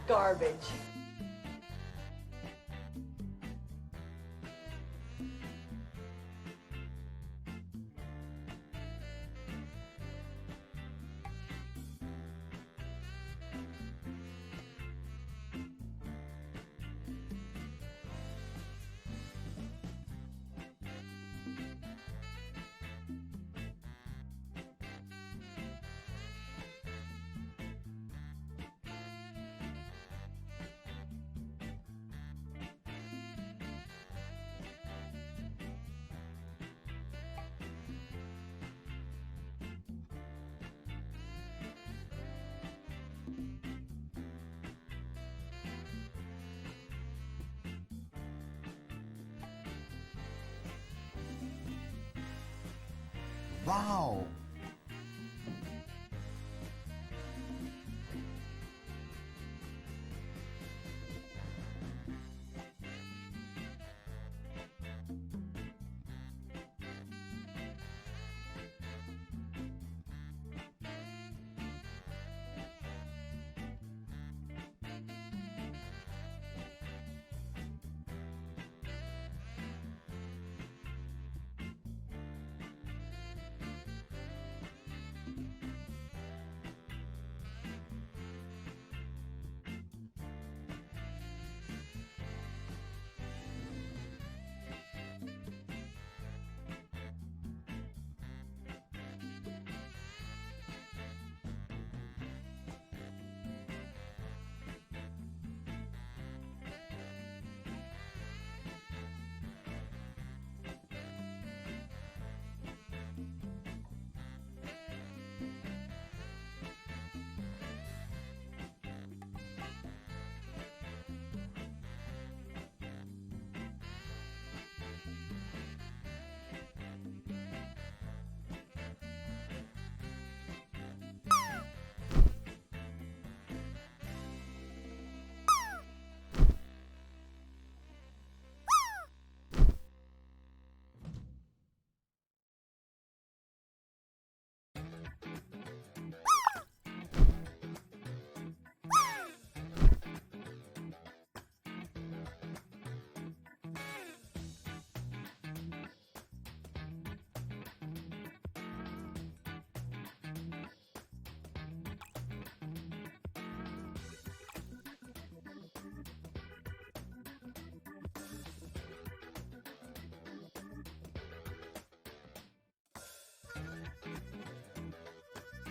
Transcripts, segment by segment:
Garbage. Wow!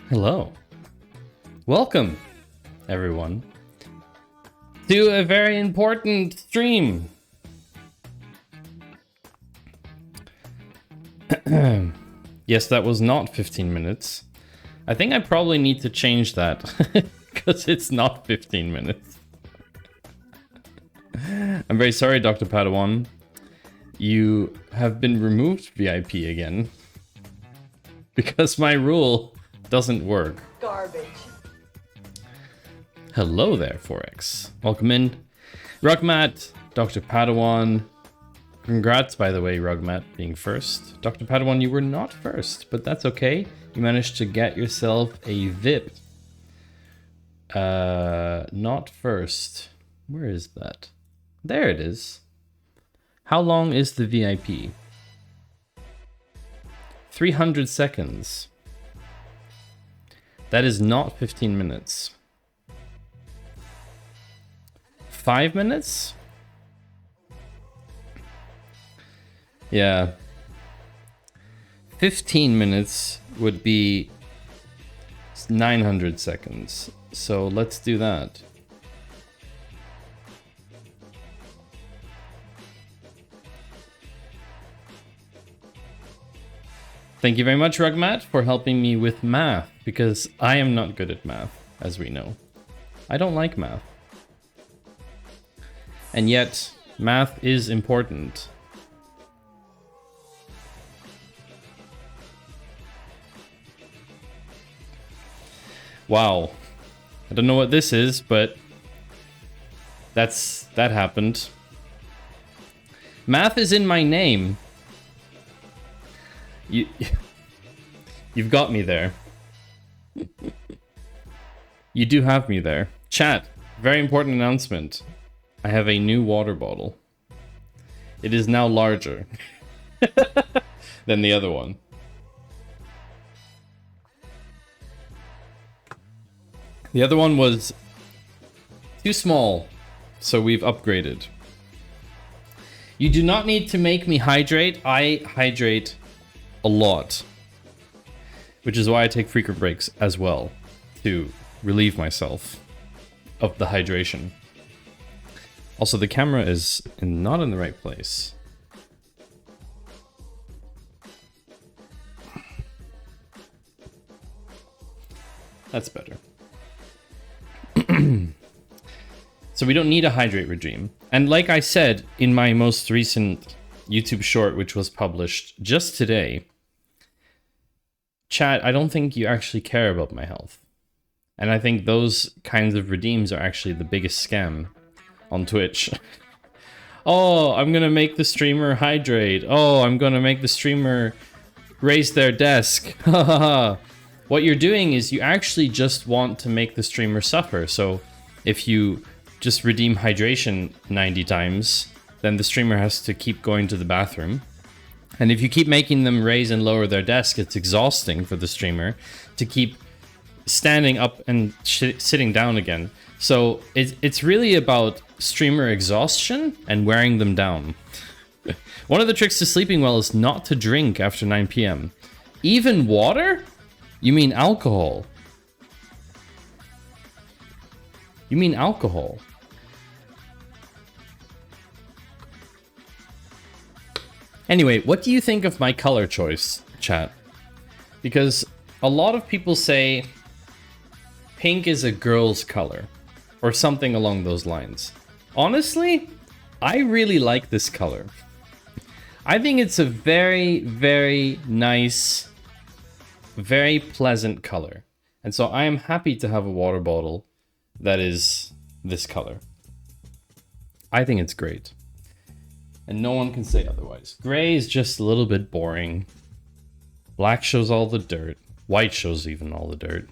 Hello. Welcome, everyone, to a very important stream. Yes, that was not 15 minutes. I think I probably need to change that, because it's not 15 minutes. I'm very sorry, Dr. Padawan. You have been removed VIP again, because my rule doesn't work. Garbage. Hello there, Forex. Welcome in. Rugmat, Dr. Padawan. Congrats, by the way, Rugmat, being first. Dr. Padawan, you were not first, but that's okay. You managed to get yourself a VIP. Not first. Where is that? There it is. How long is the VIP? 300 seconds. That is not 15 minutes. 5 minutes? Yeah. 15 minutes would be 900 seconds. So let's do that. Thank you very much, Rugmat, for helping me with math, because I am not good at math, as we know. I don't like math. And yet, math is important. Wow. I don't know what this is, but that happened. Math is in my name. You've got me there. You do have me there. Chat, Very important announcement. I have a new water bottle. It is now larger than the other one. The other one was too small, so we've upgraded. You do not need to make me hydrate. I hydrate a lot, which is why I take frequent breaks as well, to relieve myself of the hydration. Also, the camera is not in the right place. That's better. So we don't need a hydrate regime. And like I said in my most recent YouTube short, which was published just today, chat, I don't think you actually care about my health. And I think those kinds of redeems are actually the biggest scam on Twitch. Oh, I'm gonna make the streamer hydrate. Oh, I'm gonna make the streamer raise their desk. What you're doing is you actually just want to make the streamer suffer. So if you just redeem hydration 90 times, then the streamer has to keep going to the bathroom. And if you keep making them raise and lower their desk, it's exhausting for the streamer to keep standing up and sitting down again. So it's really about streamer exhaustion and wearing them down. One of the tricks to sleeping well is not to drink after 9 p.m. Even water? You mean alcohol? You mean alcohol? Anyway, what do you think of my color choice, chat? Because a lot of people say pink is a girl's color, or something along those lines. Honestly, I really like this color. I think it's a very, very nice, very pleasant color. And so I am happy to have a water bottle that is this color. I think it's great. And no one can say otherwise. Gray is just a little bit boring. Black shows all the dirt. White shows even all the dirt.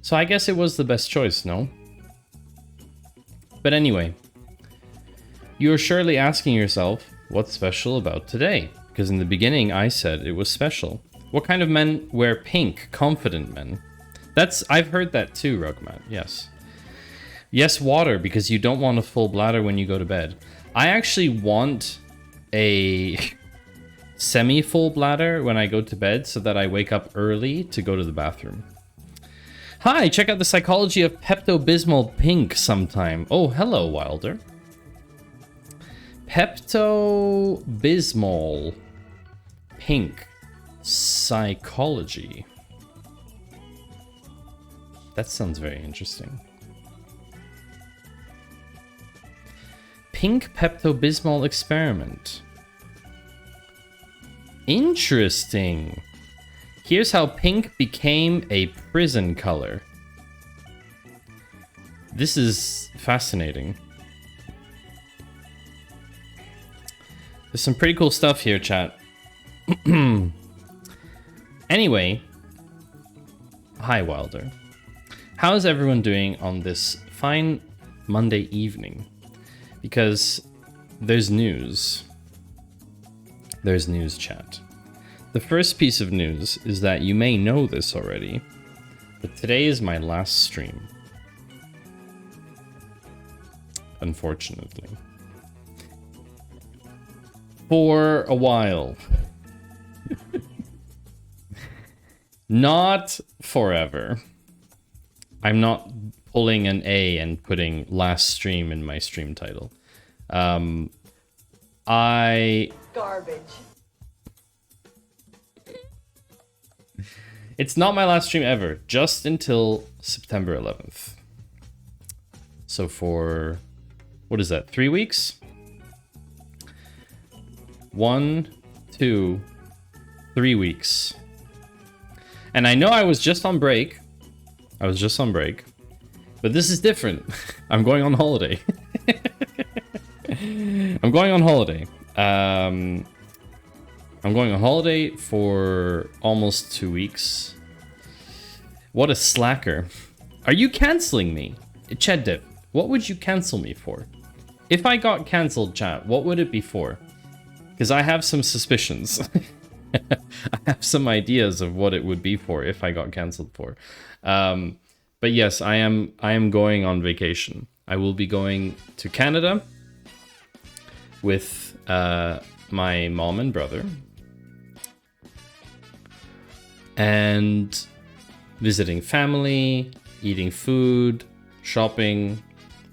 So I guess it was the best choice, no? But anyway, you're surely asking yourself, what's special about today? Because in the beginning I said it was special. What kind of men wear pink? Confident men. I've heard that too, Rugmat, yes. Yes, water, because you don't want a full bladder when you go to bed. I actually want a semi-full bladder when I go to bed so that I wake up early to go to the bathroom. Hi, check out the psychology of Pepto-Bismol pink sometime. Oh, hello, Wilder. Pepto-Bismol pink psychology. That sounds very interesting. Pink Pepto-Bismol experiment. Interesting. Here's how pink became a prison color. This is fascinating. There's some pretty cool stuff here, chat. Anyway, hi Wilder. How is everyone doing on this fine Monday evening? Because there's news. There's news, chat. The first piece of news is that you may know this already, but today is my last stream. Unfortunately. For a while. Not forever. I'm not pulling an A and putting last stream in my stream title. Garbage. It's not my last stream ever, just until September 11th. So for, what is that, 3 weeks? 1, 2, 3 weeks. And I know I was just on break. But this is different. I'm going on holiday. I'm going on holiday. I'm going on holiday for almost 2 weeks. What a slacker. Are you canceling me? Cheddip, what would you cancel me for? If I got cancelled, chat, what would it be for? Because I have some suspicions. I have some ideas of what it would be for if I got cancelled for. But yes, I am going on vacation. I will be going to Canada with my mom and brother. And visiting family, eating food, shopping,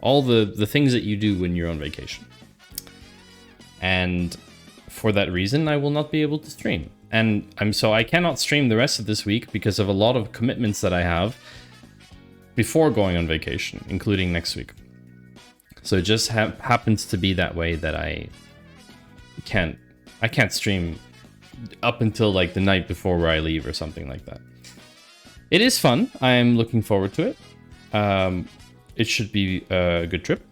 all the things that you do when you're on vacation. And for that reason, I will not be able to stream. And I cannot stream the rest of this week because of a lot of commitments that I have before going on vacation, including next week. So it just happens to be that way that I can't stream up until like the night before where I leave or something like that. It is fun. I'm looking forward to it. It should be a good trip.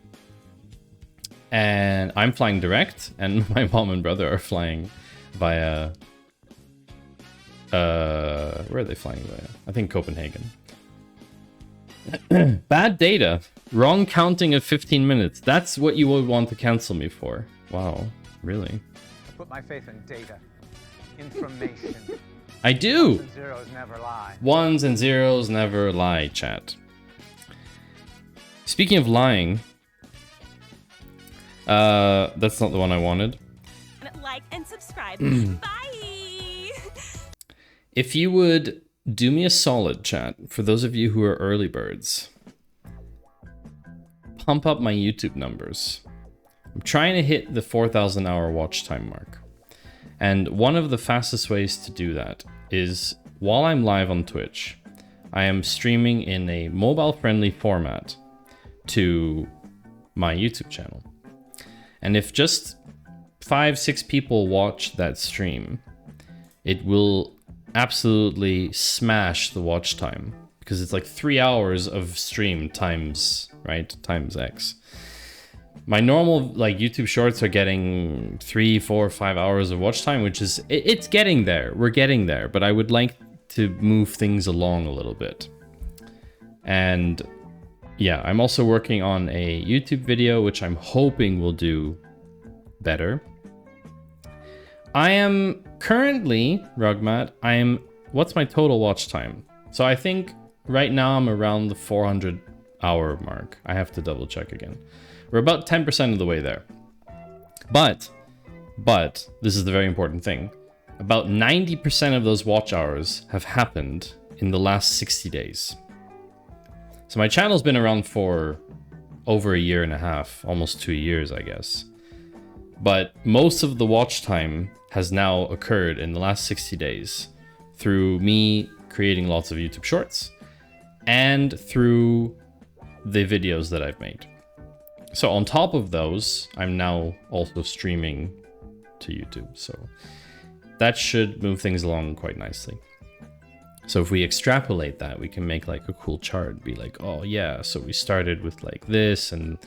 And I'm flying direct, and my mom and brother are flying via... where are they flying via? I think Copenhagen. Bad data. Wrong counting of 15 minutes. That's what you would want to cancel me for. Wow, really? I put my faith in data. Information. I do! Ones and zeros never lie. Ones and zeros never lie, chat. Speaking of lying... that's not the one I wanted. Like and subscribe. Bye! If you would do me a solid, chat, for those of you who are early birds, pump up my YouTube numbers. I'm trying to hit the 4,000 hour watch time mark. And one of the fastest ways to do that is while I'm live on Twitch, I am streaming in a mobile-friendly format to my YouTube channel. And if just 5-6 people watch that stream, it will absolutely smash the watch time, because it's like 3 hours of stream times X. My normal like YouTube shorts are getting 3, 4, 5 hours of watch time, which is it's getting there. We're getting there, but I would like to move things along a little bit. And yeah, I'm also working on a YouTube video, which I'm hoping will do better. I am currently, Rugmat, what's my total watch time? So I think right now I'm around the 400 hour mark. I have to double check again. We're about 10% of the way there. But, this is the very important thing. About 90% of those watch hours have happened in the last 60 days. So my channel's been around for over a year and a half, almost 2 years, I guess. But most of the watch time has now occurred in the last 60 days through me creating lots of YouTube shorts and through the videos that I've made. So on top of those, I'm now also streaming to YouTube. So that should move things along quite nicely. So if we extrapolate that, we can make like a cool chart, be like, oh yeah, so we started with like this, and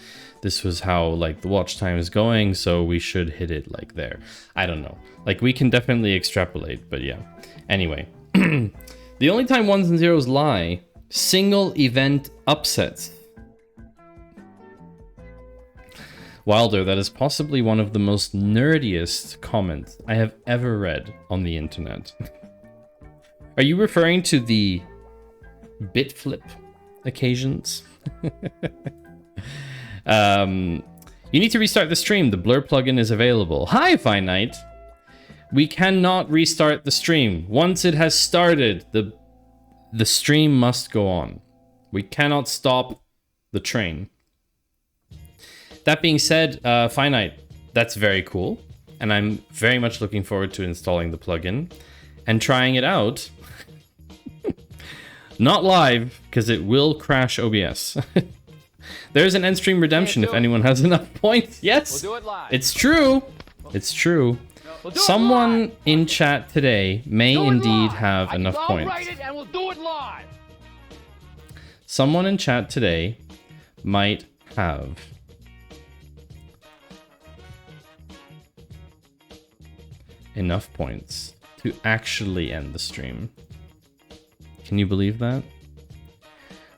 this was how like the watch time is going, so we should hit it like there. I don't know. Like we can definitely extrapolate, but yeah. Anyway, the only time ones and zeros lie, single event upsets. Wilder, that is possibly one of the most nerdiest comments I have ever read on the internet. Are you referring to the bit flip occasions? You need to restart the stream. The Blur plugin is available. Hi, Finite. We cannot restart the stream. Once it has started, the stream must go on. We cannot stop the train. That being said, Finite, that's very cool. And I'm very much looking forward to installing the plugin and trying it out. Not live, because it will crash OBS. There's an end stream redemption if anyone has enough points. Yes, We'll do it live. it's true. It's true. We'll do it Someone live. in chat today may Do it indeed live. have enough I'll points. write it and we'll do it live. Someone in chat today might have enough points to actually end the stream. Can you believe that?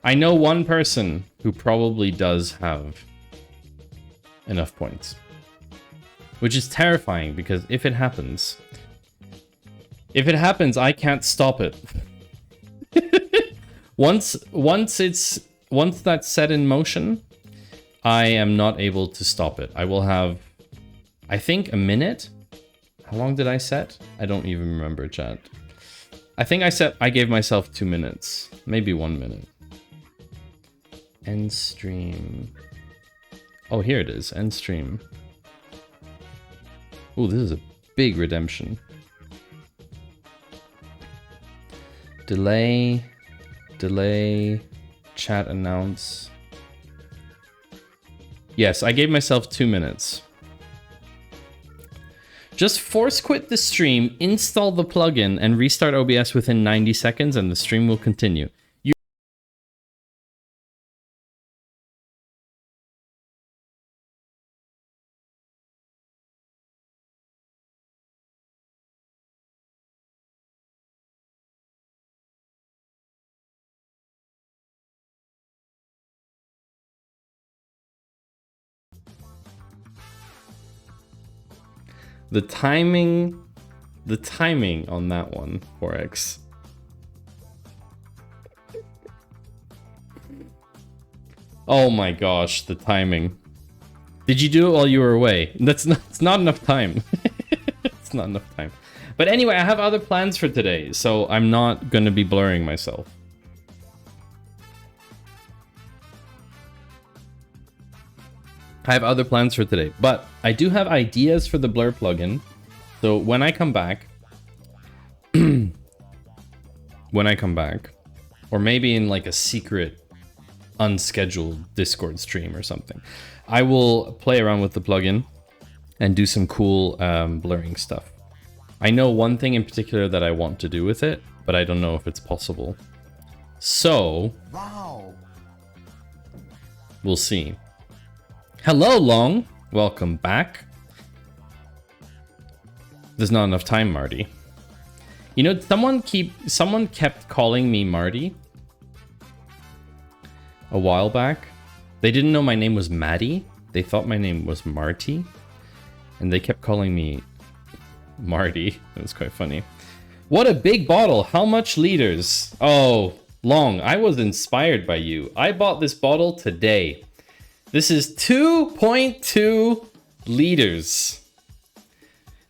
I know one person who probably does have enough points. Which is terrifying, because if it happens, I can't stop it. Once that's set in motion, I am not able to stop it. I will have, I think, a minute. How long did I set? I don't even remember, chat. I think I gave myself 2 minutes, maybe 1 minute. End stream. Oh, here it is, end stream. Oh, this is a big redemption. Delay, chat announce. Yes, I gave myself 2 minutes. Just force quit the stream, install the plugin, and restart OBS within 90 seconds, and the stream will continue. The timing on that one, 4x. Oh my gosh, the timing. Did you do it while you were away? It's not enough time. It's not enough time. But anyway, I have other plans for today, so I'm not gonna be blurring myself. I have other plans for today, but I do have ideas for the blur plugin. So when I come back, or maybe in like a secret, unscheduled Discord stream or something, I will play around with the plugin and do some cool blurring stuff. I know one thing in particular that I want to do with it, but I don't know if it's possible. So, Wow. We'll see. Hello, Long. Welcome back. There's not enough time, Marty. You know, someone kept calling me Marty a while back. They didn't know my name was Maddie. They thought my name was Marty, and they kept calling me Marty. It was quite funny. What a big bottle. How much liters? Oh, Long, I was inspired by you. I bought this bottle today. This is 2.2 liters.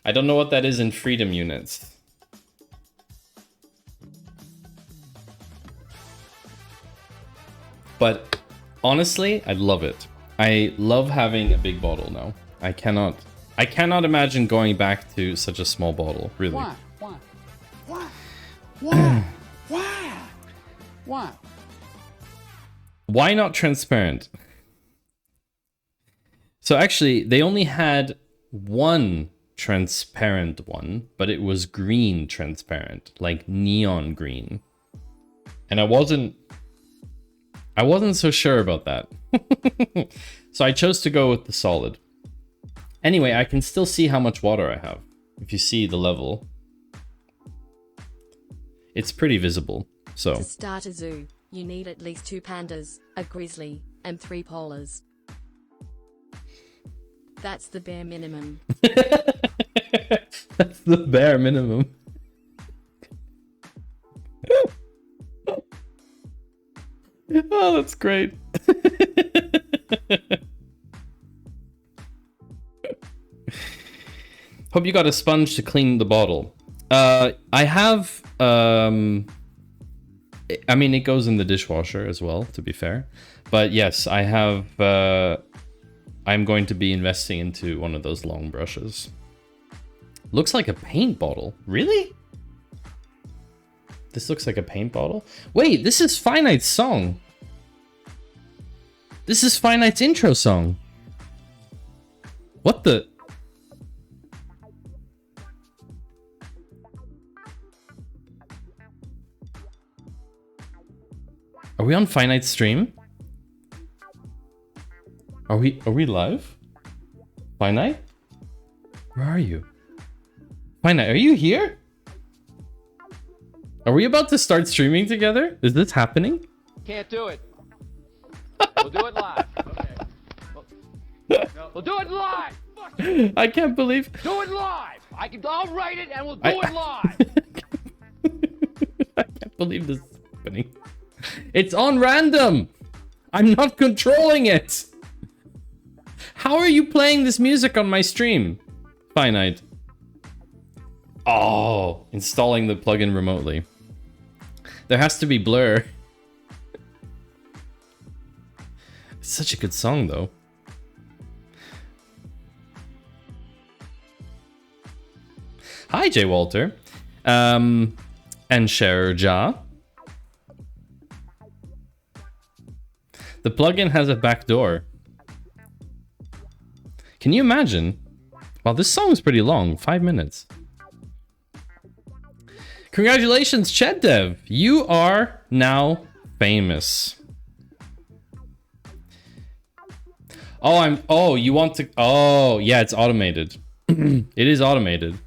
I don't know what that is in freedom units. But honestly, I love it. I love having a big bottle now. I cannot imagine going back to such a small bottle, really. Why? Why not transparent? So actually, they only had one transparent one, but it was green transparent, like neon green. And I wasn't so sure about that. So I chose to go with the solid. Anyway, I can still see how much water I have. If you see the level, it's pretty visible. So to start a zoo, you need at least 2 pandas, a grizzly, and 3 polars. That's the bare minimum. That's the bare minimum. Oh, that's great. Hope you got a sponge to clean the bottle. I have, I mean, it goes in the dishwasher as well, to be fair. But yes, I have, I'm going to be investing into one of those long brushes. Looks like a paint bottle. Really? This looks like a paint bottle? Wait, this is Finite's song. This is Finite's intro song. What the? Are we on Finite's stream? Are we live? Finite? Where are you? Finite, are you here? Are we about to start streaming together? Is this happening? Can't do it. We'll do it live. Okay. We'll do it live. Fuck it. I can't believe. Do it live. I'll write it and we'll do it live. I can't believe this is happening. It's on random. I'm not controlling it. How are you playing this music on my stream? Finite. Oh, installing the plugin remotely. There has to be Blur. It's such a good song, though. Hi, Jay Walter. And Sherja. The plugin has a back door. Can you imagine? Wow, this song is pretty long. 5 minutes. Congratulations, Ched Dev. You are now famous. Oh, you want to... Oh, yeah, it's automated. It is automated.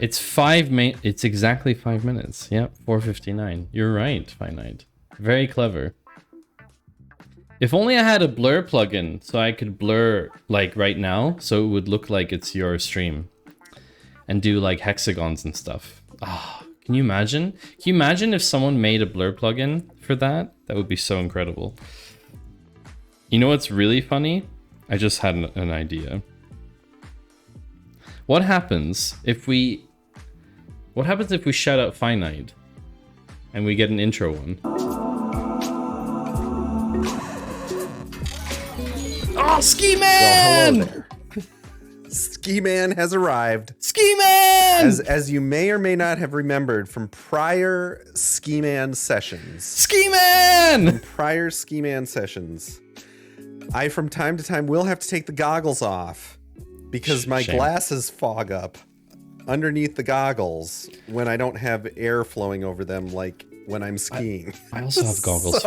It's it's exactly 5 minutes. Yep, 4:59. You're right, Finite. Very clever. If only I had a blur plugin so I could blur like right now so it would look like it's your stream and do like hexagons and stuff. Ah, can you imagine? Can you imagine if someone made a blur plugin for that? That would be so incredible. You know what's really funny? I just had an idea. What happens if we shout out Finite and we get an intro one? Oh, Ski Man! Well, hello there. Ski Man has arrived. Ski Man! As you may or may not have remembered from prior Ski Man sessions. Ski Man! Prior Ski Man sessions. I, from time to time, will have to take the goggles off because my glasses fog up underneath the goggles when I don't have air flowing over them like when I'm skiing. I also have goggles.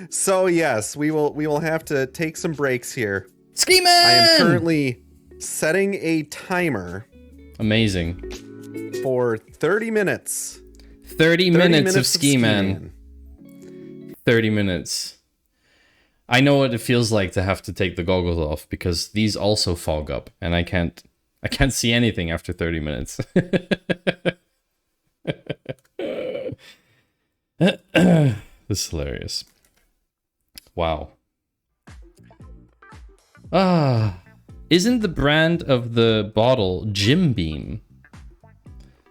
So yes, we will have to take some breaks here. Ski Man! I am currently setting a timer. Amazing. For 30 minutes. 30 minutes of Ski Man. 30 minutes. I know what it feels like to have to take the goggles off because these also fog up and I can't see anything after 30 minutes. This is hilarious. Wow. Isn't the brand of the bottle Jim Beam?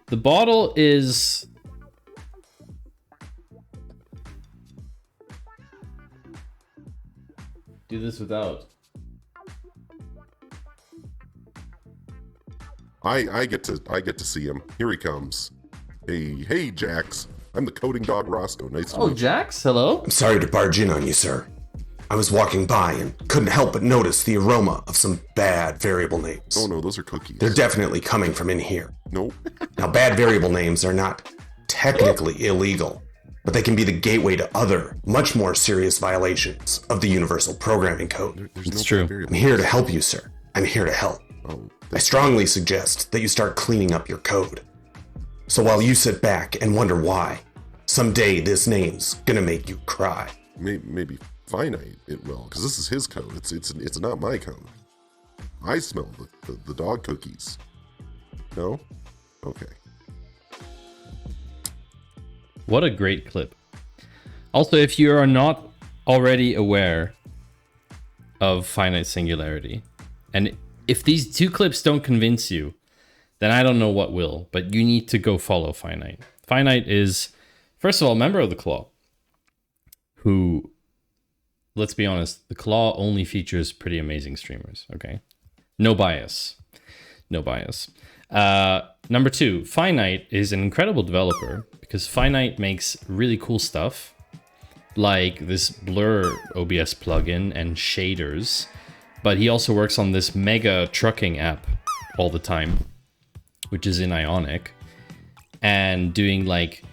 The bottle is... Do this without. I get to see him. Here he comes. Hey, Jax. I'm the coding dog Roscoe. Nice to meet you. Jax, hello. I'm sorry to barge in on you, sir. I was walking by and couldn't help but notice the aroma of some bad variable names. Oh no, those are cookies. They're definitely coming from in here. Nope. Now, bad variable names are not technically illegal, but they can be the gateway to other, much more serious violations of the Universal Programming Code. It's true. I'm here to help you, sir. I'm here to help. I strongly suggest that you start cleaning up your code. So while you sit back and wonder why, someday this name's gonna make you cry. Maybe Finite it will, because this is his code. It's not my code. I smell the dog cookies. No? Okay. What a great clip. Also, if you are not already aware of finite singularity, and if these two clips don't convince you, then I don't know what will, but you need to go follow Finite. Finite is, first of all, a member of the Claw, who, let's be honest, the Claw only features pretty amazing streamers, okay? No bias. No bias. Number two, Finite is an incredible developer because Finite makes really cool stuff like this Blur OBS plugin and shaders, but he also works on this mega trucking app all the time, which is in Ionic, and doing like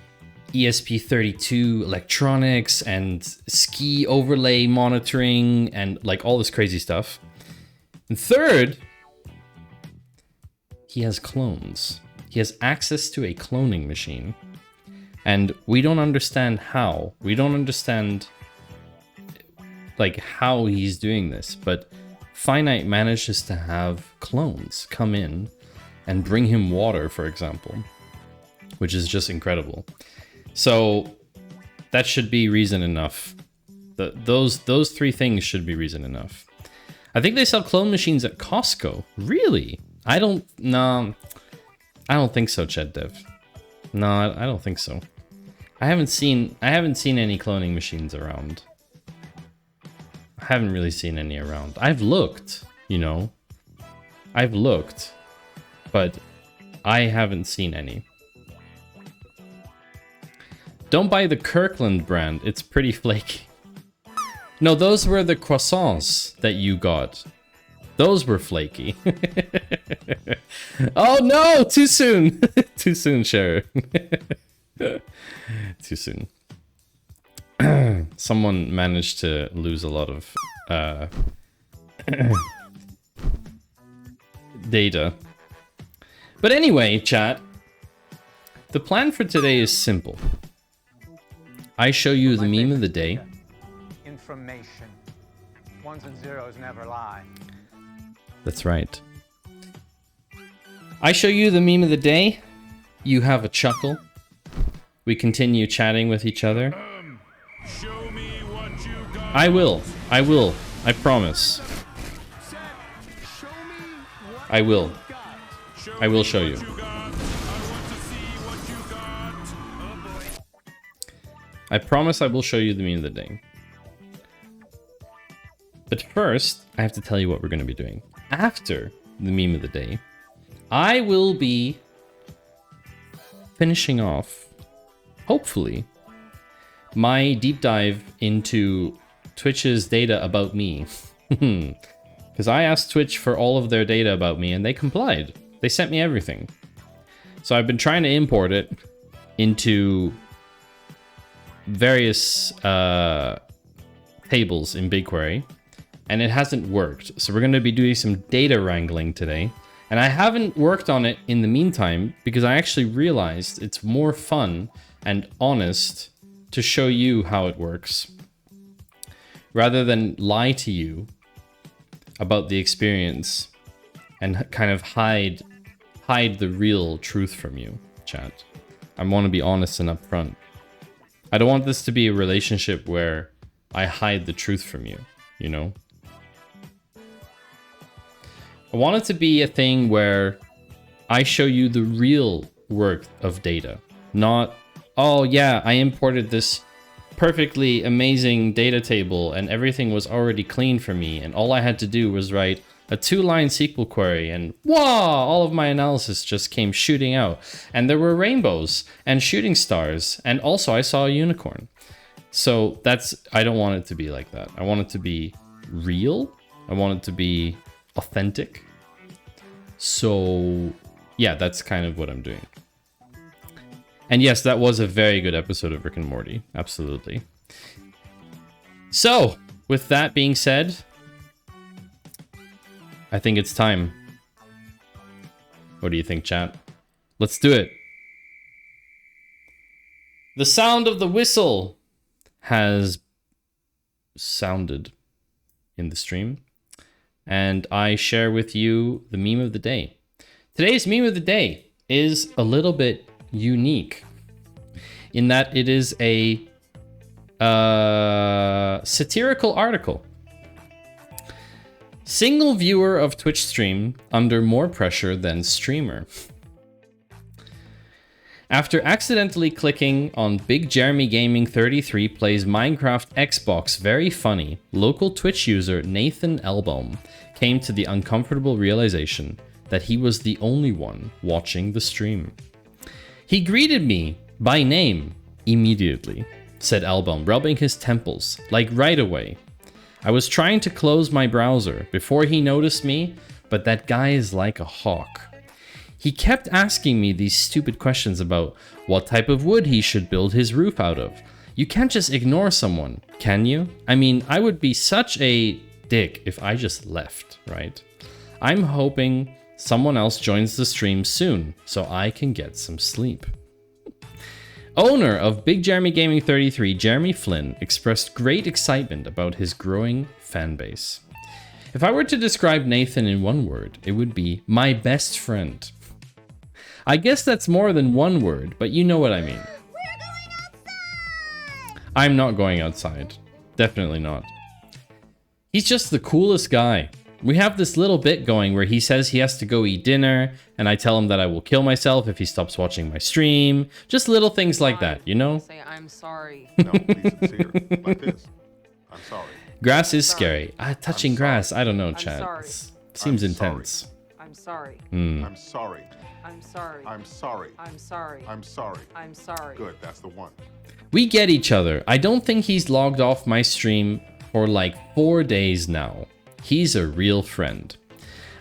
ESP32 electronics and ski overlay monitoring and like all this crazy stuff. And third, he has clones. He has access to a cloning machine. And we don't understand how. We don't understand like how he's doing this, but Finite manages to have clones come in and bring him water, for example, which is just incredible. So that should be reason enough. Those three things should be reason enough. I think they sell clone machines at Costco. Really? I don't think so, Ched Dev. No, I don't think so. I haven't seen any cloning machines around. I haven't really seen any around. I've looked, you know. I've looked, but I haven't seen any. Don't buy the Kirkland brand. It's pretty flaky. No, those were the croissants that you got. Those were flaky. Oh no! Too soon! Too soon, Cher. Too soon. Someone managed to lose a lot of data. But anyway, chat, the plan for today is simple. I show you the meme of the day. Information. Ones and zeros never lie. That's right. I show you the meme of the day. You have a chuckle. We continue chatting with each other. Show me what you got. I will. I promise. I will. I will show you. I promise I will show you the meme of the day. But first, I have to tell you what we're going to be doing. After the meme of the day, I will be finishing off, hopefully, my deep dive into Twitch's data about me. Because I asked Twitch for all of their data about me and they complied. They sent me everything. So I've been trying to import it into various tables in BigQuery, and it hasn't worked. So we're going to be doing some data wrangling today. And I haven't worked on it in the meantime because I actually realized it's more fun and honest to show you how it works rather than lie to you about the experience and kind of hide the real truth from you, chat. I want to be honest and upfront. I don't want this to be a relationship where I hide the truth from you, you know? I want it to be a thing where I show you the real work of data, not, oh yeah, I imported this perfectly amazing data table and everything was already clean for me and all I had to do was write a 2-line SQL query and wow, all of my analysis just came shooting out and there were rainbows and shooting stars and also I saw a unicorn. So I don't want it to be like that. I want it to be real. I want it to be authentic. So yeah, that's kind of what I'm doing. And yes, that was a very good episode of Rick and Morty. Absolutely. So, with that being said, I think it's time. What do you think, chat? Let's do it. The sound of the whistle has sounded in the stream, and I share with you the meme of the day. Today's meme of the day is a little bit unique in that it is a satirical article. Single viewer of Twitch stream under more pressure than streamer. After accidentally clicking on Big Jeremy Gaming 33 plays Minecraft Xbox very funny, local Twitch user Nathan Elbaum came to the uncomfortable realization that he was the only one watching the stream. He greeted me by name immediately, said Elbaum, rubbing his temples, like right away. I was trying to close my browser before he noticed me, but that guy is like a hawk. He kept asking me these stupid questions about what type of wood he should build his roof out of. You can't just ignore someone, can you? I mean, I would be such a dick if I just left, right? I'm hoping someone else joins the stream soon so I can get some sleep. Owner of Big Jeremy Gaming 33, Jeremy Flynn, expressed great excitement about his growing fan base. If I were to describe Nathan in one word, it would be my best friend. I guess that's more than one word, but you know what I mean. We're going outside! I'm not going outside. Definitely not. He's just the coolest guy. We have this little bit going where he says he has to go eat dinner, and I tell him that I will kill myself if he stops watching my stream. Just little things like that, you know? Say I'm sorry. No, be sincere. Like this. I'm sorry. Grass is scary. Touching grass, I don't know, I'm chat. sorry. Seems I'm sorry. intense. I'm sorry. I'm sorry. I'm sorry. I'm sorry. I'm sorry. I'm sorry. I'm sorry. Good, that's the one. We get each other. I don't think he's logged off my stream for like 4 days now. He's a real friend.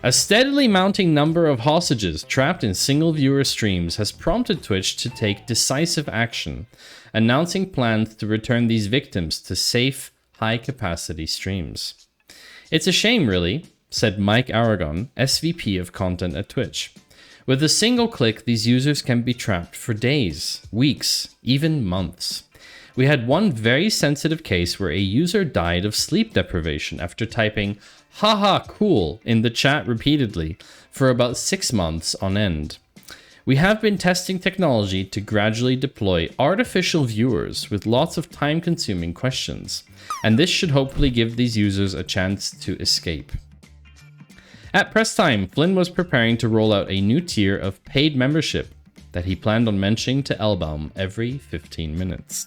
A steadily mounting number of hostages trapped in single viewer streams has prompted Twitch to take decisive action, announcing plans to return these victims to safe, high-capacity streams. It's a shame, really, said Mike Aragon, SVP of content at Twitch. With a single click, these users can be trapped for days, weeks, even months. We had one very sensitive case where a user died of sleep deprivation after typing "haha cool" in the chat repeatedly for about 6 months on end. We have been testing technology to gradually deploy artificial viewers with lots of time-consuming questions, and this should hopefully give these users a chance to escape. At press time, Flynn was preparing to roll out a new tier of paid membership that he planned on mentioning to Elbaum every 15 minutes.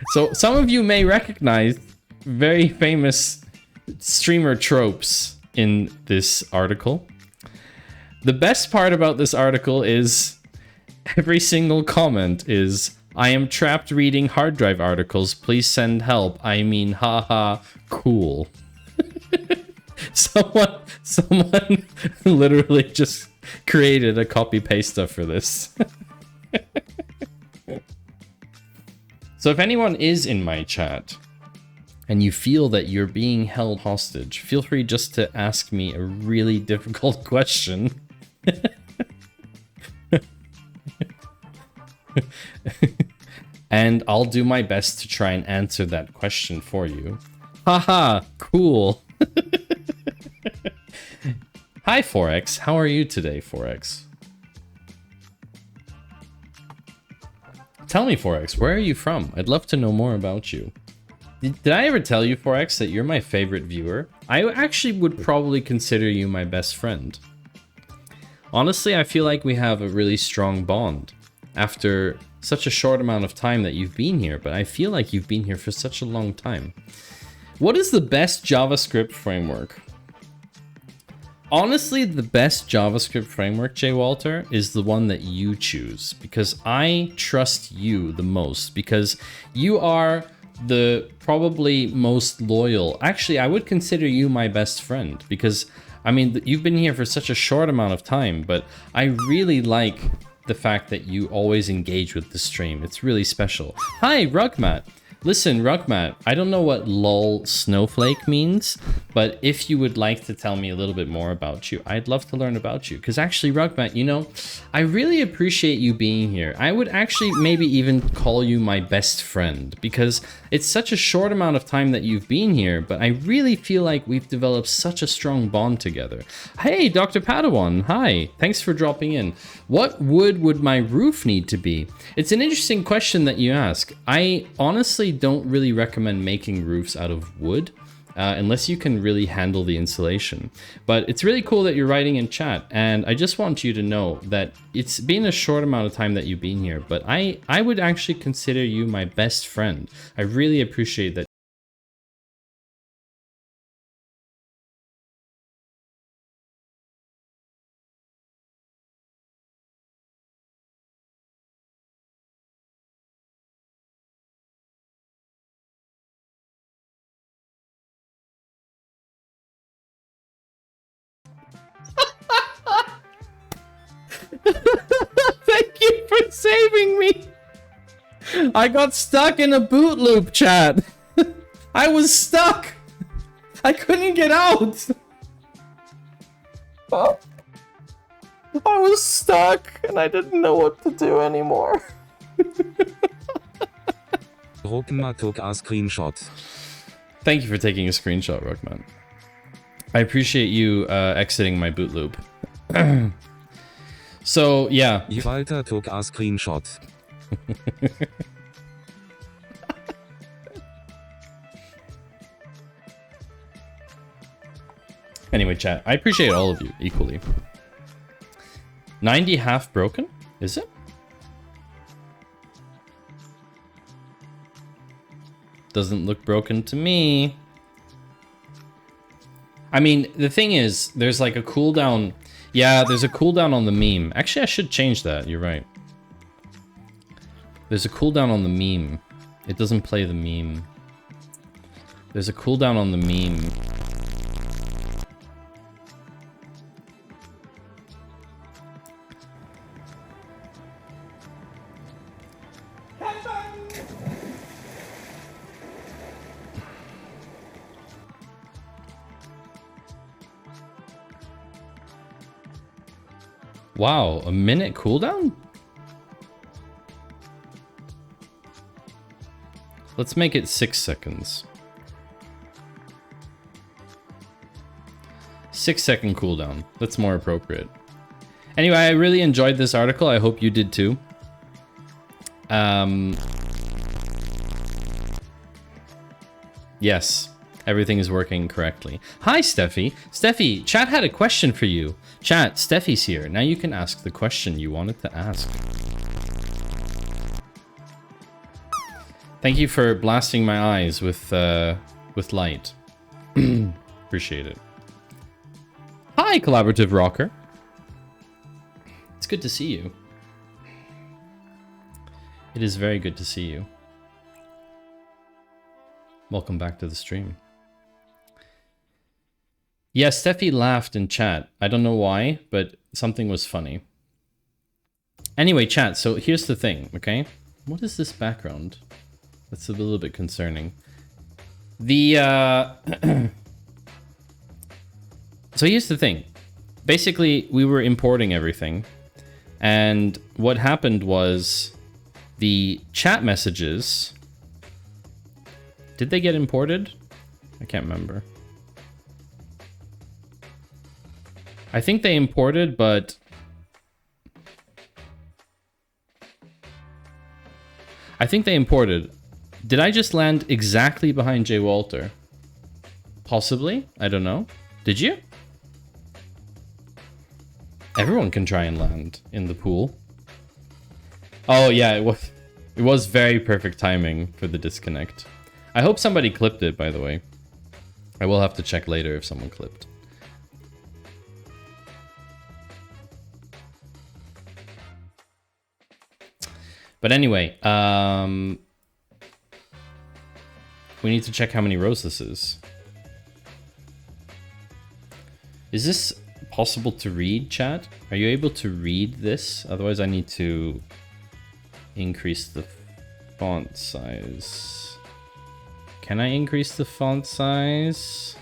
So some of you may recognize very famous streamer tropes in this article. The best part about this article is every single comment is, "I am trapped reading hard drive articles. Please send help. I mean, haha, cool." Someone literally just created a copy paste for this. So if anyone is in my chat and you feel that you're being held hostage, feel free just to ask me a really difficult question. And I'll do my best to try and answer that question for you. Haha, cool. Hi, Forex. How are you today, Forex? Tell me, Forex, where are you from? I'd love to know more about you. Did I ever tell you, Forex, that you're my favorite viewer? I actually would probably consider you my best friend. Honestly, I feel like we have a really strong bond after such a short amount of time that you've been here, but I feel like you've been here for such a long time. What is the best JavaScript framework? Honestly, the best JavaScript framework, Jay Walter, is the one that you choose, because I trust you the most, because you are the probably most loyal. Actually, I would consider you my best friend, because I mean, you've been here for such a short amount of time, but I really like the fact that you always engage with the stream. It's really special. Hi, Rugmat. Listen, Rugmat, I don't know what lol snowflake means, but if you would like to tell me a little bit more about you, I'd love to learn about you. Because actually, Rugmat, you know, I really appreciate you being here. I would actually maybe even call you my best friend, because it's such a short amount of time that you've been here, but I really feel like we've developed such a strong bond together. Hey, Dr. Padawan, hi. Thanks for dropping in. What wood would my roof need to be? It's an interesting question that you ask. I honestly don't really recommend making roofs out of wood unless you can really handle the insulation. But it's really cool that you're writing in chat, and I just want you to know that it's been a short amount of time that you've been here, but I would actually consider you my best friend. I really appreciate that. Thank you for saving me. I got stuck in a boot loop, chat. I was stuck. I couldn't get out. Oh. I was stuck and I didn't know what to do anymore. Rockma took a screenshot. Thank you for taking a screenshot, Rockman. I appreciate you exiting my boot loop. So, yeah. Walter took a screenshot. Anyway, chat, I appreciate all of you equally. 90 half broken? Is it? Doesn't look broken to me. I mean, the thing is, there's like a cooldown. Yeah, there's a cooldown on the meme. Actually, I should change that. You're right. There's a cooldown on the meme. It doesn't play the meme. There's a cooldown on the meme. Wow, a minute cooldown? Let's make it 6 seconds. 6 second cooldown. That's more appropriate. Anyway, I really enjoyed this article. I hope you did too. Yes, everything is working correctly. Hi, Steffi. Steffi, chat had a question for you. Chat, Steffi's here. Now you can ask the question you wanted to ask. Thank you for blasting my eyes with light. Appreciate it. Hi, Collaborative Rocker. It's good to see you. It is very good to see you. Welcome back to the stream. Yeah, Steffi laughed in chat. I don't know why, but something was funny. Anyway, chat, so here's the thing, okay? What is this background? That's a little bit concerning. The, So here's the thing. Basically, we were importing everything. And what happened was the chat messages... Did they get imported? I can't remember. I think they imported, but... I think they imported. Did I just land exactly behind Jay Walter? Possibly? I don't know. Did you? Everyone can try and land in the pool. Oh yeah, it was very perfect timing for the disconnect. I hope somebody clipped it, by the way. I will have to check later if someone clipped. But anyway, we need to check how many rows this is. Is this possible to read, chat? Are you able to read this? Otherwise, I need to increase the font size. Can I increase the font size?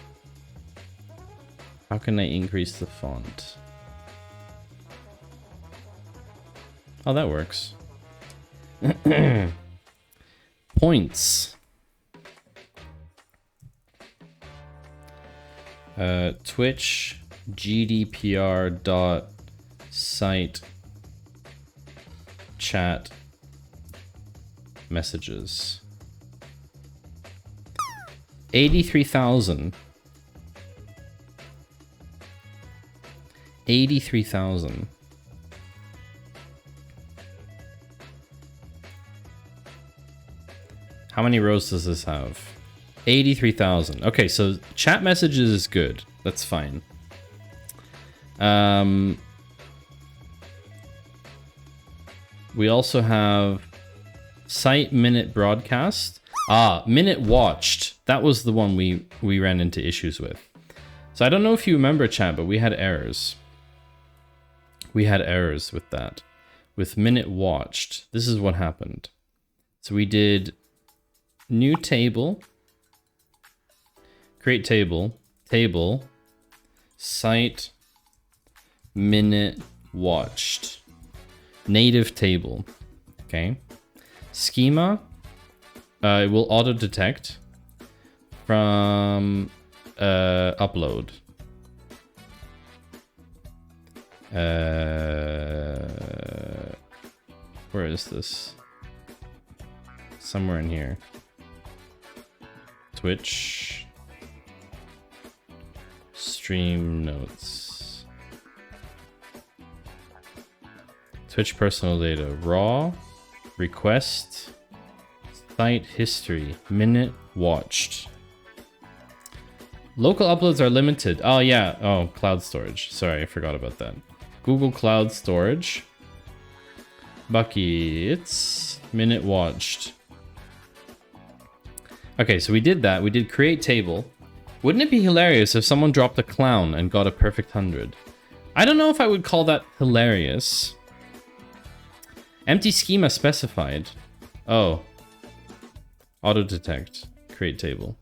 How can I increase the font? Oh, that works. Points. Twitch GDPR.site chat messages. 83,000. 83,000. How many rows does this have? 83,000. Okay, so chat messages is good. That's fine. We also have site minute broadcast. Ah, minute watched. That was the one we ran into issues with. So I don't know if you remember, chat, but we had errors. We had errors with that. With minute watched, this is what happened. So we did new table, create table, table, site, minute watched, native table, okay? schema, it will auto detect from upload. Where is this? Somewhere in here. Twitch. Stream notes. Twitch personal data. Raw. Request. Site history. Minute watched. Local uploads are limited. Oh yeah. Oh, cloud storage. Sorry, I forgot about that. Google Cloud Storage. Buckets. Minute watched. Okay, so we did that. We did create table. Wouldn't it be hilarious if someone dropped a clown and got a perfect 100? I don't know if I would call that hilarious. Empty schema specified. Oh. Auto detect. Create table.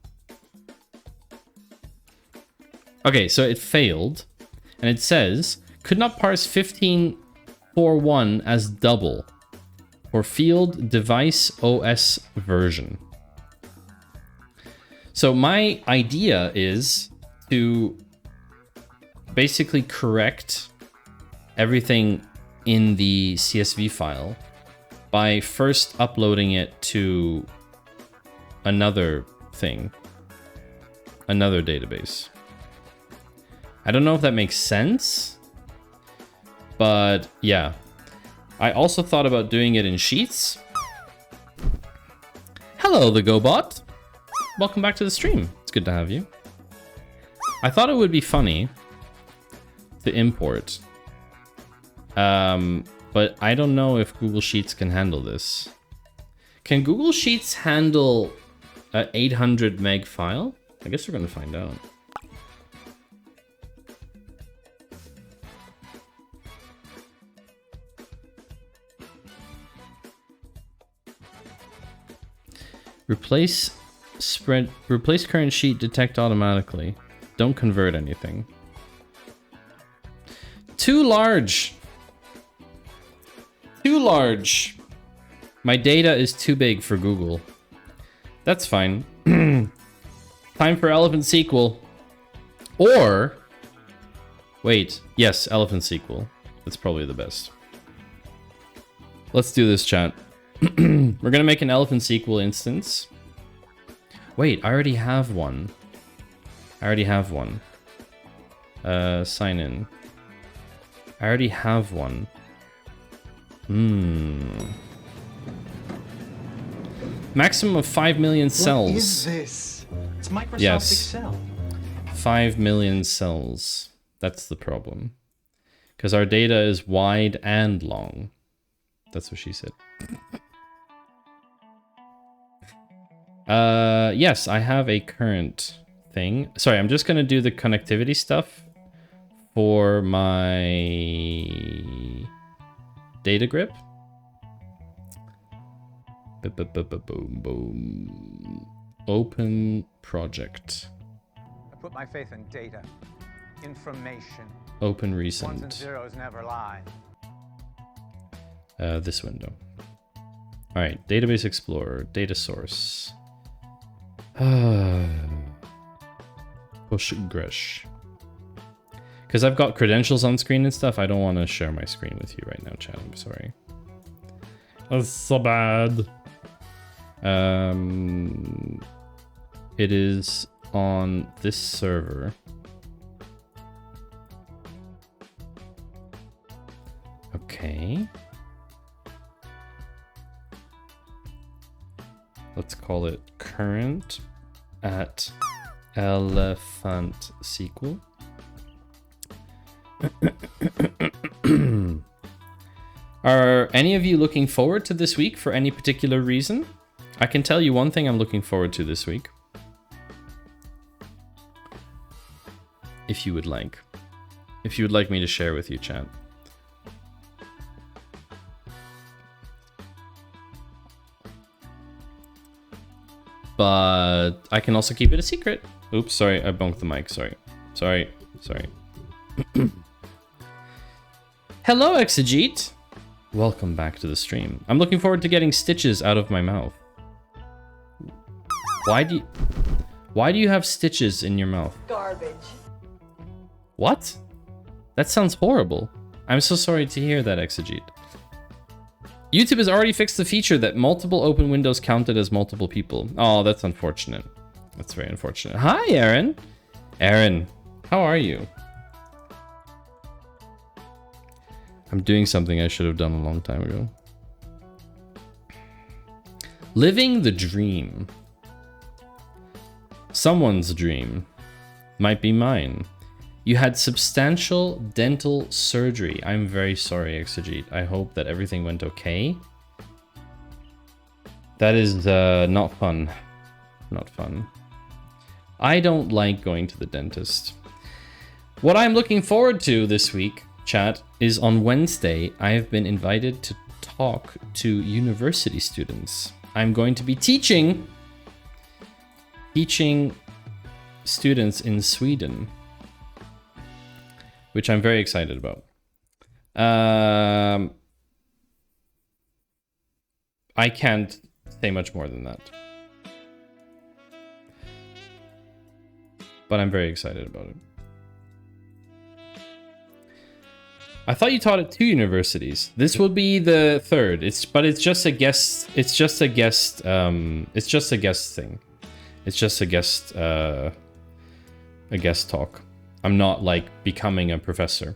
Okay, so it failed. And it says, could not parse 1541 as double for field device OS version. So my idea is to basically correct everything in the CSV file by first uploading it to another thing, another database. I don't know if that makes sense, but yeah. I also thought about doing it in Sheets. Hello, the GoBot. Welcome back to the stream. It's good to have you. I thought it would be funny to import. But I don't know if Google Sheets can handle this. Can Google Sheets handle an 800 meg file? I guess we're going to find out. Replace current sheet, detect automatically. Don't convert anything. Too large. Too large. My data is too big for Google. That's fine. Time for Elephant SQL. Or, wait, yes, Elephant SQL. That's probably the best. Let's do this, chat. We're gonna make an Elephant SQL instance. Wait, I already have one. Sign in. I already have one. Maximum of 5 million cells. What is this? It's Microsoft yes. Excel. 5 million cells. That's the problem. Because our data is wide and long. That's what she said. Yes, I have a current thing. Sorry, I'm just gonna do the connectivity stuff for my data grip. Boom, boom. Open project. I put my faith in data, information. Open Ones and recent. zeros never lie. This window. All right, Database Explorer, data source. Postgres. Because I've got credentials on screen and stuff, I don't want to share my screen with you right now, chat. I'm sorry. That's so bad. It is on this server. Okay. Let's call it current at Elephant SQL. Are any of you looking forward to this week for any particular reason? I can tell you one thing I'm looking forward to this week. If you would like. If you would like me to share with you, chat. But I can also keep it a secret. Oops, sorry, I bonked the mic. Sorry. Hello, Exegete. Welcome back to the stream. I'm looking forward to getting stitches out of my mouth. Why do you have stitches in your mouth? Garbage. What? That sounds horrible. I'm so sorry to hear that, Exegete. YouTube has already fixed the feature that multiple open windows counted as multiple people. Oh, that's unfortunate. That's very unfortunate. Hi, Aaron. Aaron, how are you? I'm doing something I should have done a long time ago. Living the dream. Someone's dream. Might be mine. You had substantial dental surgery. I'm very sorry, Exegete. I hope that everything went okay. That is not fun. Not fun. I don't like going to the dentist. What I'm looking forward to this week, chat, is on Wednesday, I have been invited to talk to university students. I'm going to be teaching students in Sweden, which I'm very excited about. I can't say much more than that, but I'm very excited about it. I thought you taught at 2 universities. This will be the 3rd. It's just a guest. It's just a guest. It's just a guest thing. It's just a guest talk. I'm not like becoming a professor.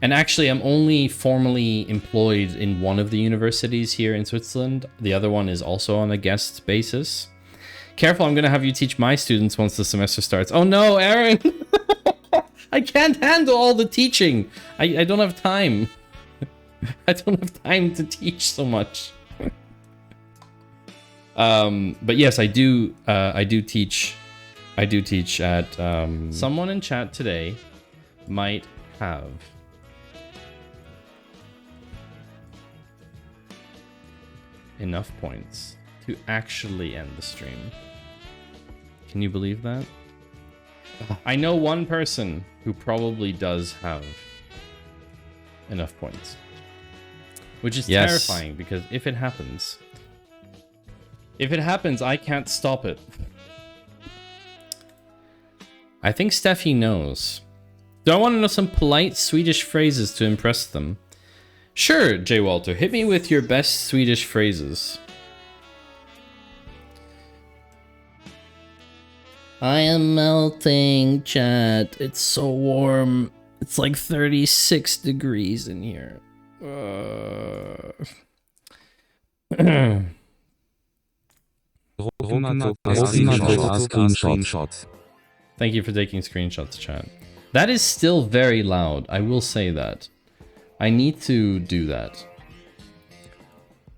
And actually, I'm only formally employed in one of the universities here in Switzerland. The other one is also on a guest basis. Careful, I'm gonna have you teach my students once the semester starts. Oh no, Aaron! I can't handle all the teaching. I don't have time. I don't have time to teach so much. But yes, I do teach at someone in chat today might have enough points to actually end the stream. Can you believe that? I know one person who probably does have enough points, which is terrifying because if it happens, I can't stop it. I think Steffi knows. Do I want to know some polite Swedish phrases to impress them? Sure, J. Walter, hit me with your best Swedish phrases. I am melting, chat. It's so warm. It's like 36 degrees in here. Thank you for taking screenshots, chat. That is still very loud. I will say that. I need to do that.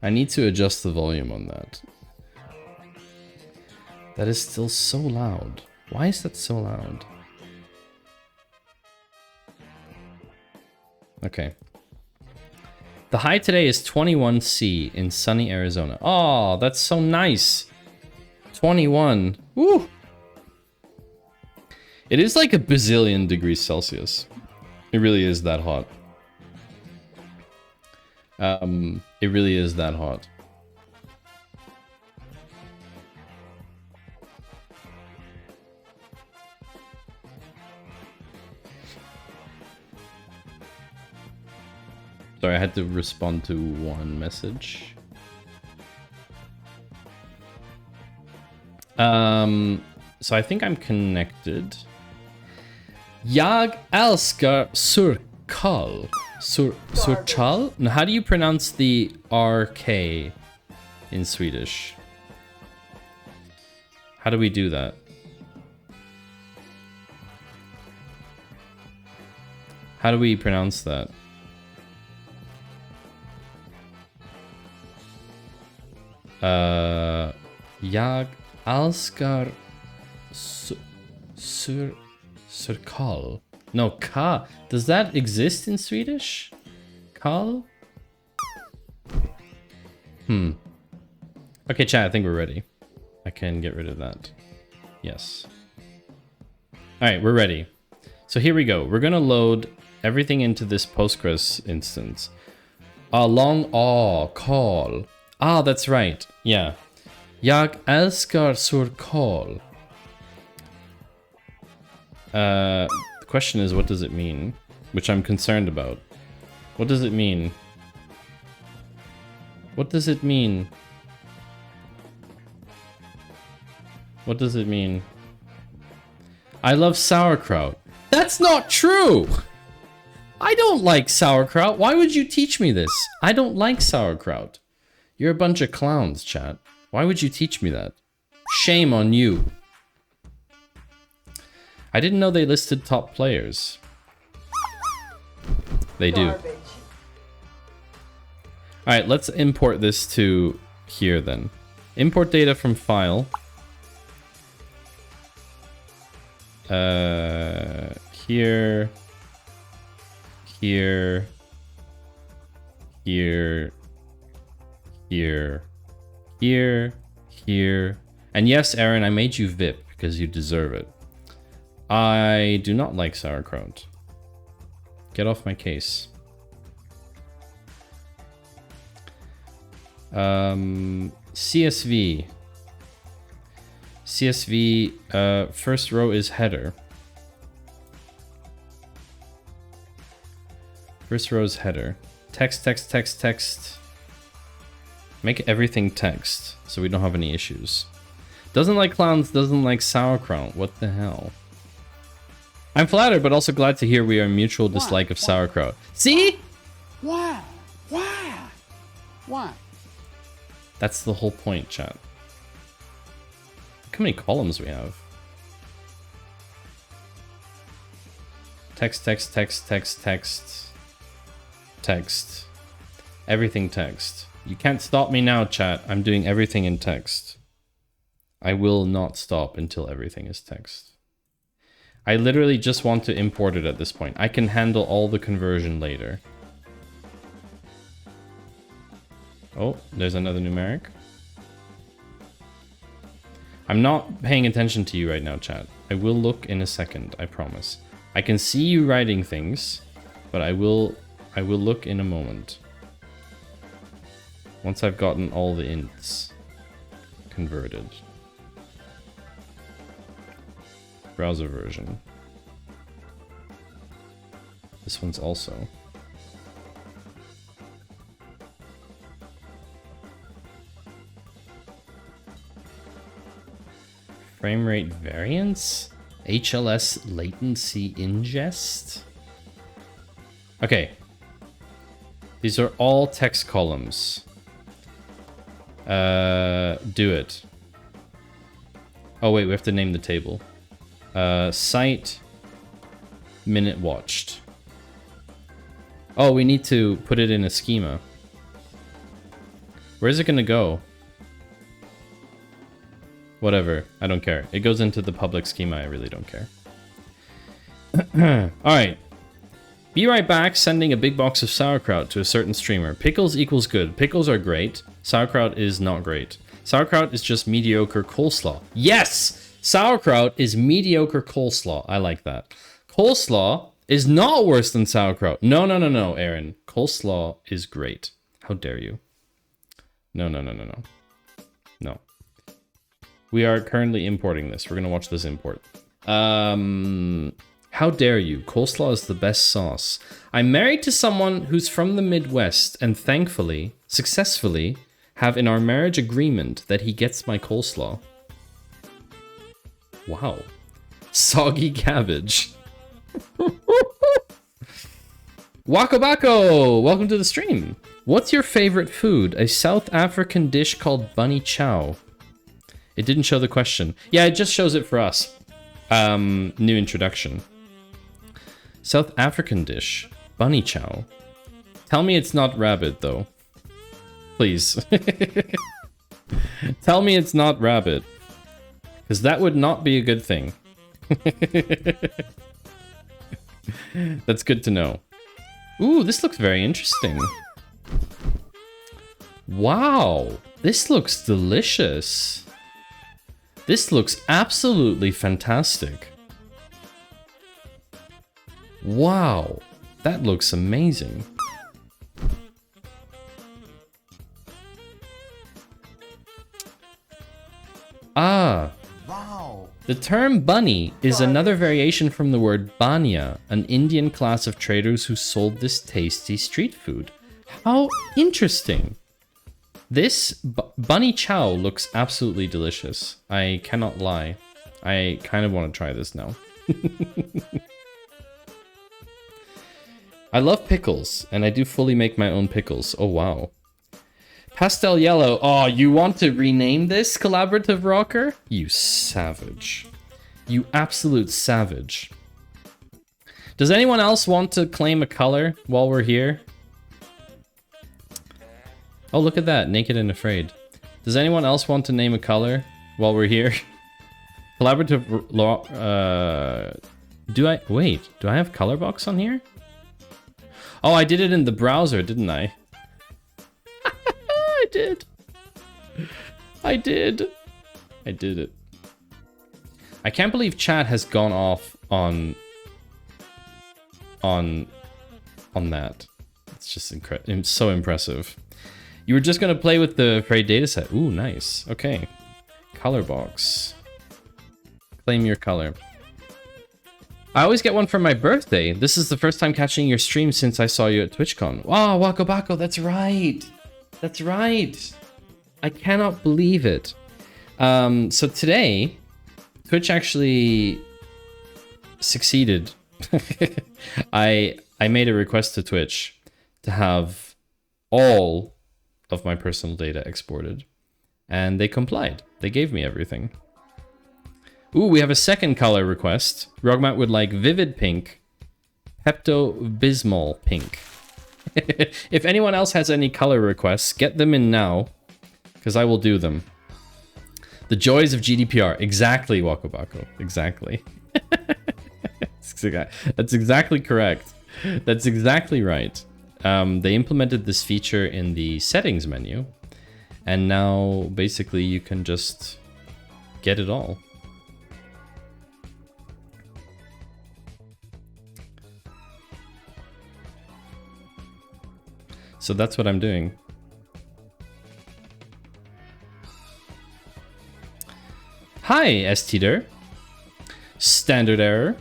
I need to adjust the volume on that. That is still so loud. Why is that so loud? Okay. The high today is 21°C in sunny Arizona. Oh, that's so nice. 21. Woo! It is like a bazillion degrees Celsius. It really is that hot. It really is that hot. Sorry, I had to respond to one message. So I think I'm connected. Jag älskar surkal. Surkal? No, how do you pronounce the RK in Swedish? How do we do that? How do we pronounce that? Jag älskar surkal. No, ka. Does that exist in Swedish? Kal? Okay, chat, I think we're ready. I can get rid of that. Yes. Alright, we're ready. So here we go. We're gonna load everything into this Postgres instance. long call. Ah, that's right. Yeah. Jag älskar surkål. The question is, what does it mean? Which I'm concerned about. What does it mean? What does it mean? What does it mean? I love sauerkraut. That's not true! I don't like sauerkraut. Why would you teach me this? I don't like sauerkraut. You're a bunch of clowns, chat. Why would you teach me that? Shame on you. I didn't know they listed top players. They do. Alright, let's import this to here then. Import data from file. Here. Here. Here. Here. Here. Here. And yes, Aaron, I made you VIP because you deserve it. I do not like sauerkraut. Get off my case. CSV. CSV, first row is header. First row is header. Text, text, text, text. Make everything text so we don't have any issues. Doesn't like clowns, doesn't like sauerkraut. What the hell? I'm flattered, but also glad to hear we are mutual dislike of sauerkraut. See? Why? Why? Why? That's the whole point, chat. Look how many columns we have. Text, text, text, text, text. Text. Everything text. You can't stop me now, chat. I'm doing everything in text. I will not stop until everything is text. I literally just want to import it at this point. I can handle all the conversion later. Oh, there's another numeric. I'm not paying attention to you right now, chat. I will look in a second, I promise. I can see you writing things, but I will look in a moment. Once I've gotten all the ints converted. Browser version. This one's also. Frame rate variance? HLS latency ingest? Okay. These are all text columns. Do it. Oh wait, we have to name the table. Site, minute watched. Oh, we need to put it in a schema. Where's it gonna go? Whatever, I don't care. It goes into the public schema, I really don't care. Alright. Be right back, sending a big box of sauerkraut to a certain streamer. Pickles equals good. Pickles are great. Sauerkraut is not great. Sauerkraut is just mediocre coleslaw. Yes! Sauerkraut is mediocre coleslaw. I like that. Coleslaw is not worse than sauerkraut. No, no, no, no, Aaron. Coleslaw is great. How dare you? No, no, no, no, no. No. We are currently importing this. We're going to watch this import. How dare you? Coleslaw is the best sauce. I'm married to someone who's from the Midwest and thankfully, successfully, have in our marriage agreement that he gets my coleslaw. Wow. Soggy cabbage. Wakabako! Welcome to the stream. What's your favorite food? A South African dish called bunny chow. It didn't show the question. Yeah, it just shows it for us. New introduction. South African dish. Bunny chow. Tell me it's not rabbit, though. Please. Tell me it's not rabbit. Because that would not be a good thing. That's good to know. Ooh, this looks very interesting. Wow, this looks delicious. This looks absolutely fantastic. Wow, that looks amazing. Ah. Wow. The term bunny is another variation from the word banya, an Indian class of traders who sold this tasty street food. How interesting. This bunny chow looks absolutely delicious. I cannot lie. I kind of want to try this now. I love pickles, and I do fully make my own pickles. Oh, wow. Pastel yellow. Oh, you want to rename this collaborative rocker? You savage. You absolute savage. Does anyone else want to claim a color while we're here? Oh, look at that. Naked and Afraid. Does anyone else want to name a color while we're here? Collaborative... Wait, do I have color box on here? Oh, I did it in the browser, didn't I? I did. I did it. I can't believe chat has gone off on that. It's just so impressive. You were just gonna play with the Afraid dataset. Ooh, nice. Okay. Color box. Claim your color. I always get one for my birthday. This is the first time catching your stream since I saw you at TwitchCon. Wow, Wako Bako, that's right. That's right. I cannot believe it. So today, Twitch actually succeeded. I made a request to Twitch to have all of my personal data exported, and they complied. They gave me everything. Ooh, we have a second color request. Rogmat would like Vivid Pink, Pepto-Bismol Pink. If anyone else has any color requests, get them in now, because I will do them. The joys of GDPR. Exactly, Wakobako. Exactly. That's exactly correct. That's exactly right. They implemented this feature in the settings menu, and now basically you can just get it all. So that's what I'm doing. Hi, STder. Standard error.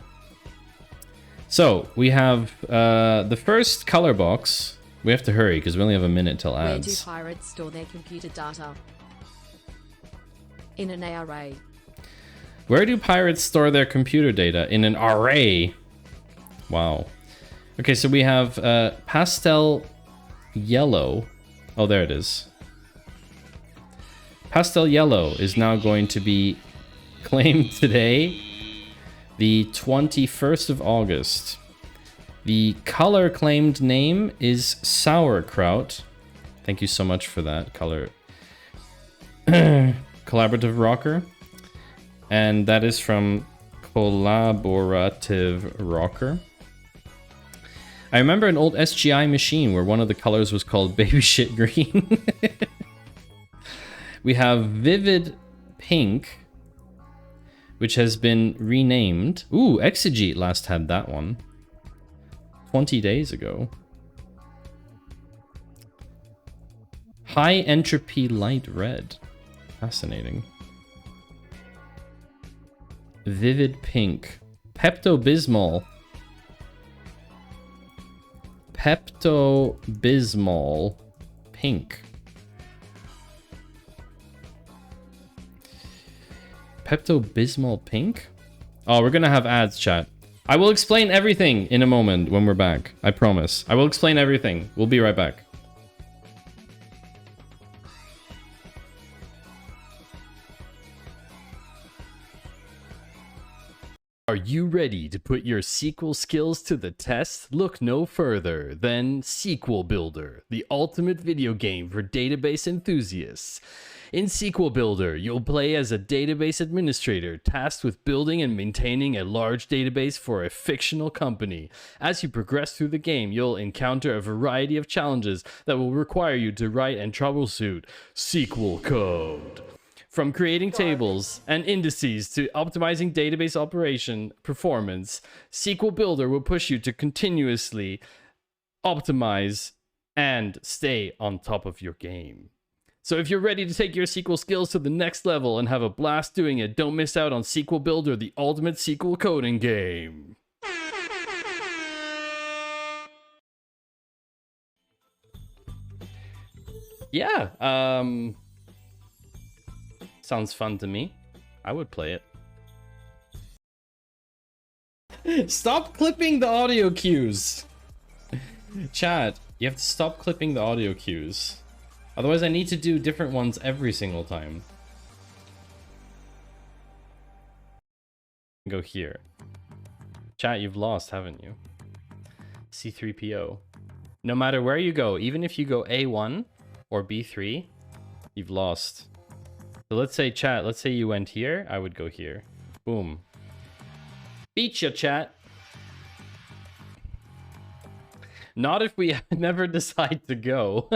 So we have the first color box. We have to hurry because we only have a minute till Where do ads. pirates store their computer data? In an array. Where do pirates store their computer data? In an array. Wow. Okay, so we have pastel yellow. Oh, there it is. Pastel yellow is now going to be claimed today, the 21st of August. The color claimed name is sauerkraut. Thank you so much for that, color collaborative rocker. And that is from Collaborative Rocker. I remember an old SGI machine where one of the colors was called baby shit green. We have Vivid Pink, which has been renamed. Ooh, Exegete last had that one 20 days ago. High Entropy Light Red. Fascinating. Vivid Pink. Pepto-Bismol. Pepto-Bismol Pink. Pepto-Bismol Pink? Oh, we're gonna have ads, chat. I will explain everything in a moment when we're back. I promise. I will explain everything. We'll be right back. Are you ready to put your SQL skills to the test? Look no further than SQL Builder, the ultimate video game for database enthusiasts. In SQL Builder, you'll play as a database administrator tasked with building and maintaining a large database for a fictional company. As you progress through the game, you'll encounter a variety of challenges that will require you to write and troubleshoot SQL code. From creating tables and indices to optimizing database operation performance, SQL Builder will push you to continuously optimize and stay on top of your game. So if you're ready to take your SQL skills to the next level and have a blast doing it, don't miss out on SQL Builder, the ultimate SQL coding game. Yeah, sounds fun to me. I would play it. Stop clipping the audio cues. Chat, you have to stop clipping the audio cues. Otherwise, I need to do different ones every single time. Go here. Chat, you've lost, haven't you? C3PO. No matter where you go, even if you go A1 or B3, you've lost. So let's say, chat, let's say you went here, I would go here. Boom. Beat ya, chat. Not if we never decide to go.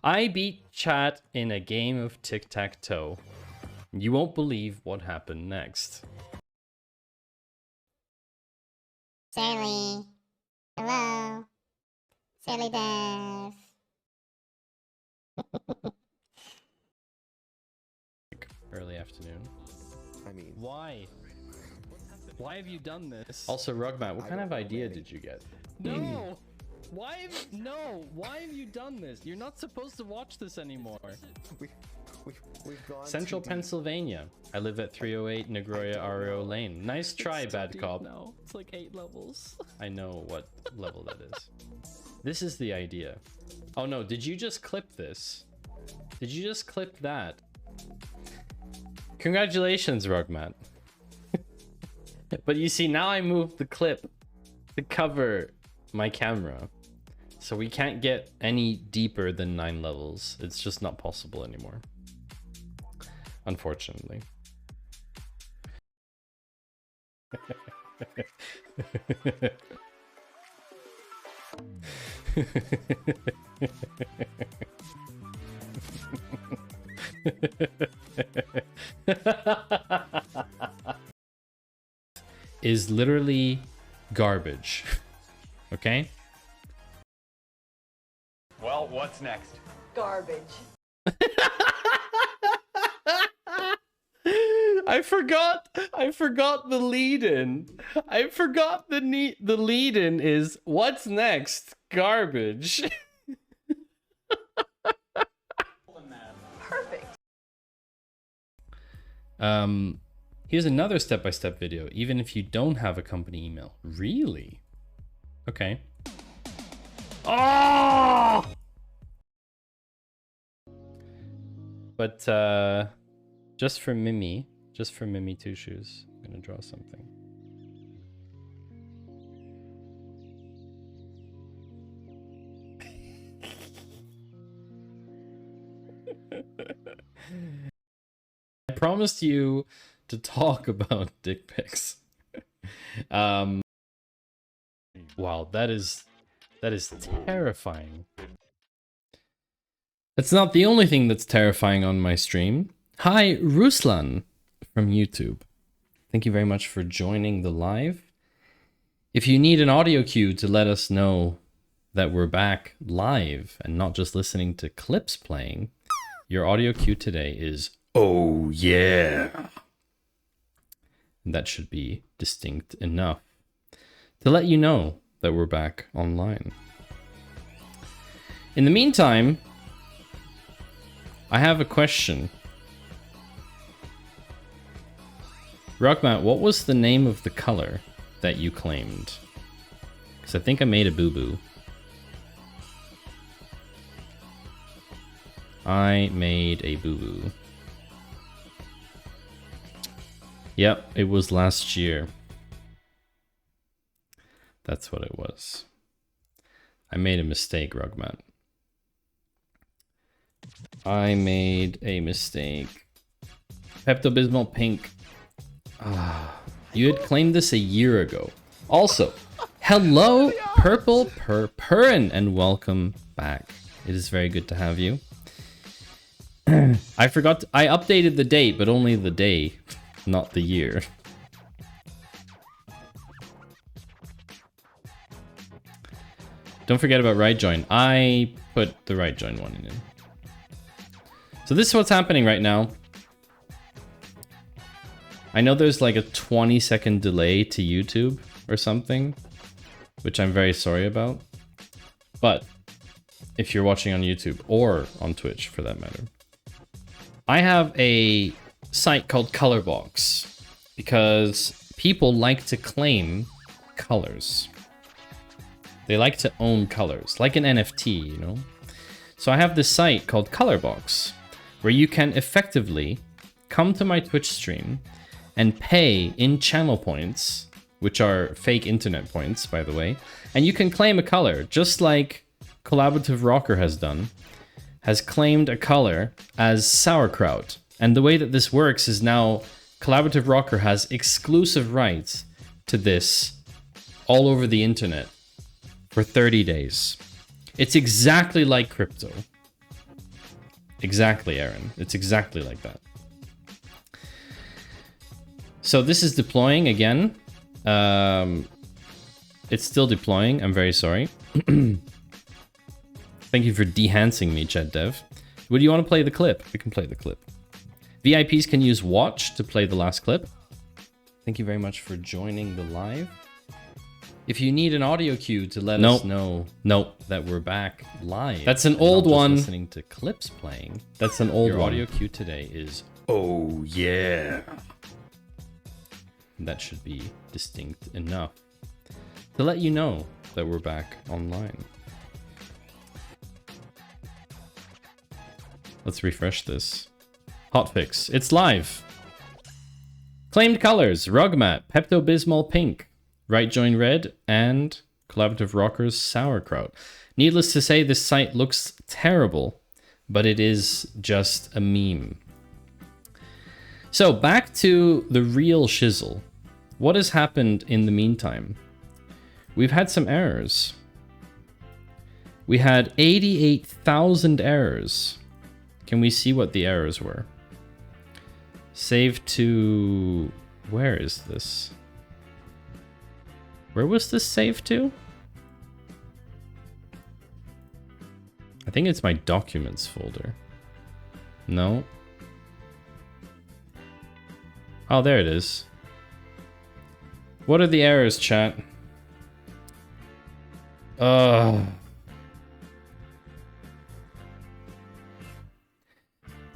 I beat chat in a game of tic-tac-toe. You won't believe what happened next. Sally. Hello. Sally Death. Early afternoon. I mean, why? Why have you done this? Also, Rugmat, what kind of idea did you get? No! Why have you done this? You're not supposed to watch this anymore. We've gone Central Pennsylvania. I live at 308 Nagoya RO Lane. Nice try, bad cop. No, it's like 8 levels. I know what level that is. This is the idea. Oh no, did you just clip this? Did you just clip that? Congratulations, Rugmat. But you see, now I moved the clip to cover my camera. So we can't get any deeper than 9 levels. It's just not possible anymore. Unfortunately. Is literally garbage. Okay? Well, what's next? Garbage. I forgot the lead-in. I forgot the lead-in is what's next? Garbage. Perfect. Here's another step-by-step video, even if you don't have a company email. Really? Okay. Oh! But just for Mimi Two Shoes, I'm gonna draw something. I promised you to talk about dick pics. Wow, that is terrifying. That's not the only thing that's terrifying on my stream. Hi, Ruslan from YouTube. Thank you very much for joining the live. If you need an audio cue to let us know that we're back live and not just listening to clips playing, your audio cue today is "Oh yeah." And that should be distinct enough to let you know that we're back online. In the meantime, I have a question. Rockmat, what was the name of the color that you claimed? Because I think I made a boo-boo. I made a boo-boo. Yep, it was last year. That's what it was. I made a mistake, Rugmat. I made a mistake. Pepto-Bismol pink. You had claimed this a year ago. Also, hello, Purple Purrin, and welcome back. It is very good to have you. I updated the date, but only the day, not the year. Don't forget about right join. I put the right join one in. So this is what's happening right now. I know there's like a 20-second delay to YouTube or something, which I'm very sorry about. But if you're watching on YouTube or on Twitch for that matter, I have a site called Colorbox because people like to claim colors. They like to own colors, like an NFT, you know? So I have this site called Colorbox where you can effectively come to my Twitch stream and pay in channel points, which are fake internet points, by the way, and you can claim a color, just like Collaborative Rocker has done, has claimed a color as sauerkraut. And the way that this works is now Collaborative Rocker has exclusive rights to this all over the internet for 30 days. It's exactly like crypto. Exactly, Aaron. It's exactly like that. So this is deploying again. It's still deploying. I'm very sorry. Thank you for dehancing me, Chat Dev. Would you want to play the clip? We can play the clip. VIPs can use watch to play the last clip. Thank you very much for joining the live. If you need an audio cue to let us know that we're back live. That's an old one. Listening to clips playing. That's an old one. Your audio cue today is "Oh yeah." That should be distinct enough to let you know that we're back online. Let's refresh this. Hotfix. It's live. Claimed colors. Rugmat. Pepto-Bismol pink. Right join red. And Collaborative Rockers sauerkraut. Needless to say, this site looks terrible, but it is just a meme. So back to the real shizzle. What has happened in the meantime? We've had some errors. We had 88,000 errors. Can we see what the errors were? Save to... Where is this? Where was this saved to? I think it's my documents folder. No. Oh, there it is. What are the errors, chat?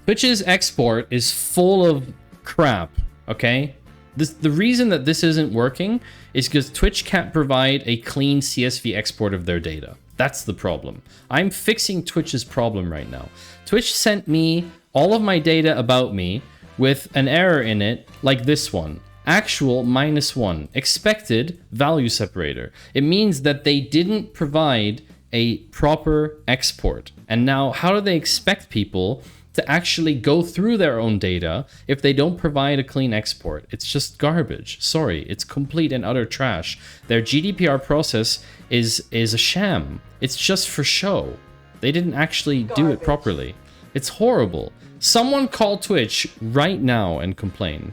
Twitch's export is full of crap, okay? The reason that this isn't working is because Twitch can't provide a clean CSV export of their data. That's the problem. I'm fixing Twitch's problem right now. Twitch sent me all of my data about me with an error in it, like this one. Actual -1. Expected value separator. It means that they didn't provide a proper export. And now, how do they expect people to actually go through their own data if they don't provide a clean export? It's just garbage. Sorry, it's complete and utter trash. Their GDPR process is a sham. It's just for show. They didn't actually do it properly. It's horrible. Someone call Twitch right now and complain.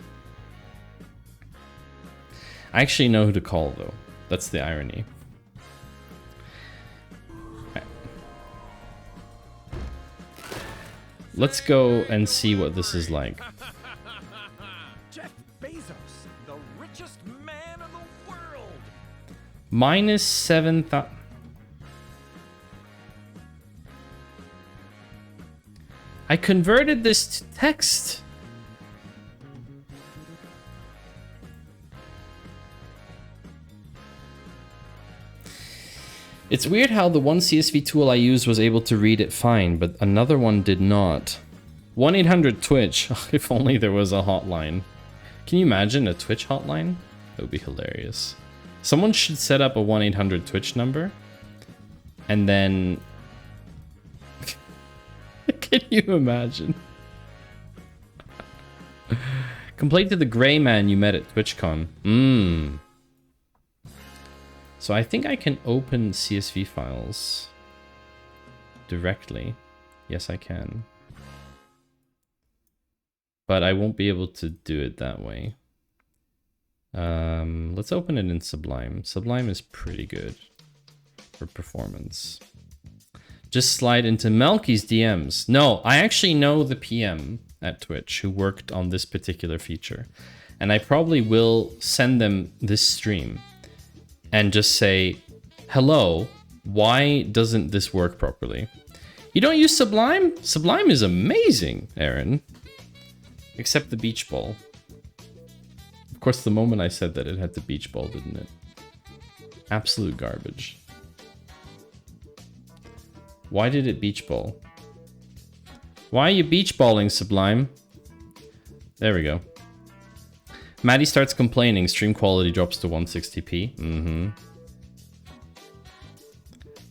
I actually know who to call, though. That's the irony. Let's go and see what this is like. Jeff Bezos, the richest man in the world. -7,000. I converted this to text. It's weird how the one CSV tool I used was able to read it fine, but another one did not. 1-800-TWITCH. If only there was a hotline. Can you imagine a Twitch hotline? That would be hilarious. Someone should set up a 1-800-TWITCH number. And then... Can you imagine? Complaint to the gray man you met at TwitchCon. So I think I can open CSV files directly. Yes, I can. But I won't be able to do it that way. Let's open it in Sublime. Sublime is pretty good for performance. Just slide into Melky's DMs. No, I actually know the PM at Twitch who worked on this particular feature. And I probably will send them this stream and just say, hello, why doesn't this work properly? You don't use Sublime? Sublime is amazing, Aaron. Except the beach ball. Of course, the moment I said that, it had the beach ball, didn't it? Absolute garbage. Why did it beach ball? Why are you beach balling, Sublime? There we go. Maddie starts complaining. Stream quality drops to 160p. Mm-hmm.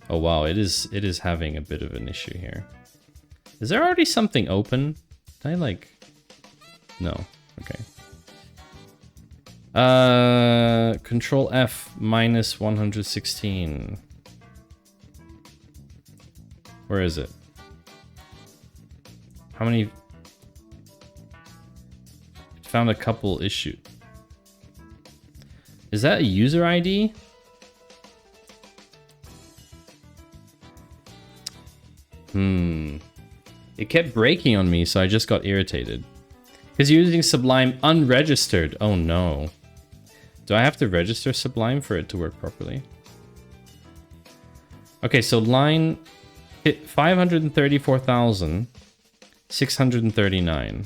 Oh wow, it is having a bit of an issue here. Is there already something open? Did I like... No. Okay. Control F minus 116. Where is it? How many? Found a couple issues. Is that a user ID? It kept breaking on me, so I just got irritated. Because you're using Sublime unregistered. Oh no. Do I have to register Sublime for it to work properly? Okay, so line hit 534,639.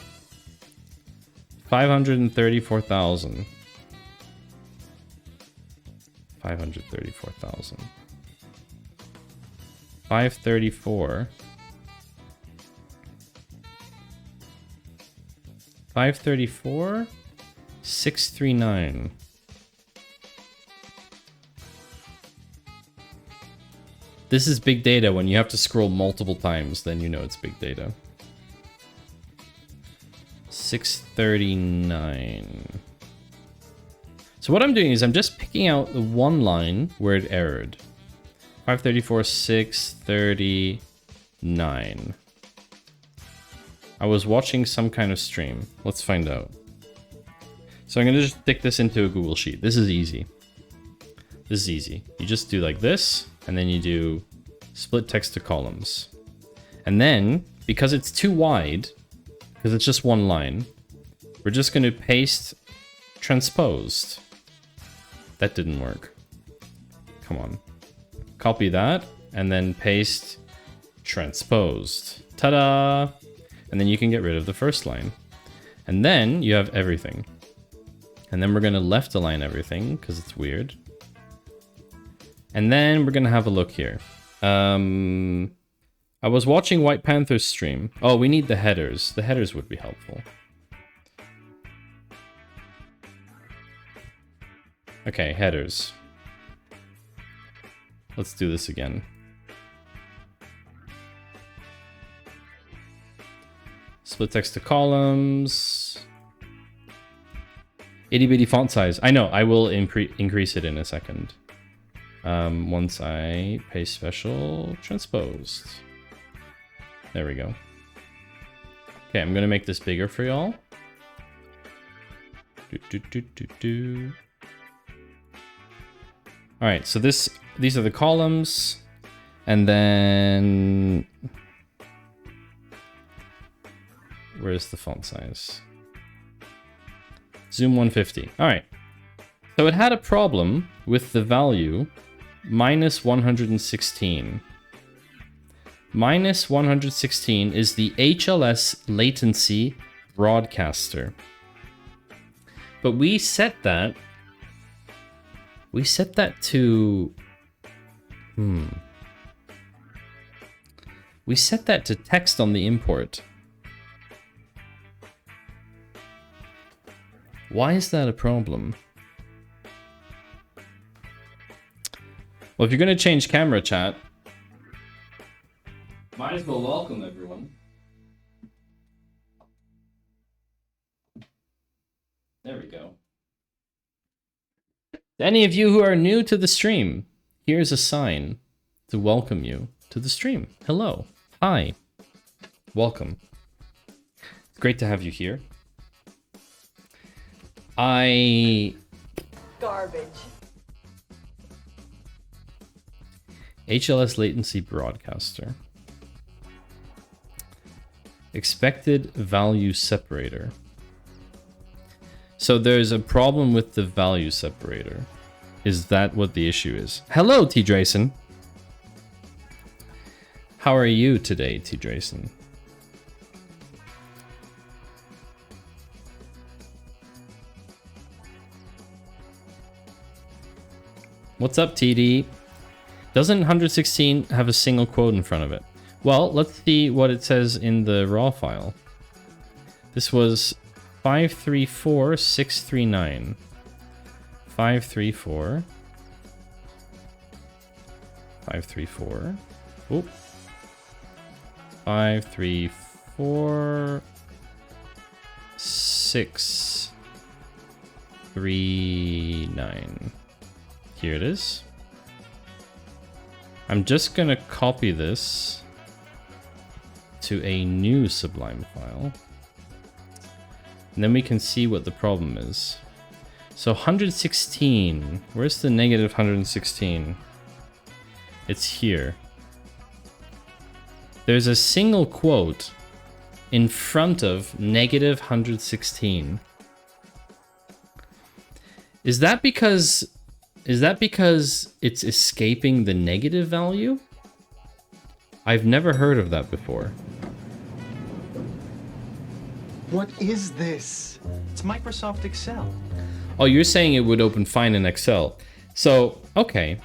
534,000. 534,000. 534. 534. 639. This is big data. When you have to scroll multiple times, then you know it's big data. 639. So what I'm doing is I'm just picking out the one line where it errored. 534, 639. I was watching some kind of stream. Let's find out. So I'm going to just stick this into a Google Sheet. This is easy. This is easy. You just do like this, and then you do split text to columns. And then, because it's too wide, because it's just one line, we're just going to paste transposed. That didn't work. Come on. Copy that, and then paste transposed. Ta-da! And then you can get rid of the first line. And then you have everything. And then we're going to left align everything, because it's weird. And then we're going to have a look here. I was watching White Panther's stream. Oh, we need the headers. The headers would be helpful. Okay, headers. Let's do this again. Split text to columns. Itty bitty font size. I know, I will increase it in a second. Once I paste special transposed. There we go. Okay, I'm gonna make this bigger for y'all. All right, so these are the columns, and then where's the font size? Zoom 150. All right. So it had a problem with the value minus 116. Minus 116 is the HLS latency broadcaster. But we set that to... We set that to text on the import. Why is that a problem? Well, if you're going to change camera chat, might as well welcome everyone. There we go. Any of you who are new to the stream, here's a sign to welcome you to the stream. Hello. Hi. Welcome. It's great to have you here. Garbage. HLS latency broadcaster. Expected value separator. So there's a problem with the value separator. Is that what the issue is? Hello, T. Drayson. How are you today, T. Drayson? What's up, TD? Doesn't 116 have a single quote in front of it? Well, let's see what it says in the raw file. This was 534639. 534. 534. Oop. 534 639. Here it is. I'm just gonna copy this to a new Sublime file. And then we can see what the problem is. So 116, where's the negative 116? It's here. There's a single quote in front of negative 116. Is that because it's escaping the negative value? I've never heard of that before. What is this? It's Microsoft Excel. Oh, you're saying it would open fine in Excel. So, okay.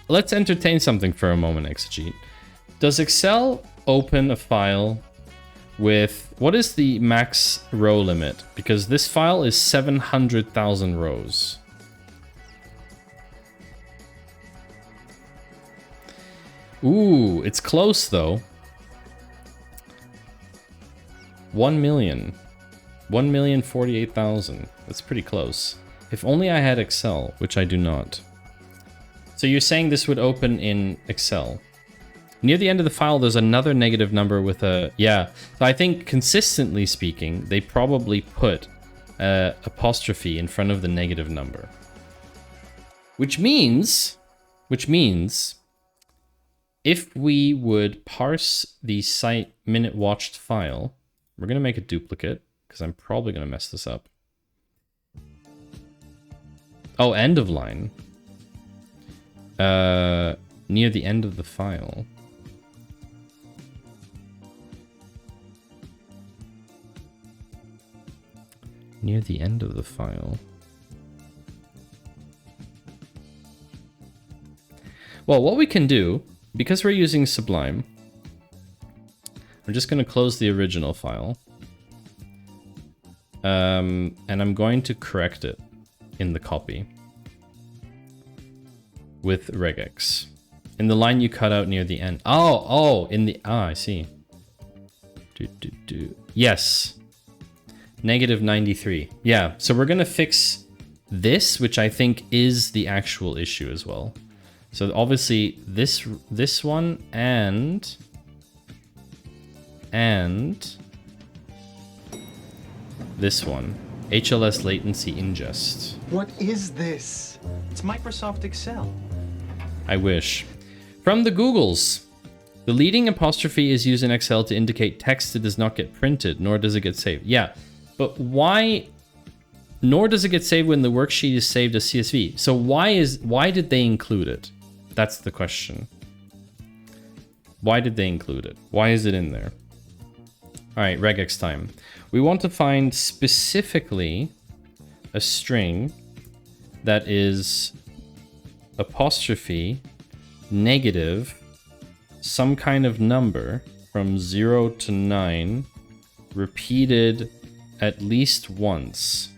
Let's entertain something for a moment, Exegete. Does Excel open a file with... What is the max row limit? Because this file is 700,000 rows. Ooh, it's close though. 1 million. 1,048,000. That's pretty close. If only I had Excel, which I do not. So you're saying this would open in Excel. Near the end of the file, there's another negative number with a... Yeah. So I think, consistently speaking, they probably put a apostrophe in front of the negative number. Which means... if we would parse the site minute watched file... We're going to make a duplicate, because I'm probably going to mess this up. Oh, end of line. Near the end of the file. Near the end of the file. Well, what we can do, because we're using Sublime, we're just going to close the original file. And I'm going to correct it in the copy with regex. In the line you cut out near the end. Oh, in the... Ah, I see. Yes. Negative 93. Yeah, so we're going to fix this, which I think is the actual issue as well. So obviously this one and this one. HLS latency ingest. What is this? It's Microsoft Excel. I wish. From the Googles. The leading apostrophe is used in Excel to indicate text that does not get printed, nor does it get saved. Yeah, but why... Nor does it get saved when the worksheet is saved as CSV. So why did they include it? That's the question. Why did they include it? Why is it in there? All right, regex time. We want to find specifically a string that is apostrophe negative some kind of number from 0 to 9 repeated at least once.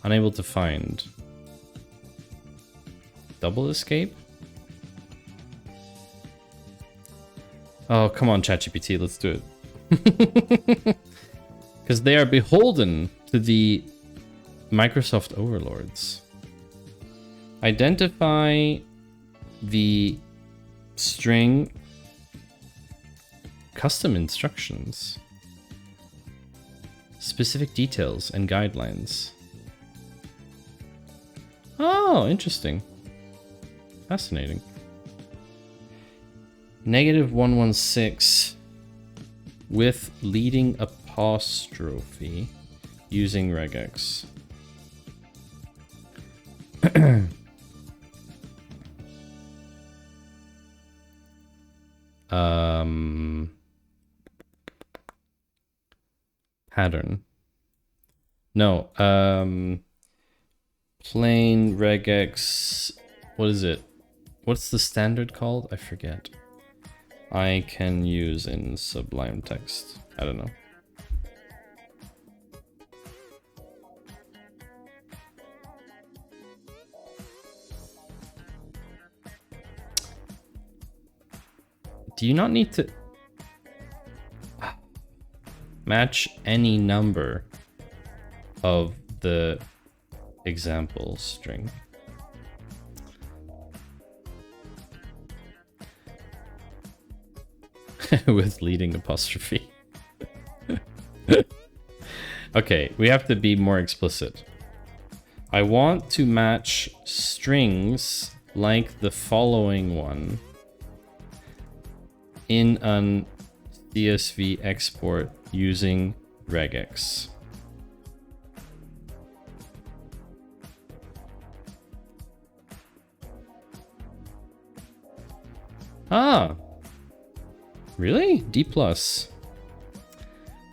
Unable to find. Double escape? Oh, come on, ChatGPT, let's do it. Because they are beholden to the Microsoft overlords. Identify the string custom instructions. Specific details and guidelines. Oh, interesting. Fascinating. -116 with leading apostrophe using regex. Pattern. No, plain regex. What is it? What's the standard called? I forget. I can use in Sublime Text. I don't know. Do you not need to match any number of the example string? With leading apostrophe. Okay, we have to be more explicit. I want to match strings like the following one in an CSV export using regex. Ah, really? D+.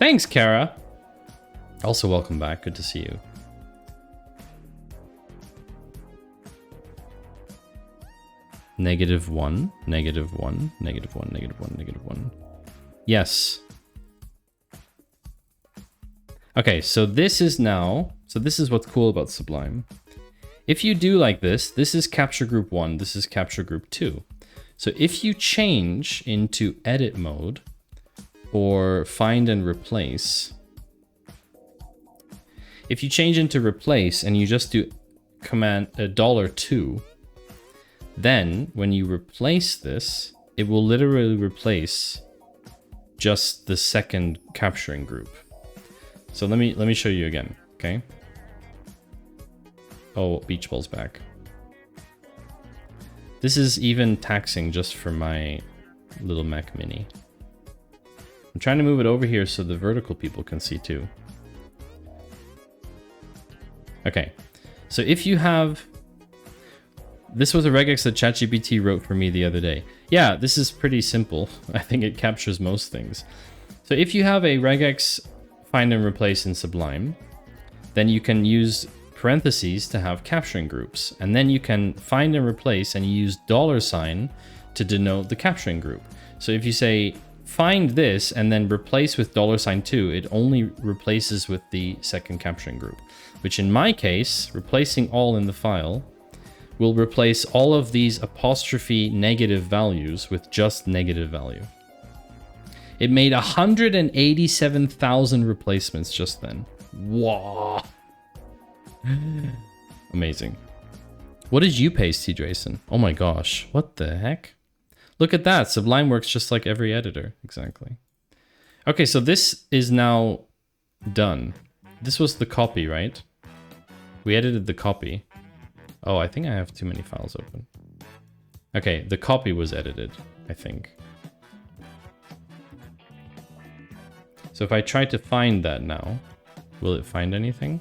Thanks, Kara. Also, welcome back. Good to see you. -1, -1, -1, -1, -1. Yes. Okay, so this is now... So this is what's cool about Sublime. If you do like this, this is capture group 1, this is capture group 2. So if you change into edit mode or find and replace, if you change into replace and you just do command $2, then when you replace this, it will literally replace just the second capturing group. So let me show you again, okay? Oh, beach ball's back. This is even taxing just for my little Mac Mini. I'm trying to move it over here so the vertical people can see too. Okay, so if you have... This was a regex that ChatGPT wrote for me the other day. Yeah, this is pretty simple. I think it captures most things. So if you have a regex find and replace in Sublime, then you can use parentheses to have capturing groups. And then you can find and replace and use $sign to denote the capturing group. So if you say find this and then replace with $2, it only replaces with the second capturing group. Which in my case, replacing all in the file, will replace all of these apostrophe negative values with just negative value. It made 187,000 replacements just then. Wow. Amazing. What did you paste, T. Drayson? Oh my gosh, what the heck? Look at that, Sublime works just like every editor, exactly. Okay, so this is now done. This was the copy, right? We edited the copy. Oh, I think I have too many files open. Okay, the copy was edited, I think. So if I try to find that now, will it find anything?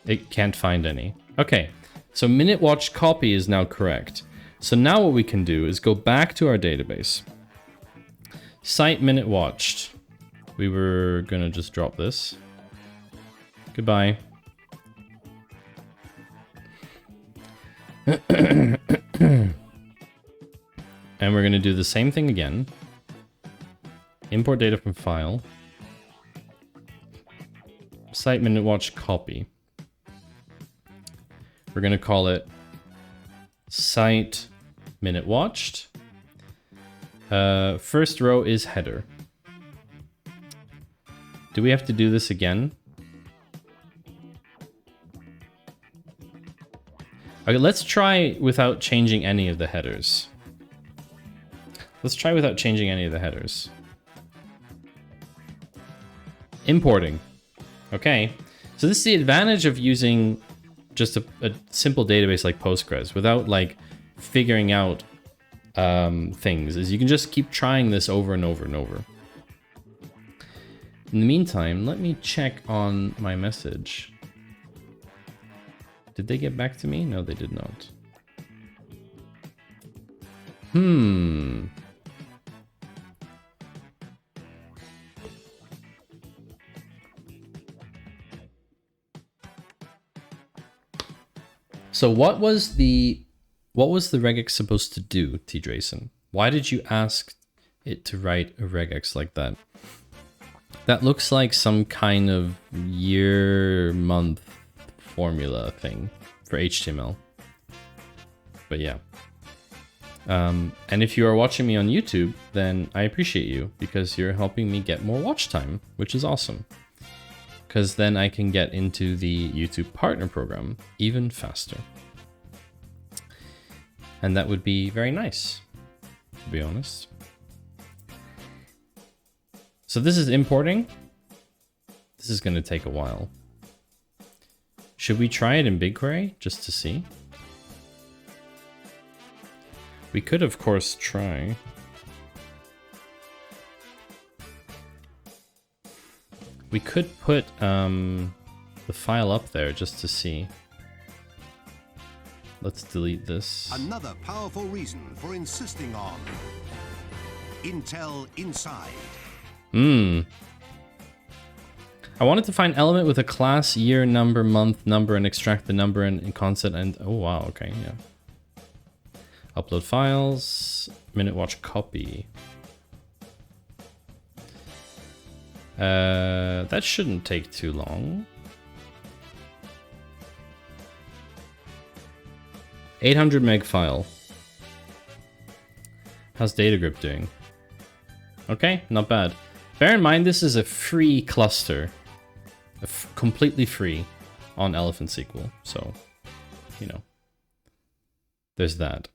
It can't find any. Okay, so minute watch copy is now correct. So now what we can do is go back to our database. Site minute watched. We were gonna just drop this. Goodbye. And we're going to do the same thing again. Import data from file. Site minute watch copy. We're going to call it site minute watched. First row is header. Do we have to do this again? Okay, let's try without changing any of the headers. Let's try without changing any of the headers. Importing. Okay, so this is the advantage of using just a simple database like Postgres without like figuring out things is you can just keep trying this over and over and over. In the meantime, let me check on my message. Did they get back to me? No, they did not. So what was the regex supposed to do, T. Drayson? Why did you ask it to write a regex like that? That looks like some kind of year-month formula thing for HTML. But yeah. And if you are watching me on YouTube, then I appreciate you because you're helping me get more watch time, which is awesome. Because then I can get into the YouTube Partner Program even faster. And that would be very nice, to be honest. So this is importing. This is going to take a while. Should we try it in BigQuery just to see? We could, of course, try. We could put the file up there just to see. Let's delete this. Another powerful reason for insisting on Intel Inside. I wanted to find element with a class, year, number, month, number, and extract the number in constant and... Oh, wow, okay, yeah. Upload files, minute watch copy. That shouldn't take too long. 800 meg file. How's DataGrip doing? Okay, not bad. Bear in mind this is a free cluster. Completely free on Elephant SQL. So, you know. There's that.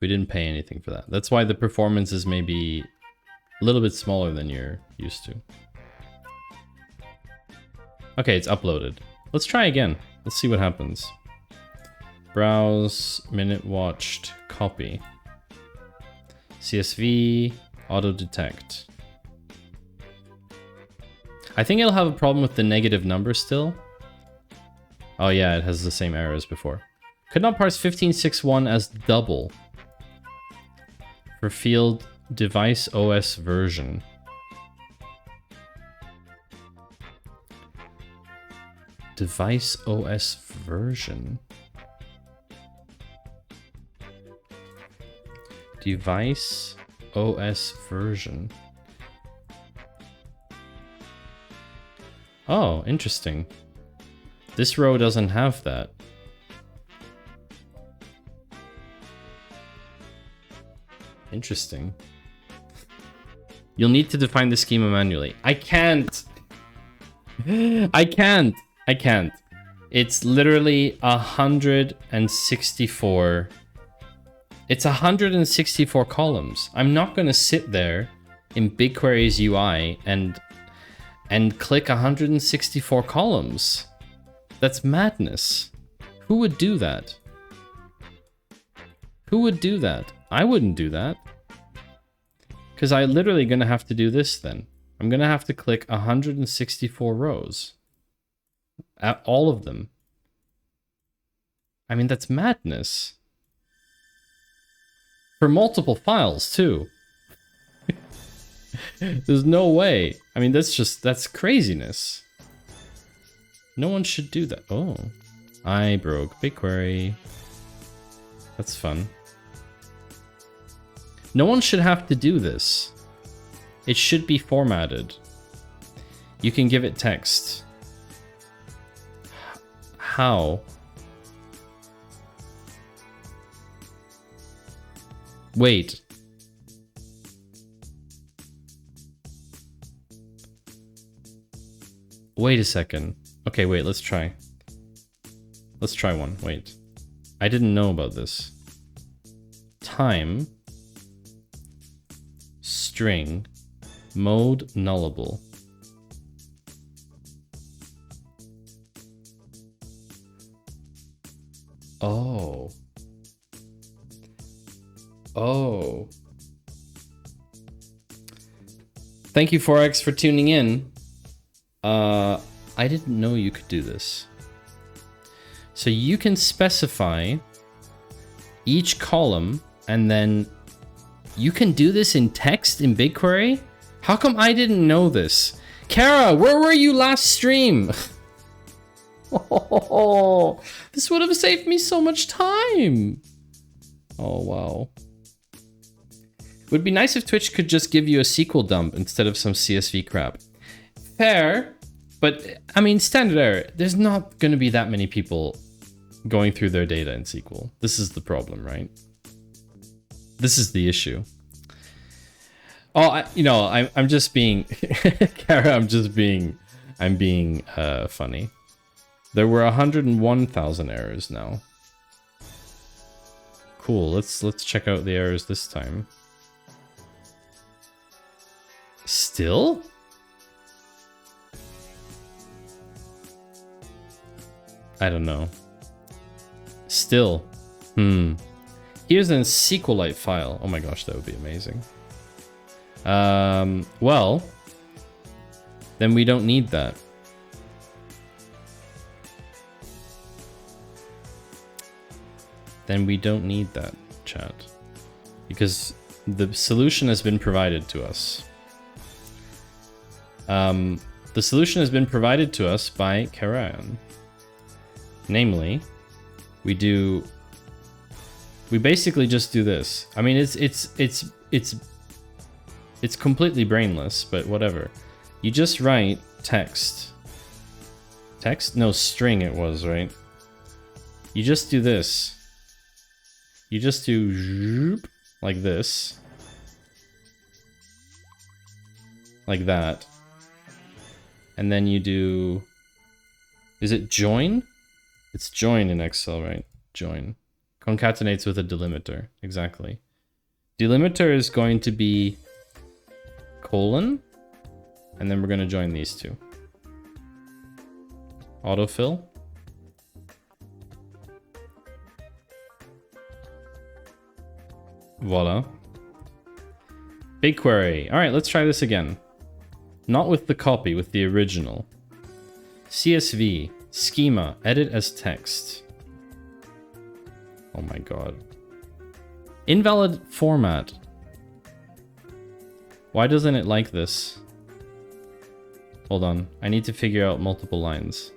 We didn't pay anything for that. That's why the performance is maybe a little bit smaller than you're used to. Okay, it's uploaded. Let's try again. Let's see what happens. Browse, minute watched, copy. CSV, auto detect. I think it'll have a problem with the negative number still. Oh yeah, it has the same error as before. Could not parse 1561 as double. For field device OS version. Device OS version. Device OS version. Oh, interesting. This row doesn't have that. Interesting. You'll need to define the schema manually. I can't. I can't. It's literally 164. It's 164 columns. I'm not going to sit there in BigQuery's UI and click 164 columns. That's madness. Who would do that? Who would do that? I wouldn't do that. Because I'm literally going to have to do this then. I'm going to have to click 164 rows. All of them. I mean, that's madness. For multiple files, too. There's no way. I mean, that's craziness. No one should do that. Oh. I broke BigQuery. That's fun. No one should have to do this. It should be formatted. You can give it text. How? Wait. Wait a second. Okay, wait, let's try. Let's try one. Wait. I didn't know about this. Time. String. Mode nullable. Oh. Oh. Thank you, Forex, for tuning in. I didn't know you could do this. So you can specify each column, and then you can do this in text in BigQuery? How come I didn't know this? Kara, where were you last stream? Oh, this would have saved me so much time. Oh, wow. It would be nice if Twitch could just give you a SQL dump instead of some CSV crap. Fair, but I mean, standard error. There's not going to be that many people going through their data in SQL. This is the problem, right? This is the issue. Oh, I'm just being, Kara, I'm being funny. There were 101,000 errors now. Cool, let's check out the errors this time. Still? I don't know. Still. Here's a SQLite file. Oh my gosh, that would be amazing. Well, then we don't need that. Then we don't need that, chat. Because the solution has been provided to us. The solution has been provided to us by Karayan. Namely, we basically just do this. I mean, it's completely brainless, but whatever. You just write text. Text? No, string it was, right? You just do this. You just do like this. Like that. And then you do... Is it join? It's join in Excel, right? Join. Concatenates with a delimiter. Exactly. Delimiter is going to be colon. And then we're going to join these two. Autofill. Voila. BigQuery. All right, let's try this again. Not with the copy, with the original. CSV. Schema. Edit as text. Oh my god. Invalid format. Why doesn't it like this? Hold on. I need to figure out multiple lines.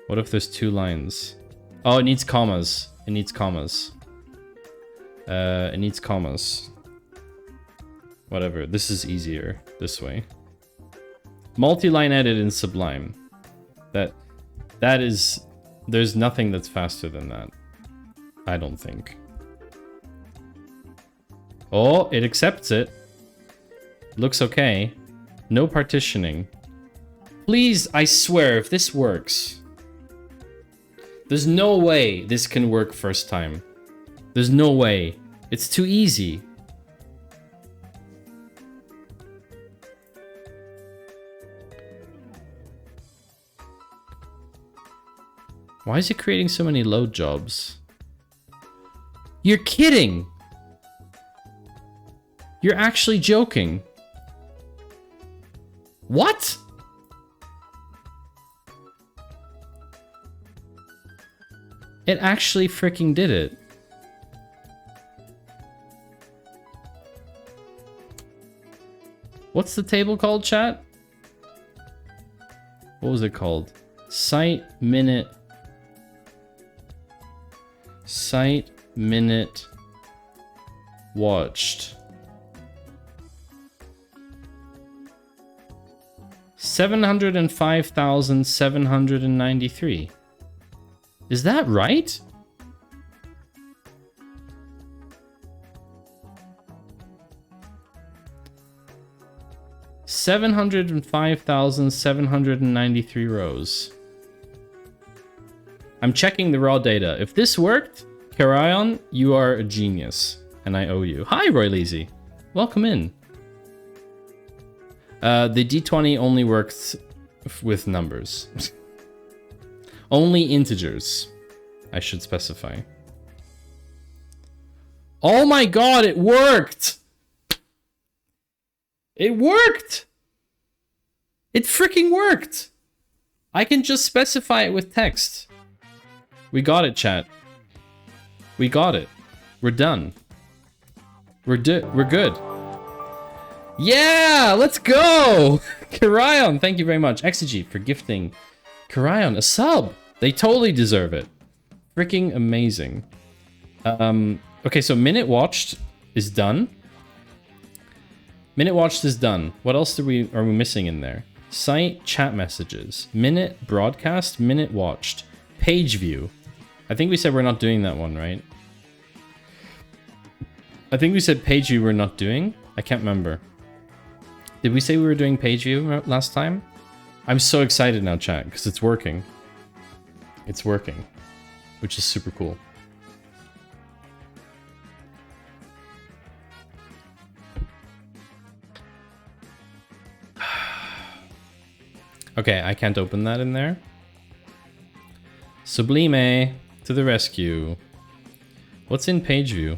What if there's 2 lines? Oh, it needs commas. It needs commas. It needs commas. Whatever. This is easier. This way. Multi-line edit in Sublime. That is... There's nothing that's faster than that. I don't think. Oh, it accepts it. Looks okay. No partitioning. Please, I swear, if this works. There's no way this can work first time. There's no way. It's too easy. Why is it creating so many load jobs? You're kidding! You're actually joking. What? It actually freaking did it. What's the table called, chat? What was it called? Site minute watched. 705,793. Is that right? $705,793 rows. I'm checking the raw data. If this worked, Karayan, you are a genius, and I owe you. Hi, Roy Leasy. Welcome in. The D20 only works with numbers. Only integers. I should specify. Oh my god, it worked! It worked! It freaking worked! I can just specify it with text. We got it, chat. We got it. We're done. We're good. Yeah, let's go! Karion, thank you very much. Exegete for gifting Karion a sub. They totally deserve it. Freaking amazing. Okay, so minute watched is done. Minute watched is done. What else are we missing in there? Site chat messages, minute broadcast, minute watched, page view. I think we said we're not doing that one, right? I think we said page view we're not doing. I can't remember. Did we say we were doing page view last time? I'm so excited now, chat, because it's working. It's working, which is super cool. Okay, I can't open that in there. Sublime to the rescue. What's in page view?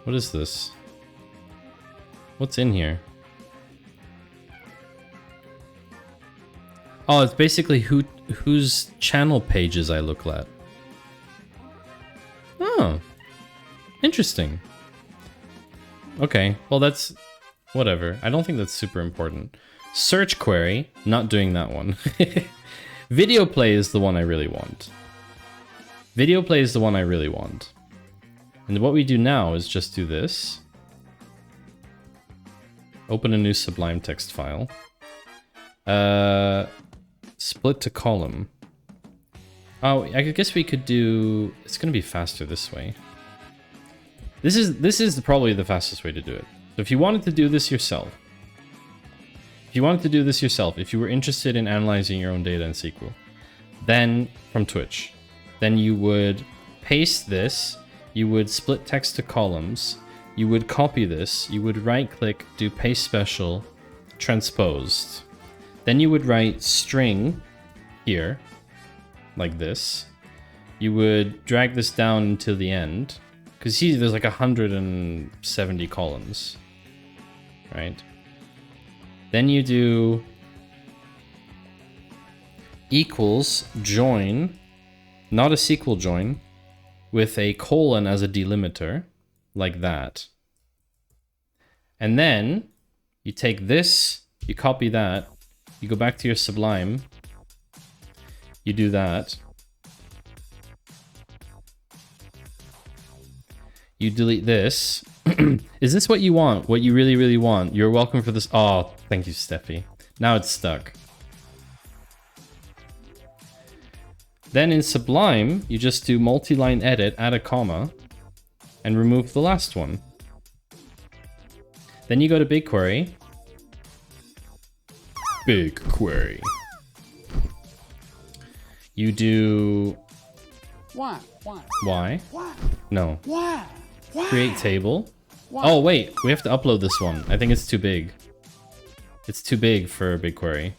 What is this? What's in here? Oh, it's basically whose channel pages I look at. Oh, interesting. Okay, well that's whatever. I don't think that's super important. Search query, not doing that one. Video play is the one I really want. Video play is the one I really want. And what we do now is just do this. Open a new Sublime text file. Split to column. Oh, I guess we could do... It's going to be faster this way. This is probably the fastest way to do it. So if you wanted to do this yourself, if you were interested in analyzing your own data in SQL, then from Twitch, then you would paste this, you would split text to columns, you would copy this, you would right click, do paste special, transposed. Then you would write string here, like this. You would drag this down until the end, because see, there's like 170 columns, right? Then you do equals join, not a SQL join, with a colon as a delimiter, like that. And then you take this, you copy that, you go back to your Sublime, you do that. You delete this. Is this what you want? What you really, really want? You're welcome for this. Oh, thank you, Steffi. Now it's stuck. Then in Sublime, you just do multi-line edit, add a comma, and remove the last one. Then you go to BigQuery. BigQuery. You do... Why? Why? No. Why? Create table. Oh, wait. We have to upload this one. I think it's too big. It's too big for BigQuery.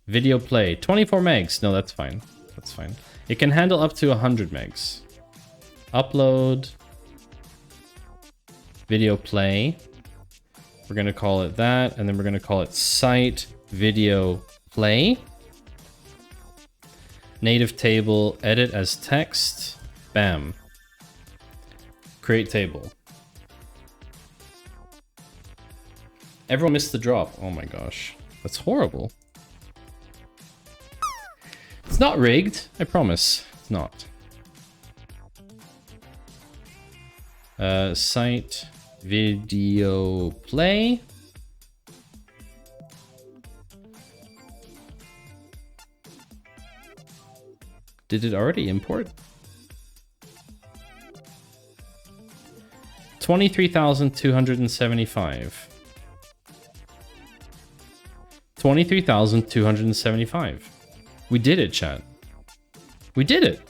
Video play. 24 megs. No, that's fine. That's fine. It can handle up to 100 megs. Upload. Video play. We're going to call it that. And then we're going to call it site video play. Native table. Edit as text. Bam. Create table. Everyone missed the drop. Oh my gosh. That's horrible. It's not rigged. I promise. It's not. Site video play. Did it already import? 23,275. 23,275. We did it, chat. We did it.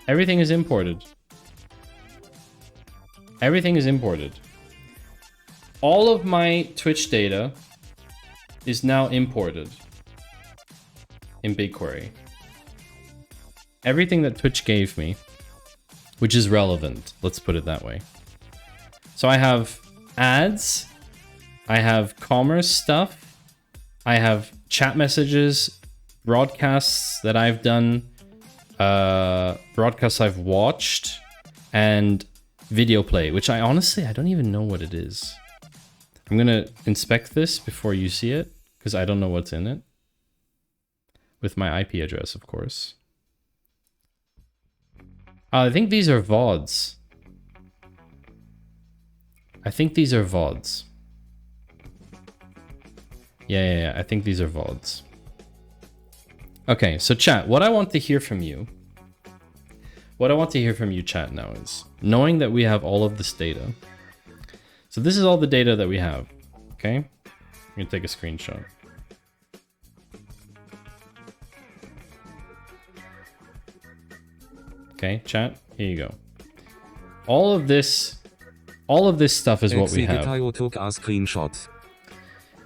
Everything is imported. Everything is imported. All of my Twitch data is now imported in BigQuery. everything that Twitch gave me, which is relevant. Let's put it that way. So I have ads, I have commerce stuff, I have chat messages, broadcasts that I've done, broadcasts I've watched, and video play, which I don't even know what it is. I'm gonna inspect this before you see it, because I don't know what's in it. With my IP address, of course. I think these are VODs. I think these are VODs. Yeah, I think these are VODs. Okay, so chat, what I want to hear from you, chat, now is, knowing that we have all of this data. So this is all the data that we have, okay? I'm gonna take a screenshot. Okay, chat, here you go. All of this stuff is what we have. Took a screenshot.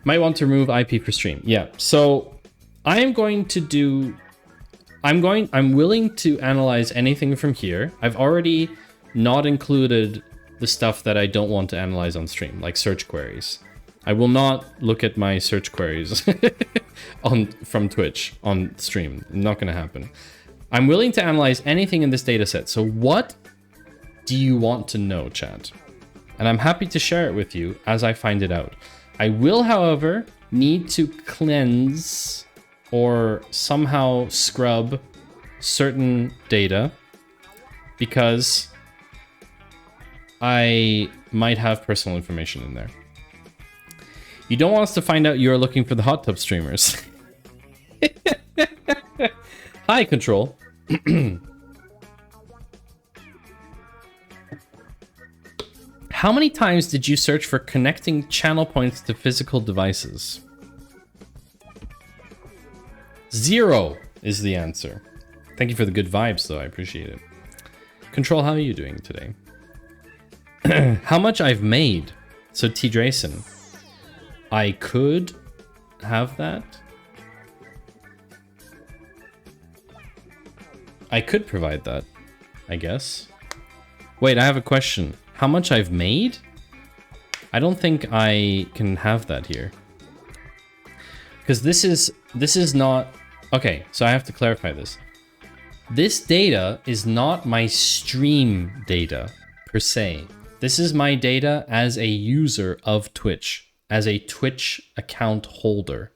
Might want to remove IP per stream. Yeah, so I am going to do... I'm willing to analyze anything from here. I've already not included the stuff that I don't want to analyze on stream, like search queries. I will not look at my search queries from Twitch on stream. Not going to happen. I'm willing to analyze anything in this data set. So what do you want to know, chat? And I'm happy to share it with you as I find it out. I will, however, need to cleanse or somehow scrub certain data because I might have personal information in there. You don't want us to find out you're looking for the hot tub streamers. Hi, Control. How many times did you search for connecting channel points to physical devices? 0 is the answer. Thank you for the good vibes, though. I appreciate it. Control, how are you doing today? How much I've made? So, T. Drayson, I could have that. I could provide that, I guess. Wait, I have a question. How much I've made? I don't think I can have that here. Because this is not... Okay, so I have to clarify this. This data is not my stream data, per se. This is my data as a user of Twitch, as a Twitch account holder.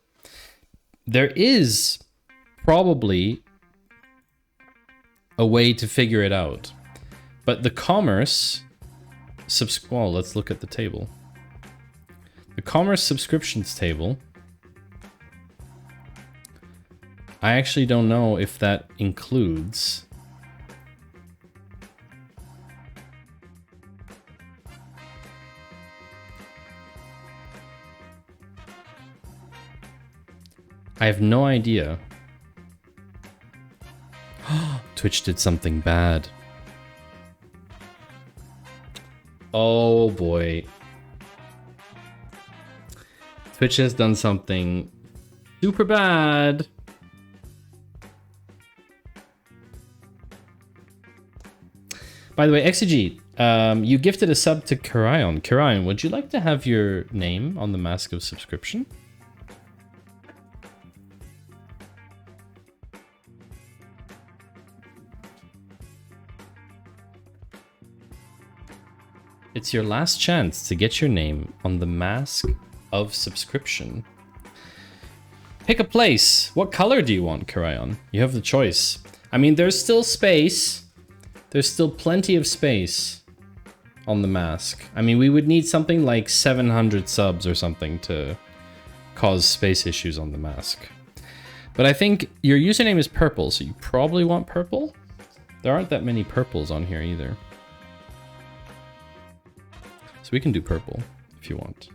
There is probably a way to figure it out. But the commerce... Well, let's look at the table. The commerce subscriptions table... I actually don't know if that includes... I have no idea. Twitch did something bad. Oh boy. Twitch has done something super bad. By the way, Exegete, you gifted a sub to Karion. Karion, would you like to have your name on the Mask of Subscription? It's your last chance to get your name on the Mask of Subscription. Pick a place. What color do you want, Karion? You have the choice. I mean, there's still space. There's still plenty of space on the mask. I mean, we would need something like 700 subs or something to cause space issues on the mask. But I think your username is purple, so you probably want purple? There aren't that many purples on here either. So we can do purple if you want.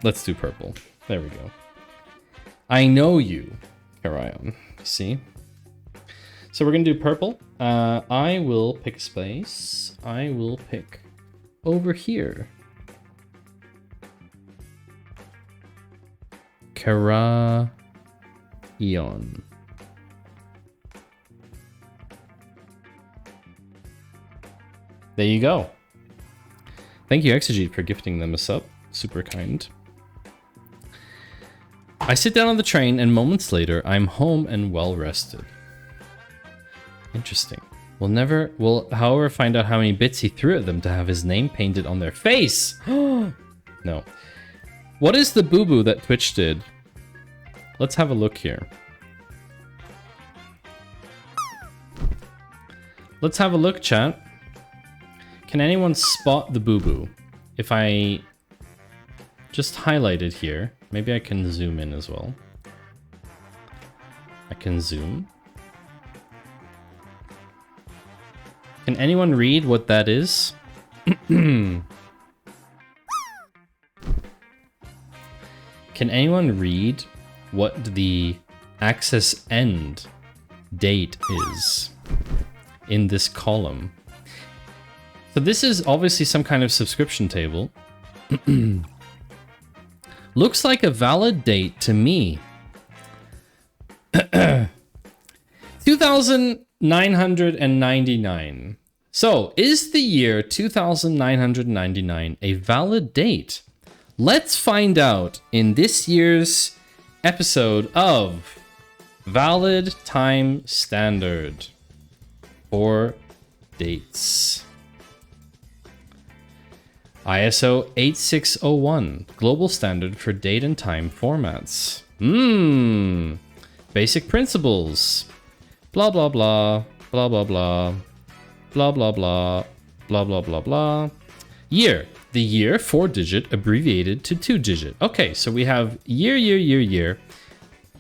Let's do purple. There we go. I know you, Karion. See? So we're going to do purple. I will pick a space. I will pick over here. Karion. There you go. Thank you, Exegete, for gifting them a sub. Super kind. I sit down on the train, and moments later, I'm home and well rested. Interesting. We'll however find out how many bits he threw at them to have his name painted on their face. No. What is the boo-boo that Twitch did? Let's have a look here. Let's have a look, chat. Can anyone spot the boo-boo? If I just highlight it here, maybe I can zoom in as well. I can zoom. Can anyone read what that is? Can anyone read what the access end date is in this column? So this is obviously some kind of subscription table. Looks like a valid date to me. 2,999. So, is the year 2,999 a valid date? Let's find out in this year's episode of Valid Time Standard for dates. ISO 8601, global standard for date and time formats. Basic principles. Blah, blah, blah, blah, blah, blah, blah, blah, blah, blah, blah, blah, blah. Year. The year, 4-digit, abbreviated to 2-digit. Okay, so we have year,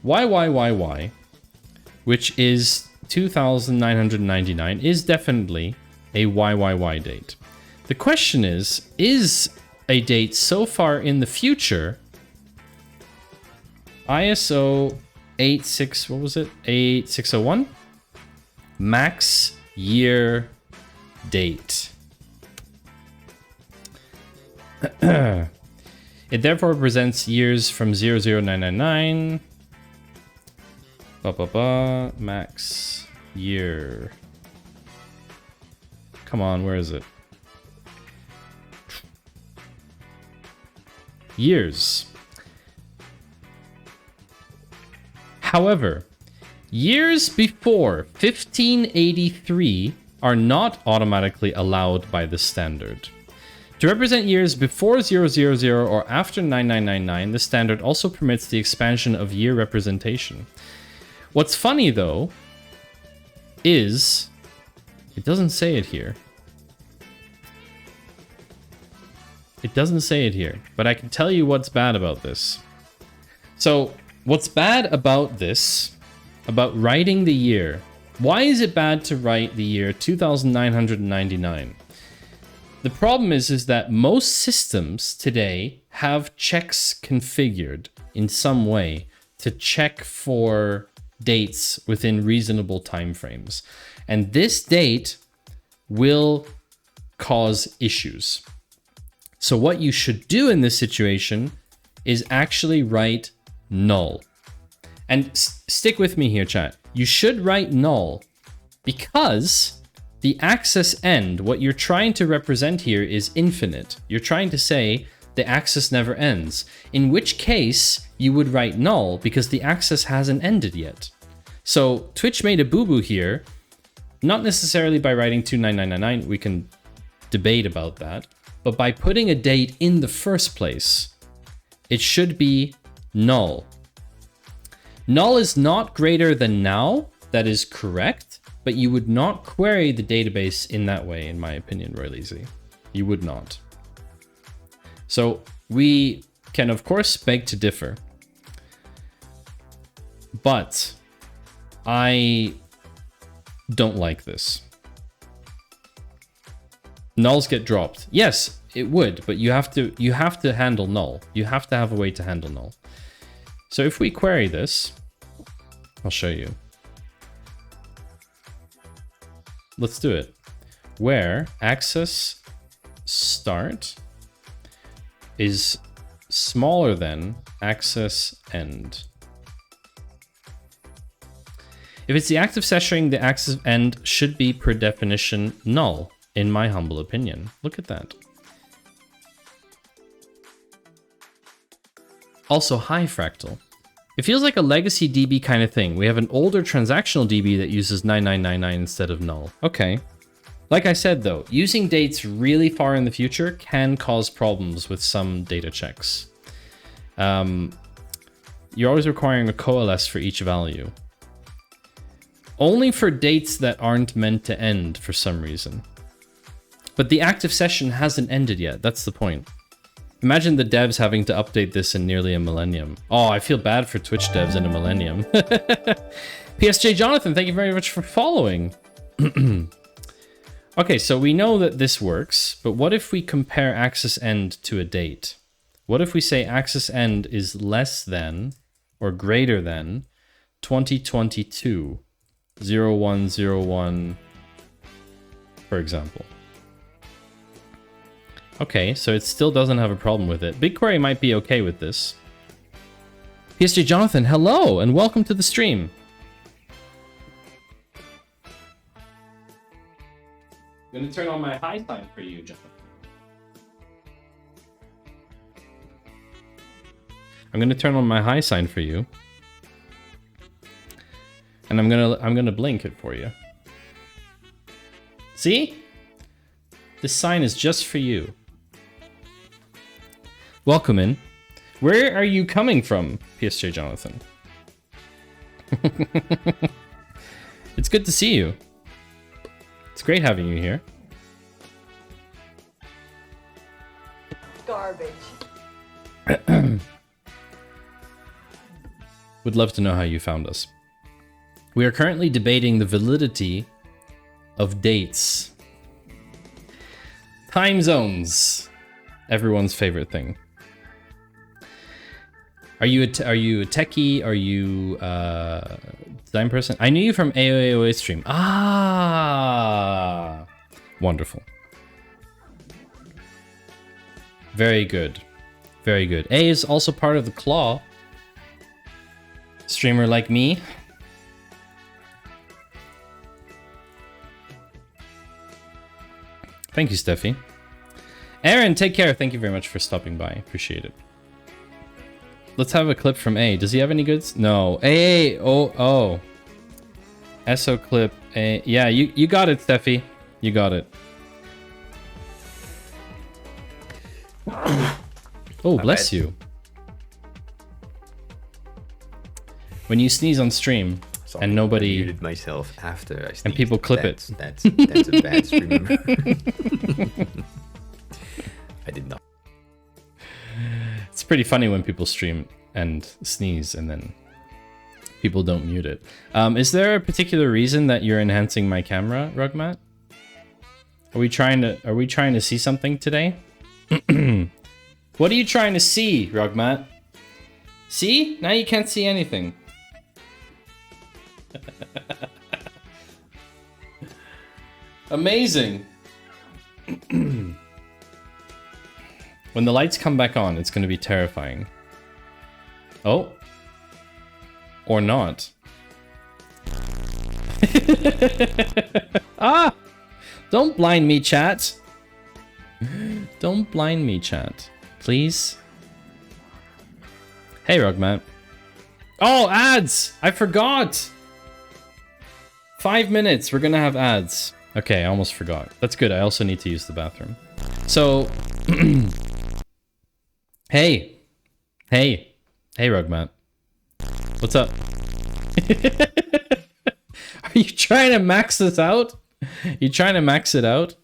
Y, which is 2,999, is definitely a YYY date. The question is a date so far in the future, ISO 8601? Max year date. It therefore represents years from 00999. Max year. Come on, where is it? Years. However, years before 1583 are not automatically allowed by the standard. To represent years before 000 or after 9999, the standard also permits the expansion of year representation. What's funny though is it doesn't say it here. It doesn't say it here, but I can tell you what's bad about this. So, what's bad about this, about writing the year? Why is it bad to write the year 2999? The problem is that most systems today have checks configured in some way to check for dates within reasonable timeframes. And this date will cause issues. So what you should do in this situation is actually write null. And stick with me here, chat. You should write null because the access end, what you're trying to represent here is infinite. You're trying to say the access never ends, in which case you would write null because the access hasn't ended yet. So Twitch made a boo-boo here, not necessarily by writing 2999, we can debate about that, but by putting a date in the first place. It should be null. Null is not greater than now, that is correct. But you would not query the database in that way, in my opinion, Roy Leasy. You would not. So we can, of course, beg to differ. But I don't like this. Nulls get dropped. Yes, it would, but you have to handle null. You have to have a way to handle null. So if we query this, I'll show you. Let's do it. Where access start is smaller than access end. If it's the act of sessioning, the access end should be per definition null. in my humble opinion. Look at that. Also, hi, Fractal. It feels like a legacy DB kind of thing. We have an older transactional DB that uses 9999 instead of null. Okay. Like I said, though, using dates really far in the future can cause problems with some data checks. You're always requiring a coalesce for each value. Only for dates that aren't meant to end for some reason. But the active session hasn't ended yet. That's the point. Imagine the devs having to update this in nearly a millennium. Oh, I feel bad for Twitch devs in a millennium. PSJ Jonathan, thank you very much for following. Okay, so we know that this works, but what if we compare axis end to a date? What if we say axis end is less than or greater than 2022 0101, for example? Okay, so it still doesn't have a problem with it. BigQuery might be okay with this. PSJ Jonathan, hello and welcome to the stream. I'm gonna turn on my high sign for you, Jonathan. I'm gonna turn on my high sign for you. And I'm gonna blink it for you. See? This sign is just for you. Welcome in. Where are you coming from, PSJ Jonathan? It's good to see you. It's great having you here. Garbage. Would love to know how you found us. We are currently debating the validity of dates. Time zones. Everyone's favorite thing. Are you a techie? Are you a design person? I knew you from AOA stream. Ah, wonderful. Very good. Very good. A is also part of the Claw. Streamer like me. Thank you, Steffi. Aaron, take care. Thank you very much for stopping by. Appreciate it. Let's have a clip from A. Does he have any goods? No. A. Oh. SO clip. A. Yeah, you got it, Steffi. You got it. Oh, bless you. When you sneeze on stream and nobody... I muted myself after I sneezed. And people clip it. That's a bad streamer. I did not. It's pretty funny when people stream and sneeze and then people don't mute it. Is there a particular reason that you're enhancing my camera, Rugmat? Are we trying to see something today? What are you trying to see, Rugmat? See? Now you can't see anything. Amazing. When the lights come back on, it's going to be terrifying. Oh. Or not. Ah! Don't blind me, chat. Don't blind me, chat. Please. Hey, Rugmat. Oh, ads! I forgot! 5 minutes, we're gonna have ads. Okay, I almost forgot. That's good, I also need to use the bathroom. So... Hey, Rugmat. What's up? Are you trying to max this out? You trying to max it out?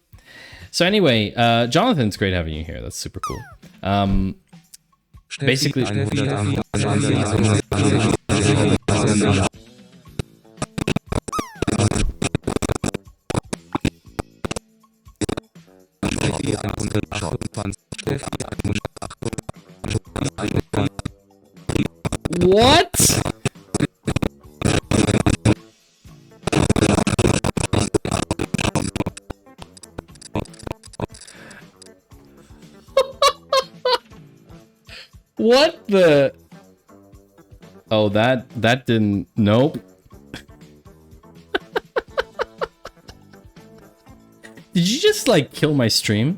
So anyway, Jonathan, it's great having you here. That's super cool. Basically... What? What the? Oh, that didn't. Nope. Did you just like kill my stream?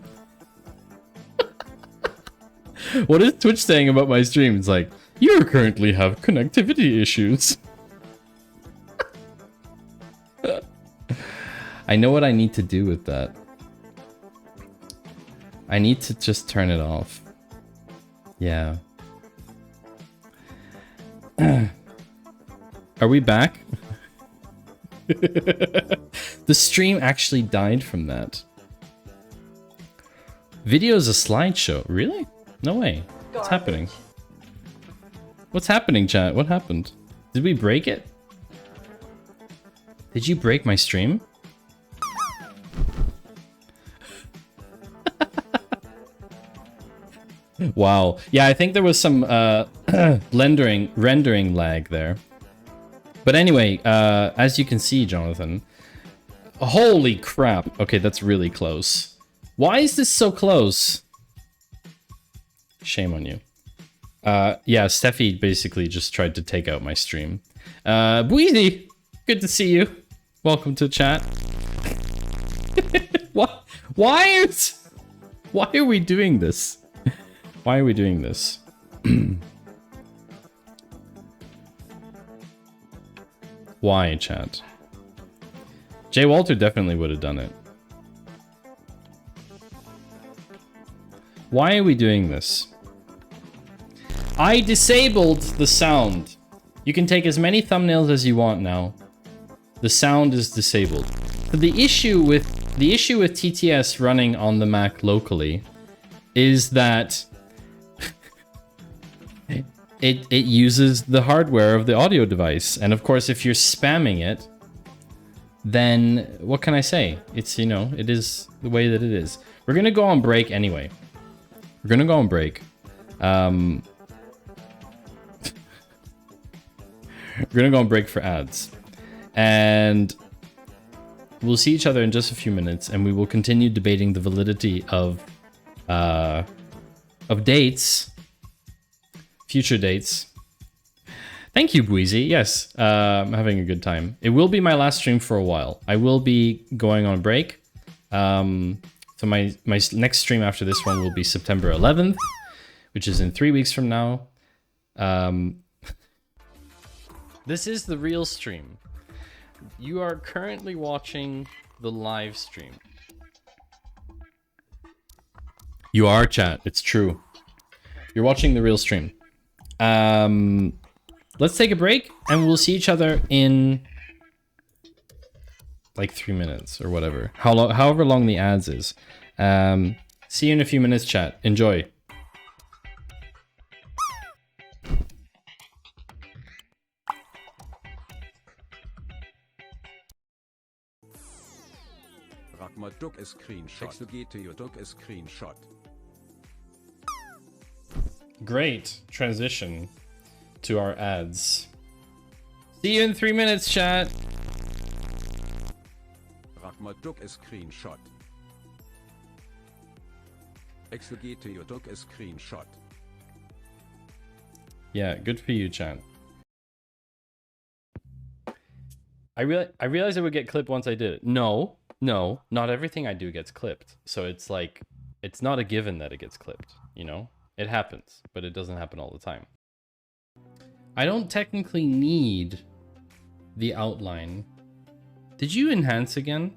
What is Twitch saying about my stream? It's like, you currently have connectivity issues. I know what I need to do with that. I need to just turn it off. Yeah. Are we back? The stream actually died from that. Video is a slideshow. Really? No way. What's happening? What's happening, chat? What happened? Did we break it? Did you break my stream? Wow. Yeah, I think there was some rendering lag there. But anyway, as you can see, Jonathan, holy crap. Okay, that's really close. Why is this so close? Shame on you. Yeah, Steffi basically just tried to take out my stream. Bweezy, good to see you. Welcome to chat. Why are we doing this? Why are we doing this? Why, chat? Jay Walter definitely would have done it. Why are we doing this? I disabled the sound. You can take as many thumbnails as you want now. The sound is disabled. But the issue with TTS running on the Mac locally is that it uses the hardware of the audio device. And of course, if you're spamming it, then what can I say? It's, you know, it is the way that it is. We're gonna go on break anyway. We're gonna go on break. We're gonna go on break for ads. And we'll see each other in just a few minutes, and we will continue debating the validity of dates. Future dates. Thank you, Bweezy. Yes, I'm having a good time. It will be my last stream for a while. I will be going on break. So my next stream after this one will be September 11th, which is in 3 weeks from now. This is the real stream. You are currently watching the live stream. You are, chat. It's true. You're watching the real stream. Let's take a break, and we'll see each other in like 3 minutes or whatever. However long the ads is. See you in a few minutes, chat. Enjoy. Ragnar took a screenshot. Exegete took a screenshot. Great transition to our ads. See you in 3 minutes, chat. Ragnar took a screenshot. Exegete took a screenshot. Yeah, good for you, chat. I realized it would get clipped once I did it. No, not everything I do gets clipped. So it's like, it's not a given that it gets clipped, you know? It happens, but it doesn't happen all the time. I don't technically need the outline. Did you enhance again?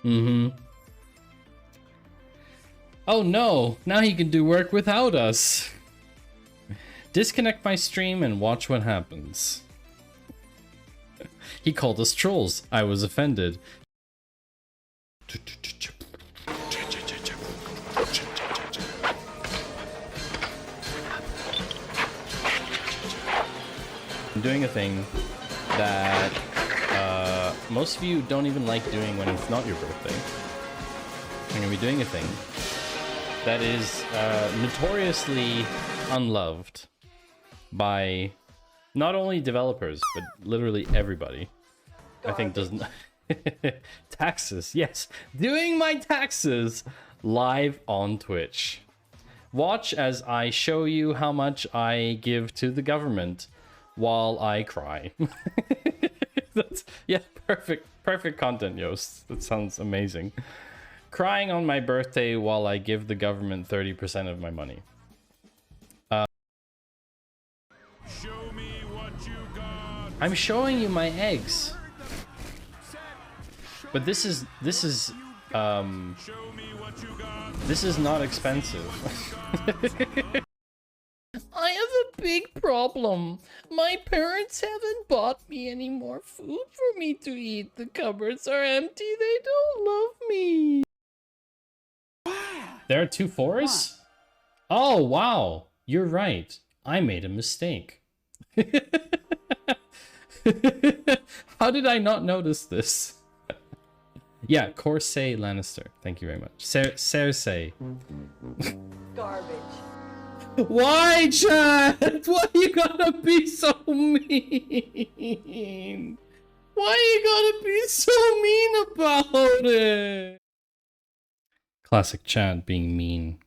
Mm-hmm. Oh no, now he can do work without us. Disconnect my stream and watch what happens. He called us trolls. I was offended. I'm doing a thing that most of you don't even like doing when it's not your birthday. I'm gonna be doing a thing that is notoriously unloved by Not only developers, but literally everybody. I think doesn't. Taxes, yes. Doing my taxes live on Twitch. Watch as I show you how much I give to the government while I cry. Yeah, perfect content, Yost. That sounds amazing. Crying on my birthday while I give the government 30% of my money. Show me what you got. I'm showing you my eggs. But this is not expensive. I have a big problem. My parents haven't bought me any more food for me to eat. The cupboards are empty. They don't love me. There are 2 4s? Oh, wow. You're right. I made a mistake. How did I not notice this? Yeah, Corsay Lannister. Thank you very much. Cersei. Garbage. Why, Chad? Why you gotta be so mean? Why you gotta be so mean about it? Classic Chad being mean.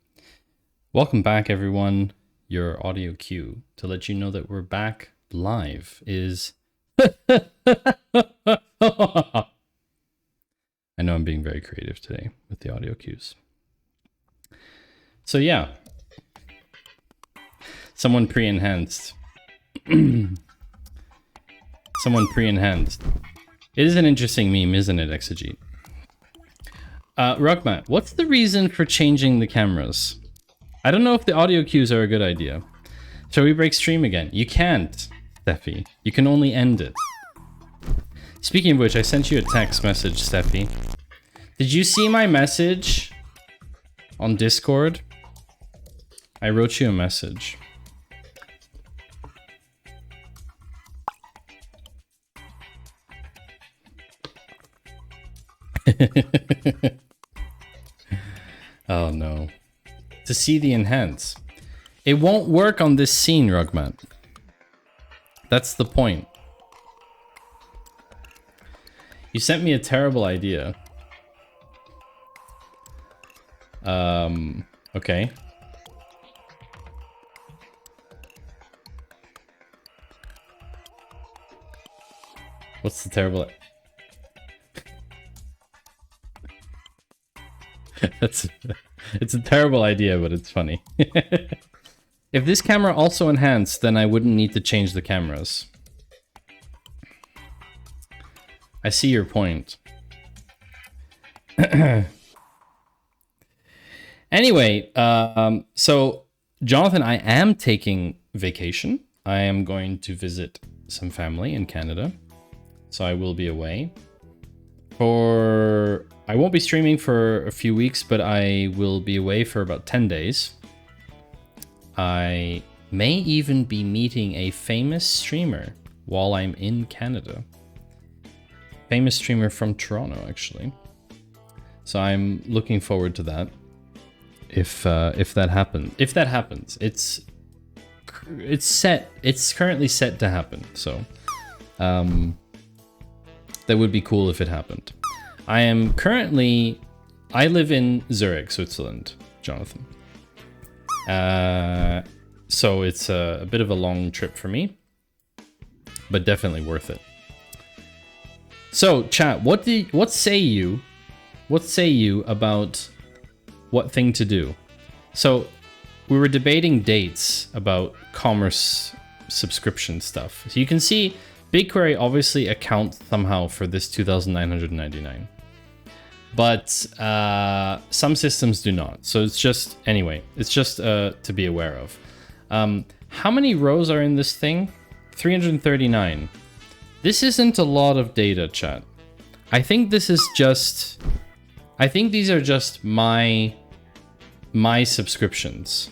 Welcome back, everyone. Your audio cue to let you know that we're back live is... I know I'm being very creative today with the audio cues. So yeah. Someone pre-enhanced. Someone pre-enhanced. It is an interesting meme, isn't it, Exegete? Rockmat, what's the reason for changing the cameras? I don't know if the audio cues are a good idea. Shall we break stream again? You can't, Steffi. You can only end it. Speaking of which, I sent you a text message, Steffi. Did you see my message on Discord? I wrote you a message. Oh no. To see the enhance. It won't work on this scene, Rugmat. That's the point. You sent me a terrible idea. Okay. What's the terrible... It's a terrible idea, but it's funny. If this camera also enhanced, then I wouldn't need to change the cameras. I see your point. Anyway, so Jonathan, I am taking vacation. I am going to visit some family in Canada. So I will be away. I won't be streaming for a few weeks, but I will be away for about 10 days. I may even be meeting a famous streamer while I'm in Canada. Famous streamer from Toronto, actually. So I'm looking forward to that. If that happens, it's set. It's currently set to happen. So, that would be cool if it happened. I live in Zurich, Switzerland, Jonathan. So it's a bit of a long trip for me, but definitely worth it. So, chat, what say you about what thing to do? So, we were debating dates about commerce subscription stuff. So you can see BigQuery obviously accounts somehow for this 2,999. But some systems do not. So it's just, anyway, it's just to be aware of. How many rows are in this thing? 339. This isn't a lot of data, chat. I think these are just my subscriptions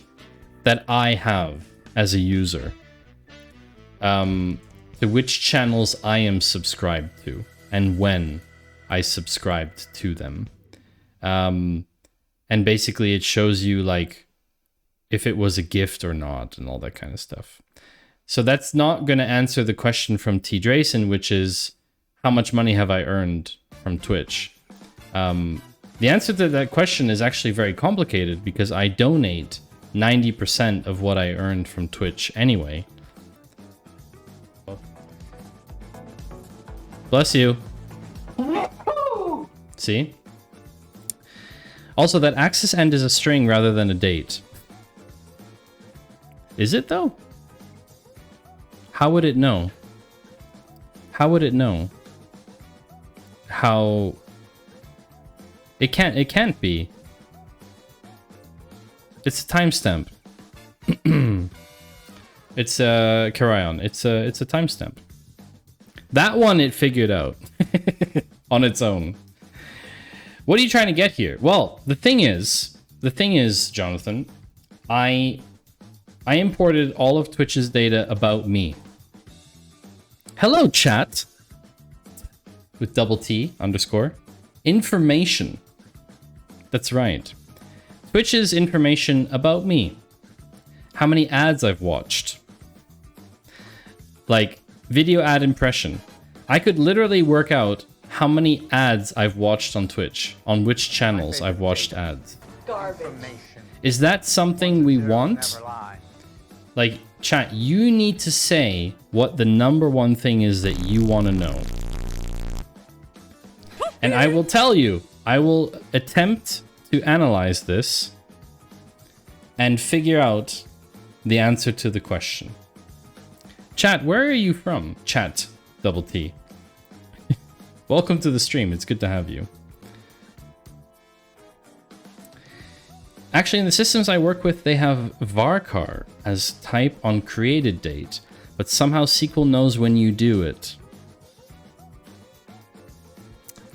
that I have as a user. To which channels I am subscribed to and when I subscribed to them. And basically it shows you like if it was a gift or not and all that kind of stuff. So that's not going to answer the question from T. Drayson, which is, how much money have I earned from Twitch? The answer to that question is actually very complicated because I donate 90% of what I earned from Twitch anyway. Bless you. See? Also, that axis end is a string rather than a date. Is it though? How would it know? How would it know? How... It can't be. It's a timestamp. It's a Carrion. It's a timestamp. That one it figured out on its own. What are you trying to get here? Well, the thing is, Jonathan, I imported all of Twitch's data about me. Hello, chat. With double T _ information. That's right. Twitch's information about me. How many ads I've watched. Like, video ad impression. I could literally work out how many ads I've watched on Twitch. On which channels I've watched ads. Garbage. Is that something we want? Like, chat, you need to say what the #1 thing is that you want to know. And I will tell you, I will attempt to analyze this and figure out the answer to the question. Chat, where are you from? Chat, double T. Welcome to the stream. It's good to have you. Actually, in the systems I work with, they have varchar as type on created date, but somehow SQL knows when you do it.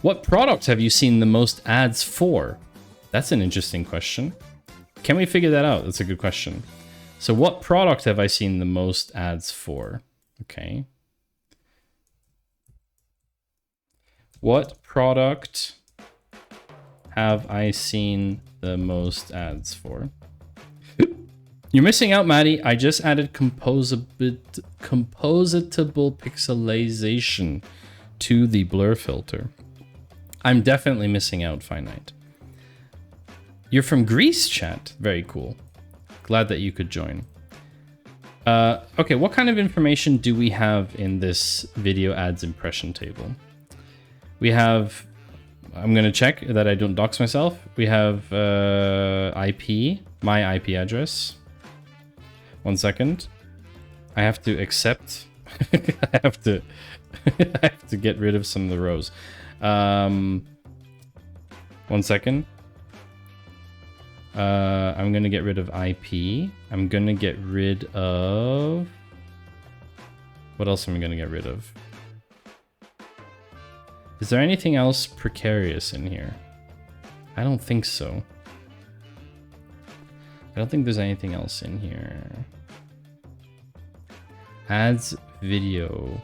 What product have you seen the most ads for? That's an interesting question. Can we figure that out? That's a good question. So what product have I seen the most ads for? Okay. What product have I seen the most ads for? You're missing out, Maddie. I just added compositable pixelization to the blur filter. I'm definitely missing out, Finite. You're from Greece, chat. Very cool. Glad that you could join. Okay, what kind of information do we have in this video ads impression table? We have... I'm going to check that I don't dox myself. We have IP, my IP address. 1 second. I have to accept. I have to get rid of some of the rows. 1 second. I'm gonna get rid of IP. I'm gonna get rid of... What else am I gonna get rid of? Is there anything else precarious in here? I don't think so. I don't think there's anything else in here. Ads video.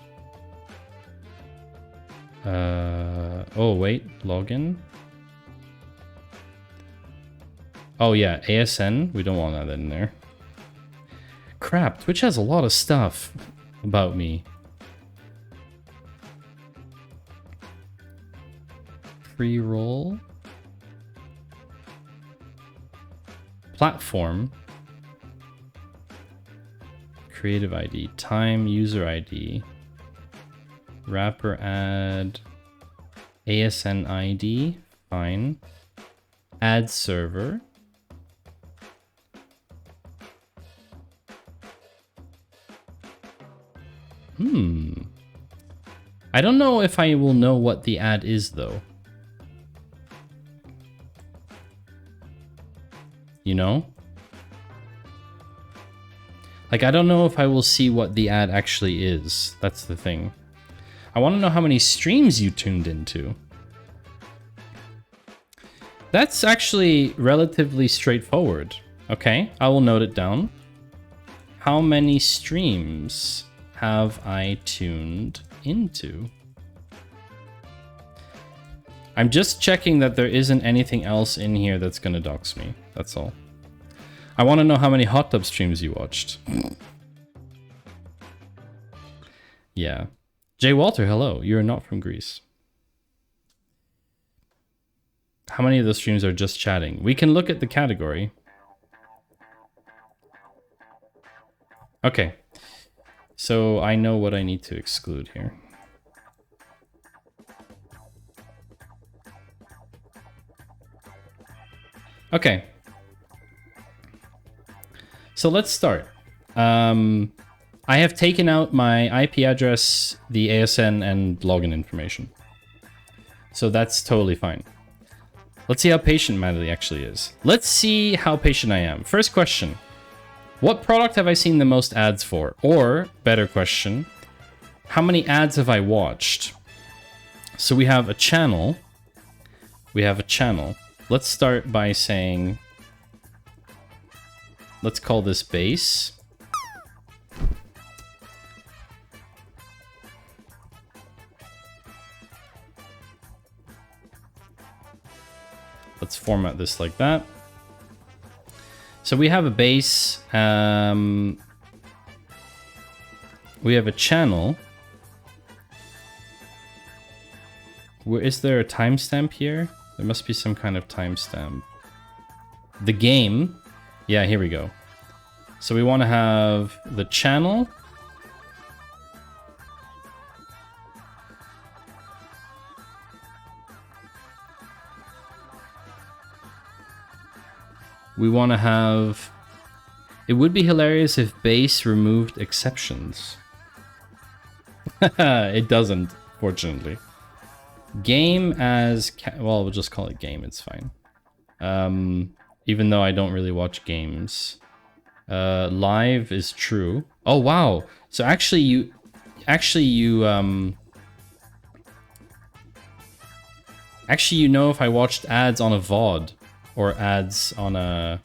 Oh wait, login. Oh yeah, ASN. We don't want that in there. Crap, Twitch has a lot of stuff about me. Pre-roll. Platform. Creative ID. Time, user ID. Wrapper ad. ASN ID. Fine. Ad server. I don't know if I will know what the ad is, though. You know? Like, I don't know if I will see what the ad actually is. That's the thing. I want to know how many streams you tuned into. That's actually relatively straightforward. Okay, I will note it down. How many streams have I tuned into? I'm just checking that there isn't anything else in here that's gonna dox me. That's all. I want to know how many hot tub streams you watched. Yeah. Jay Walter, hello. You're not from Greece. How many of those streams are just chatting? We can look at the category. Okay. So I know what I need to exclude here. Okay. So let's start. I have taken out my IP address, the ASN, and login information. So that's totally fine. Let's see how patient Maddie actually is. Let's see how patient I am. First question. What product have I seen the most ads for? Or, better question, how many ads have I watched? So we have a channel. We have a channel. Let's start by saying, let's call this base. Let's format this like that. So we have a base. We have a channel. Where is there a timestamp here? There must be some kind of timestamp. The game. Yeah, here we go. So we want to have the channel. We want to have... It would be hilarious if base removed exceptions. It doesn't, fortunately. Game as... Well, we'll just call it game, it's fine. Even though I don't really watch games. Live is true. Oh, wow. So actually you... Actually, you know if I watched ads on a VOD. Or ads on a...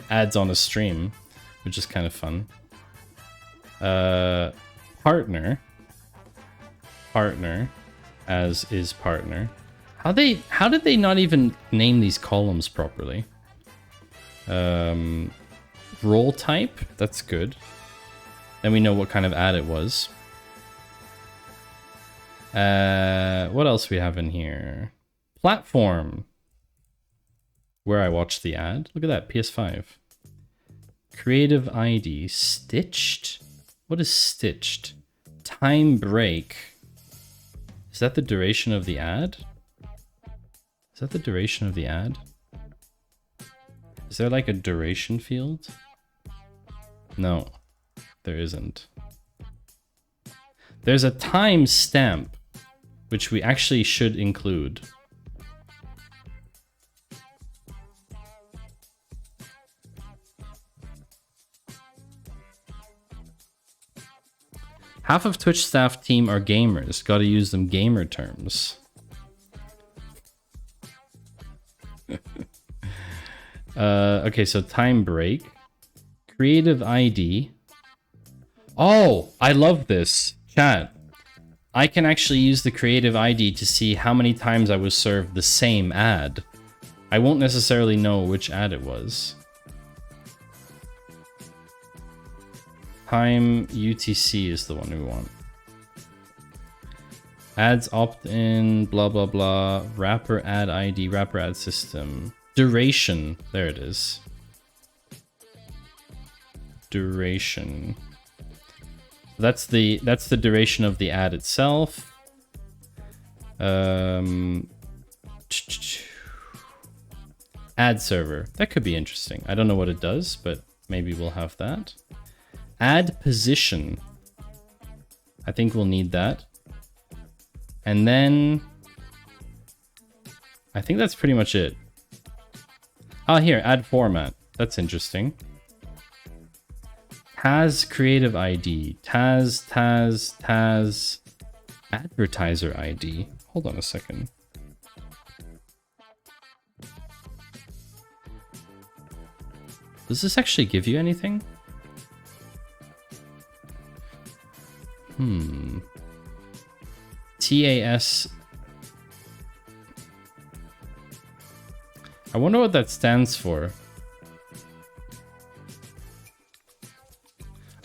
ads on a stream. Which is kind of fun. Partner. Partner. As is partner. How did they not even name these columns properly? Role type. That's good. Then we know what kind of ad it was. What else we have in here? Platform. Where I watched the ad. Look at that, PS5. Creative ID. Stitched? What is stitched? Time break. Is that the duration of the ad? Is that the duration of the ad? Is there like a duration field? No, there isn't. There's a time stamp, which we actually should include. Half of Twitch staff team are gamers. Gotta use them gamer terms. Okay, so time break. Creative ID. Oh, I love this. Chat. I can actually use the creative ID to see how many times I was served the same ad. I won't necessarily know which ad it was. Time UTC is the one we want. Ads opt-in, blah, blah, blah. Wrapper ad ID, wrapper ad system. Duration. There it is. Duration. That's the duration of the ad itself. Ad server. That could be interesting. I don't know what it does, but maybe we'll have that. Ad position. I think we'll need that. And then I think that's pretty much it. Oh, here, add format. That's interesting. Taz creative ID. Taz advertiser ID. Hold on a second. Does this actually give you anything? TAS. I wonder what that stands for.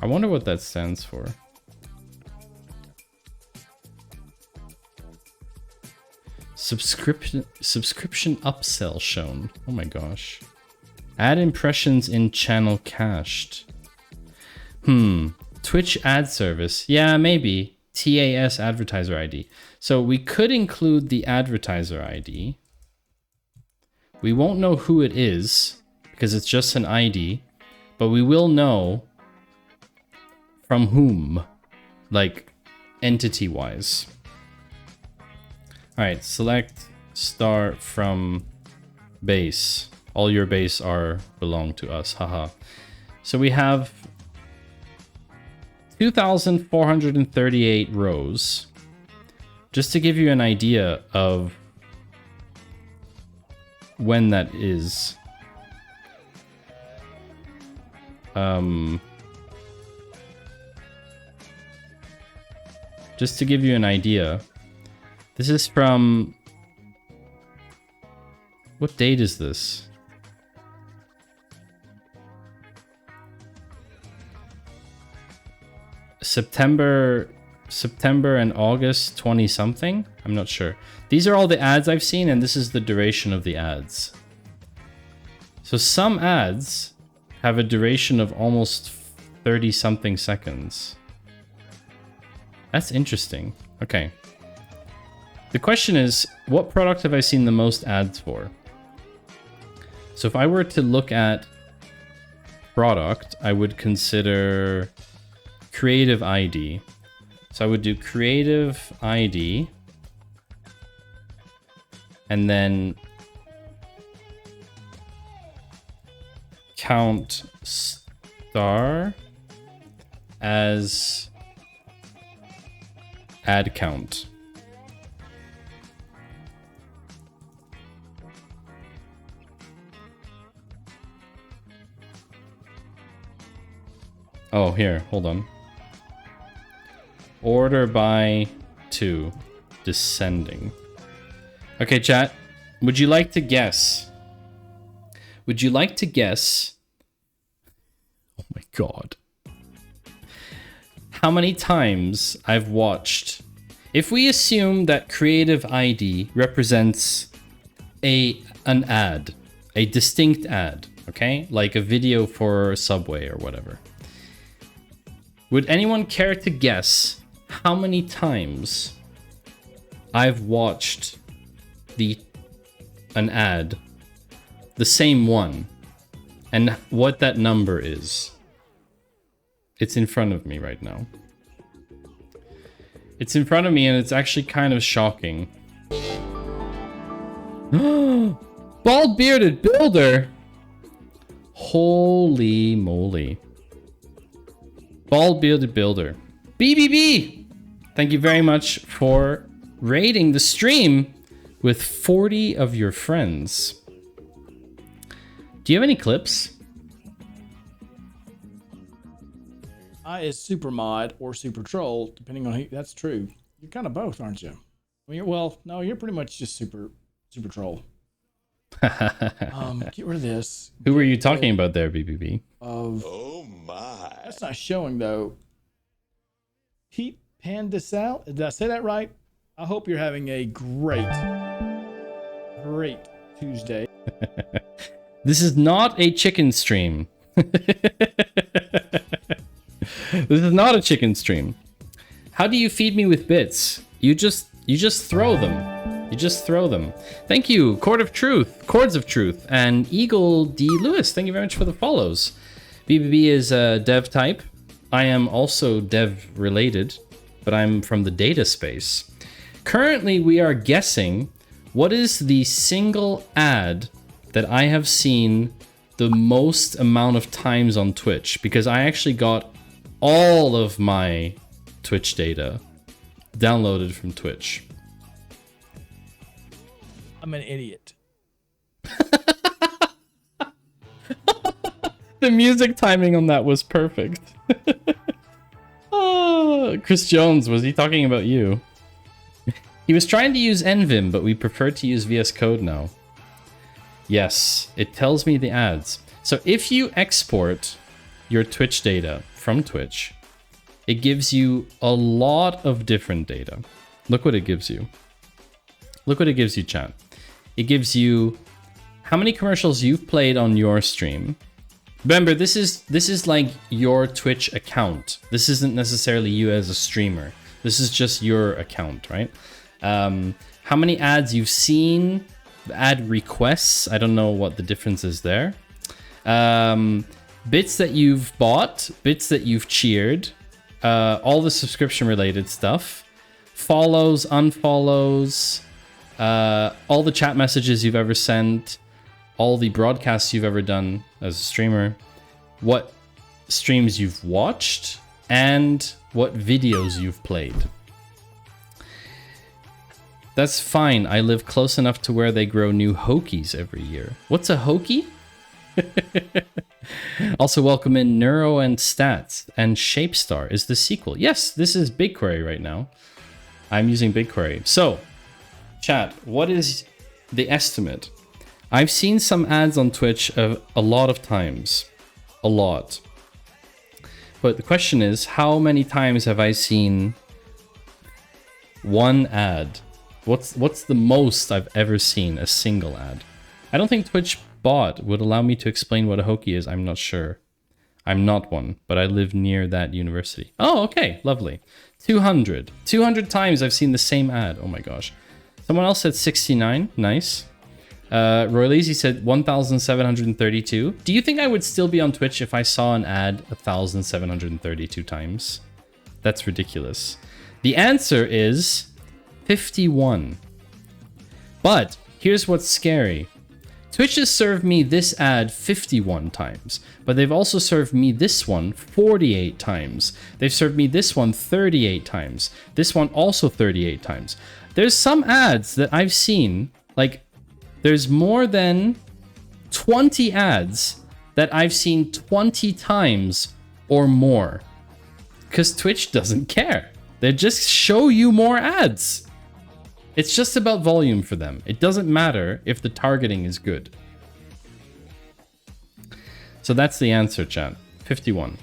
I wonder what that stands for. Subscription upsell shown. Oh my gosh. Add impressions in channel cached. Twitch ad service. Yeah, maybe. TAS advertiser ID. So we could include the advertiser ID. We won't know who it is because it's just an ID, but we will know from whom, like entity-wise. All right, select start from base. All your base belong to us, haha. So we have 2,438 rows. Just to give you an idea of when that is. Just to give you an idea. This is from... What date is this? September and August 20 something? I'm not sure. These are all the ads I've seen, and this is the duration of the ads. So some ads have a duration of almost 30 something seconds. That's interesting. Okay. The question is, what product have I seen the most ads for? So if I were to look at product, I would consider Creative ID. So I would do Creative ID and then count star as ad count. Oh, here, hold on. Order by 2, descending. Okay, chat, would you like to guess? Would you like to guess? Oh my god. How many times I've watched... If we assume that Creative ID represents an ad, a distinct ad, okay? Like a video for Subway or whatever. Would anyone care to guess how many times I've watched an ad, the same one, and what that number is? It's in front of me right now. It's in front of me and it's actually kind of shocking. Bald-bearded builder! Holy moly. Bald-bearded builder. BBB! Thank you very much for raiding the stream with 40 of your friends. Do you have any clips? Is super mod or super troll, depending on who. That's true. You're kind of both, aren't you? Well, no, you're pretty much just super troll. Get rid of this. Who were you talking about there, BBB? Oh my. That's not showing though. Pete Pandesal. Did I say that right? I hope you're having a great Tuesday. This is not a chicken stream. This is not a chicken stream. How do you feed me with bits? You just throw them. You just throw them. Thank you, Chords of Truth, and Eagle D. Lewis. Thank you very much for the follows. BBB is a dev type. I am also dev related, but I'm from the data space. Currently, we are guessing what is the single ad that I have seen the most amount of times on Twitch, because I actually got all of my Twitch data downloaded from Twitch. I'm an idiot. The music timing on that was perfect. Oh, Chris Jones, was he talking about you? He was trying to use NVIM, but we prefer to use VS Code now. Yes, it tells me the ads. So if you export your Twitch data from Twitch, it gives you a lot of different data. Look what it gives you. Look what it gives you, chat. It gives you how many commercials you've played on your stream. Remember, this is like your Twitch account. This isn't necessarily you as a streamer. This is just your account, right? How many ads you've seen, ad requests. I don't know what the difference is there. Bits that you've bought, bits that you've cheered, all the subscription related stuff, follows, unfollows, all the chat messages you've ever sent, all the broadcasts you've ever done as a streamer, what streams you've watched, and what videos you've played. That's fine. I live close enough to where they grow new Hokies every year. What's a Hokie? Also, welcome in Neuro and Stats and Shapestar is the sequel. Yes, this is BigQuery right now. I'm using BigQuery. So, chat, what is the estimate? I've seen some ads on Twitch a lot of times. A lot. But the question is, how many times have I seen one ad? What's the most I've ever seen a single ad? I don't think Twitch bot would allow me to explain what a Hokie is. I'm not sure. I'm not one, but I live near that university. Oh, okay, lovely. 200. 200 times I've seen the same ad. Oh my gosh. Someone else said 69. Nice. Roy Lazy said 1,732. Do you think I would still be on Twitch if I saw an ad 1,732 times? That's ridiculous. The answer is 51. But here's what's scary. Twitch has served me this ad 51 times, but they've also served me this one 48 times. They've served me this one 38 times. This one also 38 times. There's some ads that I've seen, like there's more than 20 ads that I've seen 20 times or more. Because Twitch doesn't care. They just show you more ads. It's just about volume for them. It doesn't matter if the targeting is good. So that's the answer, chat. 51.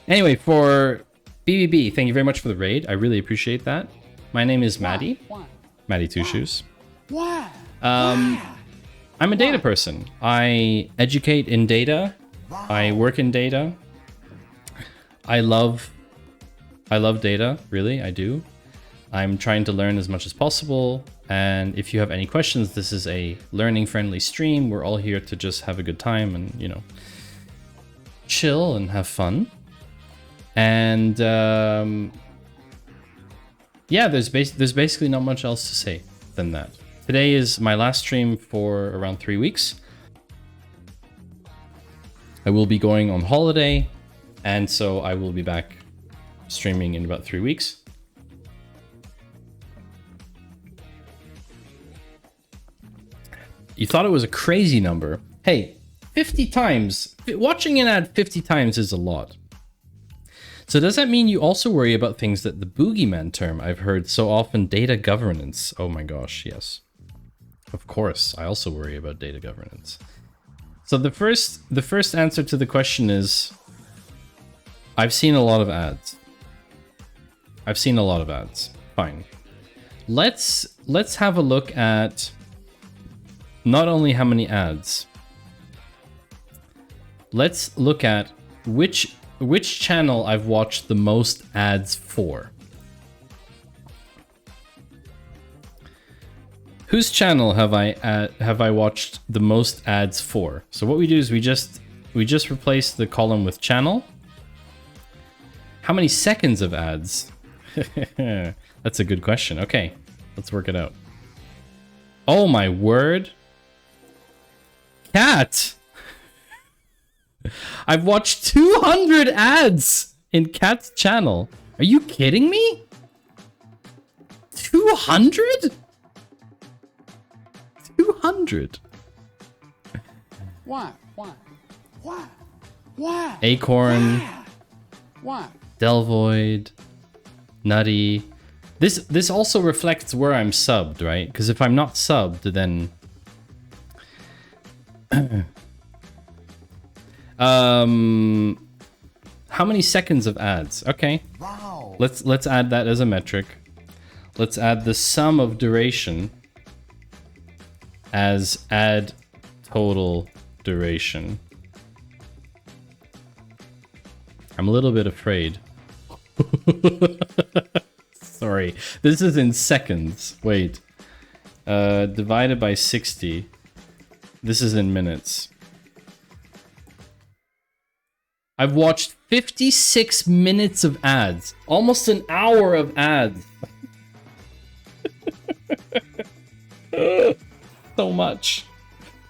Anyway, for BBB, thank you very much for the raid. I really appreciate that. My name is Maddie. Maddie Two Shoes. I'm a data person. I educate in data. I work in data. I love data, really, I do. I'm trying to learn as much as possible, and if you have any questions, this is a learning-friendly stream. We're all here to just have a good time and, you know, chill and have fun. And yeah, there's basically not much else to say than that. Today is my last stream for around 3 weeks. I will be going on holiday, and so I will be back streaming in about 3 weeks. You thought it was a crazy number. Hey, 50 times. Watching an ad 50 times is a lot. So does that mean you also worry about things that the boogeyman term I've heard so often, data governance? Oh my gosh, yes. Of course, I also worry about data governance. So the first answer to the question is, I've seen a lot of ads. I've seen a lot of ads. Fine. Let's have a look at not only how many ads. Let's look at which channel I've watched the most ads for. Whose channel have I watched the most ads for? So what we do is we just replace the column with channel. How many seconds of ads? That's a good question. Okay, let's work it out. Oh my word. Cat! I've watched 200 ads in Cat's channel. Are you kidding me? 200? 200. Why? Acorn. Why? Delvoid. Nutty. This also reflects where I'm subbed, right? Because if I'm not subbed, then how many seconds of ads? Okay. Wow. Let's add that as a metric. Let's add the sum of duration as ad total duration. I'm a little bit afraid. Sorry. This is in seconds. Wait. Divided by 60. This is in minutes. I've watched 56 minutes of ads. Almost an hour of ads. So much.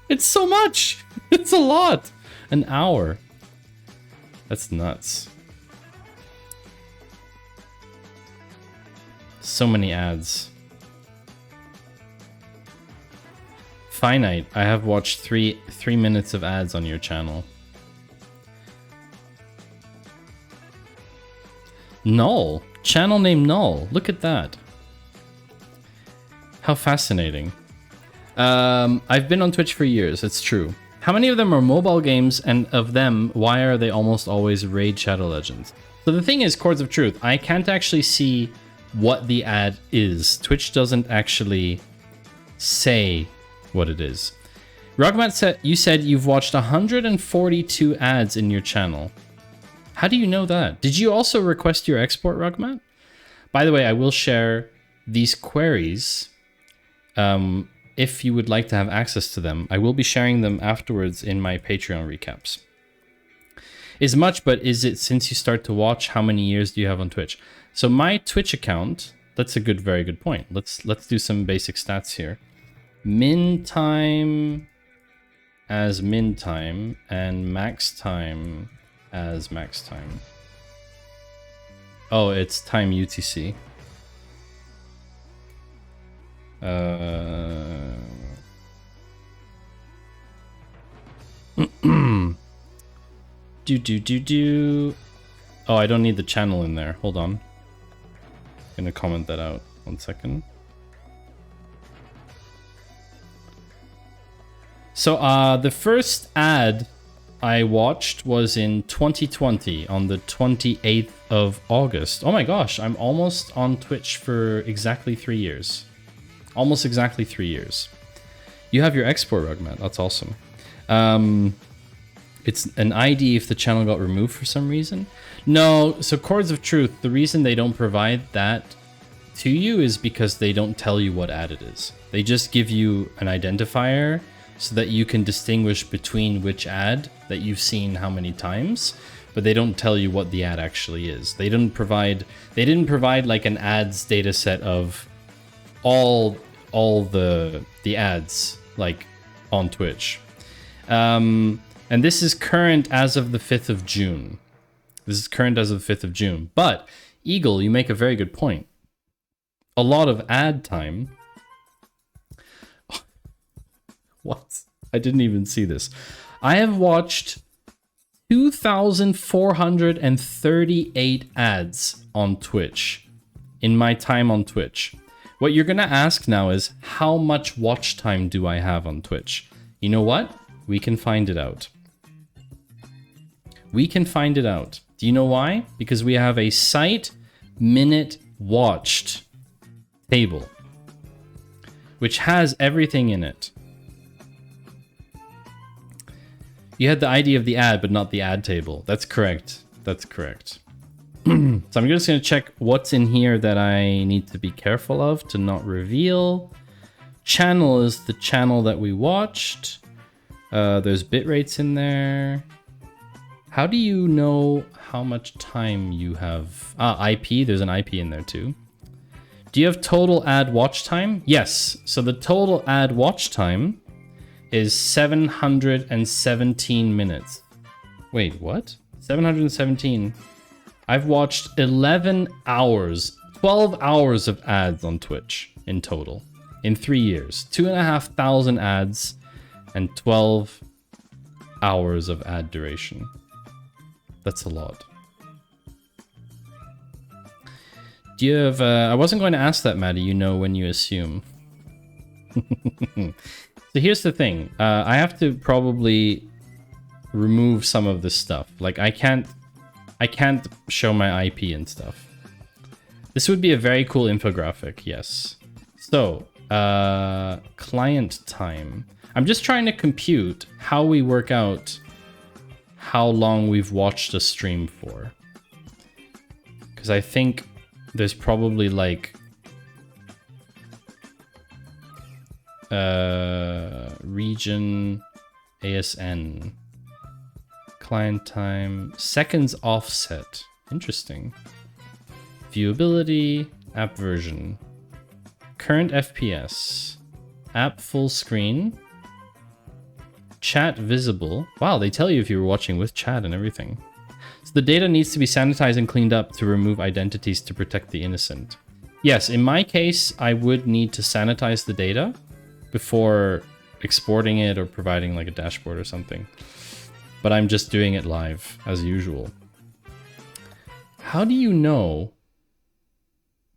It's so much. It's a lot. An hour. That's nuts. So many ads. Finite. I have watched three minutes of ads on your channel. Null. Channel name Null. Look at that. How fascinating. I've been on Twitch for years, it's true. How many of them are mobile games, and of them, why are they almost always Raid Shadow Legends? So the thing is, Chords of Truth, I can't actually see what the ad is. Twitch doesn't actually say what it is. Rugmat said you've watched 142 ads in your channel. How do you know that? Did you also request your export, Rugmat? By the way, I will share these queries if you would like to have access to them. I will be sharing them afterwards in my Patreon recaps. Is much, but is it since you start to watch? How many years do you have on Twitch? So my Twitch account, that's a very good point. Let's do some basic stats here. Min time as min time and max time as max time. Oh, it's time UTC. Oh, I don't need the channel in there. Hold on. I'm gonna comment that out. 1 second. So, the first ad I watched was in 2020 on the 28th of August. Oh my gosh, I'm almost on Twitch for exactly 3 years. Almost exactly 3 years. You have your export, Rugmat. That's awesome. It's an ID if the channel got removed for some reason. No, so Chords of Truth, the reason they don't provide that to you is because they don't tell you what ad it is. They just give you an identifier so that you can distinguish between which ad that you've seen how many times, but they don't tell you what the ad actually is. They didn't provide like an ads data set of all the ads like on Twitch. And this is current as of the 5th of June. This is current as of the 5th of June. But Eagle, you make a very good point. A lot of ad time. What? I didn't even see this. I have watched 2,438 ads on Twitch in my time on Twitch. What you're gonna ask now is, how much watch time do I have on Twitch? You know what? We can find it out. We can find it out. Do you know why? Because we have a site minute watched table, which has everything in it. You had the ID of the ad, but not the ad table. That's correct. That's correct. So I'm just going to check what's in here that I need to be careful of to not reveal. Channel is the channel that we watched. There's bit rates in there. How do you know how much time you have? IP, there's an IP in there too. Do you have total ad watch time? Yes. So the total ad watch time is 717 minutes. Wait, what? 717. I've watched 11 hours, 12 hours of ads on Twitch in total in 3 years. 2,500 ads and 12 hours of ad duration. That's a lot. Do you have, I wasn't going to ask that, Maddie, you know when you assume. So here's the thing. I have to probably remove some of this stuff. Like I can't I can't show my IP and stuff. This would be a very cool infographic, yes. So, client time. I'm just trying to compute how we work out how long we've watched a stream for. Because I think there's probably like region ASN, client time, seconds offset. Interesting. Viewability, app version, current FPS, app full screen, chat visible. Wow, they tell you if you were watching with chat and everything. So the data needs to be sanitized and cleaned up to remove identities to protect the innocent. Yes, in my case, I would need to sanitize the data before exporting it or providing like a dashboard or something. But I'm just doing it live as usual. How do you know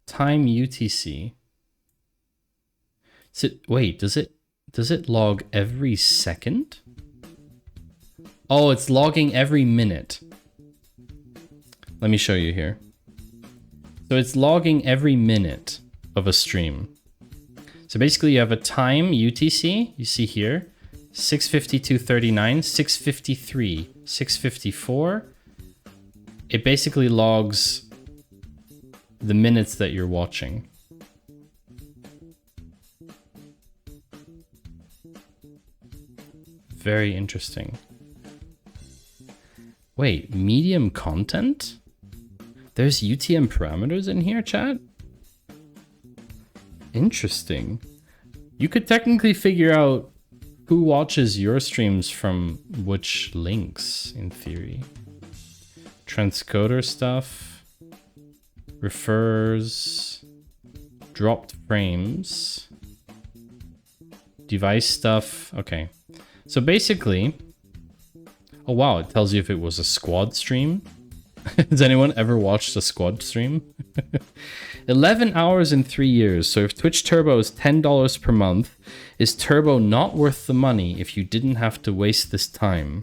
time UTC? Wait, does it log every second? Oh, it's logging every minute. Let me show you here. So it's logging every minute of a stream. So basically you have a time UTC, you see here, 6:52:39, 6:53, 6:54. It basically logs the minutes that you're watching. Very interesting. Wait, medium content? There's UTM parameters in here, chat? Interesting. You could technically figure out who watches your streams from which links, in theory. Transcoder stuff. Refers. Dropped frames. Device stuff. Okay. So basically... Oh wow, it tells you if it was a squad stream. Has anyone ever watched a squad stream? 11 hours in 3 years. So if Twitch Turbo is $10 per month, is Turbo not worth the money if you didn't have to waste this time?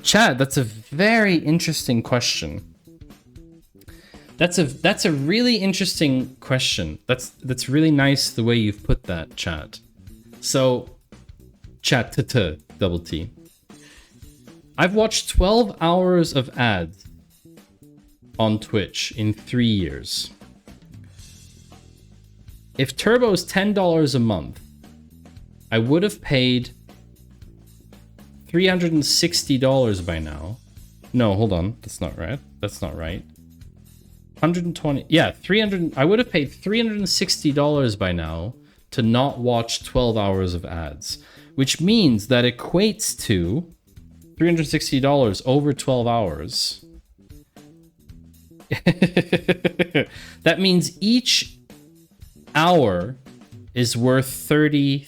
Chat, that's a very interesting question. That's a really interesting question. That's really nice the way you've put that, chat. So, chat double T. I've watched 12 hours of ads on Twitch in 3 years. If Turbo's $10 a month, I would have paid $360 by now. No, hold on. That's not right. That's not right. 120. Yeah, 300. I would have paid $360 by now to not watch 12 hours of ads, which means that equates to $360 over 12 hours. That means each hour is worth 3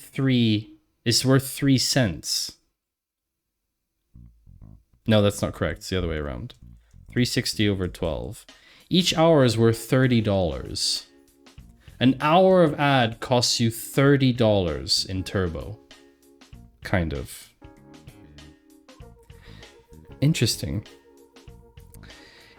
cents. No, that's not correct. It's the other way around. 360 over 12. Each hour is worth $30. An hour of ad costs you $30 in Turbo. Kind of. Interesting.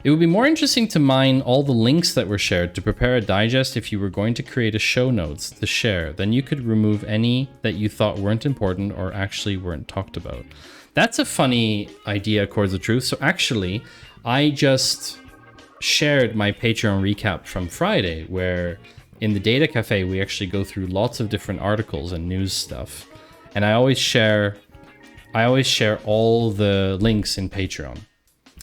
It would be more interesting to mine all the links that were shared to prepare a digest if you were going to create a show notes to share. Then you could remove any that you thought weren't important or actually weren't talked about. That's a funny idea, Chords of Truth. So actually, I just shared my Patreon recap from Friday, where in the Data Cafe, we actually go through lots of different articles and news stuff. And I always share all the links in Patreon.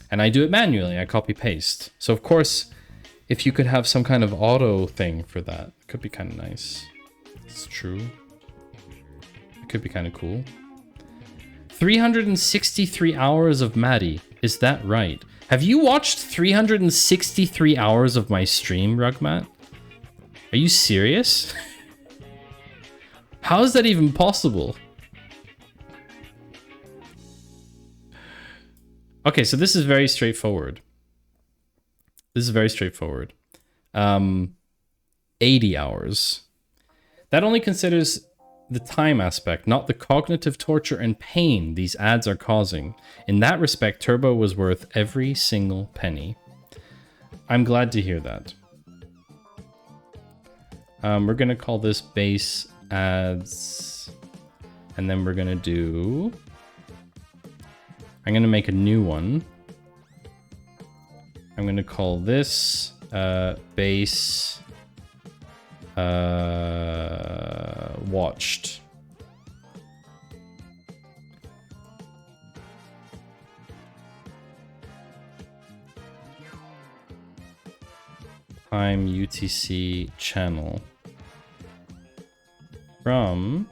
And I do it manually, I copy paste. So of course, if you could have some kind of auto thing for that, it could be kind of nice. It's true. It could be kind of cool. 363 hours of Maddie. Is that right? Have you watched 363 hours of my stream, Rugmat? Are you serious? How is that even possible? Okay, so this is very straightforward. 80 hours. That only considers the time aspect, not the cognitive torture and pain these ads are causing. In that respect, Turbo was worth every single penny. I'm glad to hear that. We're gonna call this base ads, and then we're gonna do... I'm gonna make a new one. I'm gonna call this base watched. Time UTC channel from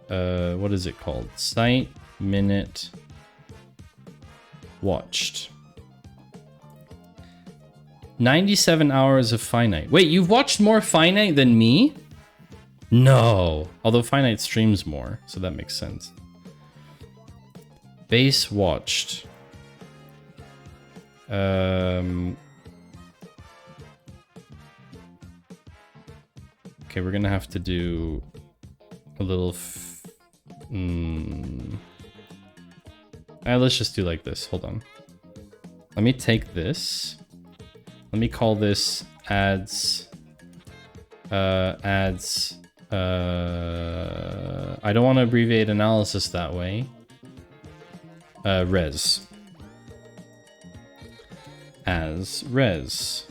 what is it called? Site minute watched. 97 hours of Finite. Wait, you've watched more Finite than me? No. Although Finite streams more, so that makes sense. Base watched. Okay, we're gonna have to do a little... let's just do like this. Hold on. Let me take this. Let me call this ads. I don't want to abbreviate analysis that way. Res. As res.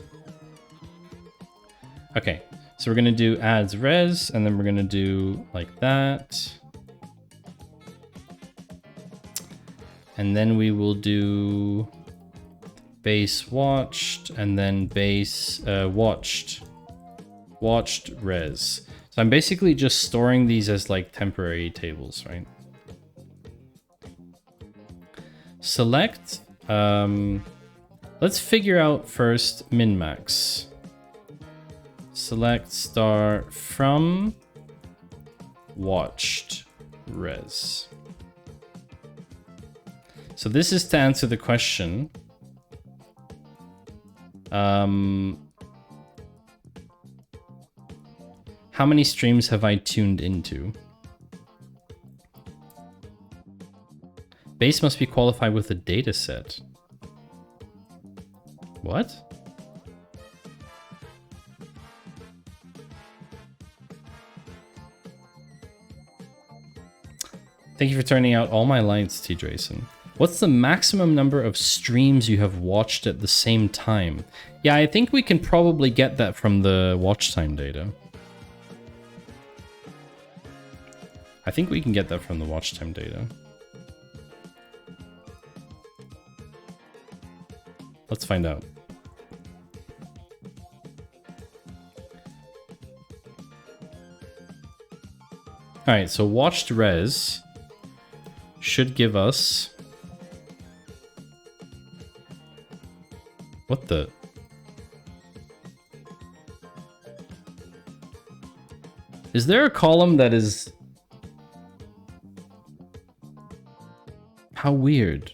Okay, so we're gonna do ads res, and then we're gonna do like that. And then we will do base watched, and then base watched res. So I'm basically just storing these as like temporary tables, right? Select, let's figure out first min-max. Select star from watched res. So this is to answer the question. How many streams have I tuned into? Base must be qualified with a data set. What? Thank you for turning out all my lights, T. Drayson. What's the maximum number of streams you have watched at the same time? Yeah, I think we can probably get that from the watch time data. I think we can get that from the watch time data. Let's find out. Alright, so watched res should give us... What the... Is there a column that is... How weird.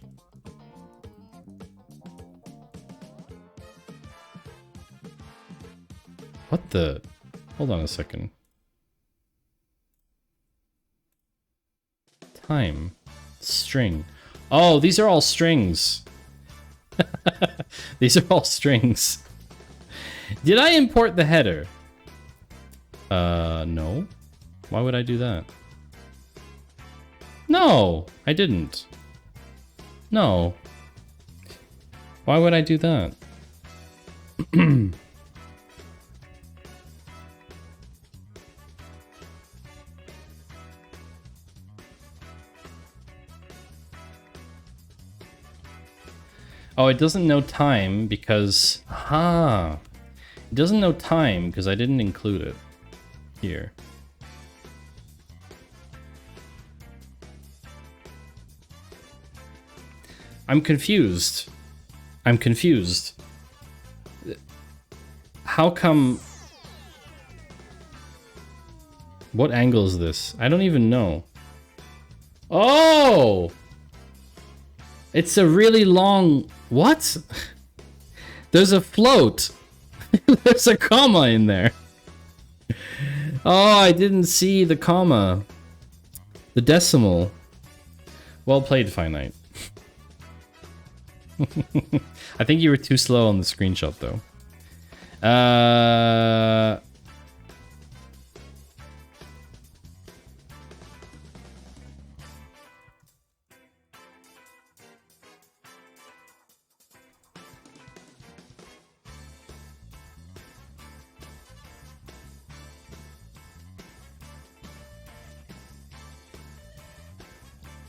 What the... Hold on a second. Time. String. Oh, these are all strings. These are all strings. Did I import the header? No. Why would I do that? No, I didn't. No. Why would I do that? Oh, it doesn't know time because... Aha! It doesn't know time because I didn't include it here. I'm confused. I'm confused. How come... What angle is this? I don't even know. Oh! It's a really long... What? There's a float. There's a comma in there. Oh, I didn't see the comma. The decimal. Well played, Finite. I think you were too slow on the screenshot, though.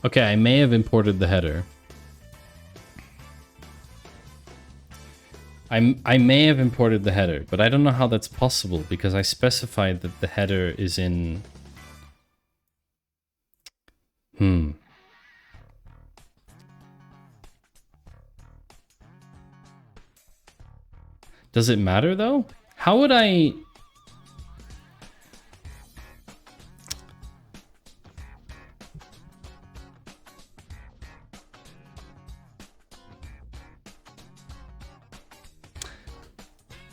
Okay, I may have imported the header. I may have imported the header, but I don't know how that's possible because I specified that the header is in... Does it matter though? How would I...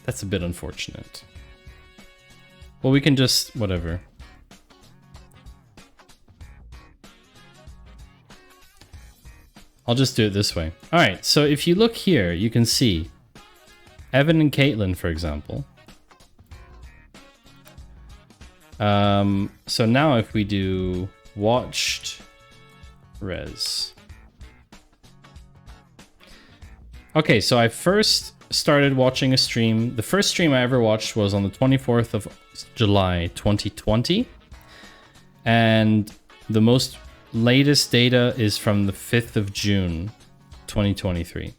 That's a bit unfortunate. Well, we can just... whatever. I'll just do it this way. Alright, so if you look here, you can see Evan and Caitlin, for example. So now if we do watched res. Okay, so I first started watching a stream. The first stream I ever watched was on the 24th of July 2020. And the most latest data is from the 5th of June 2023.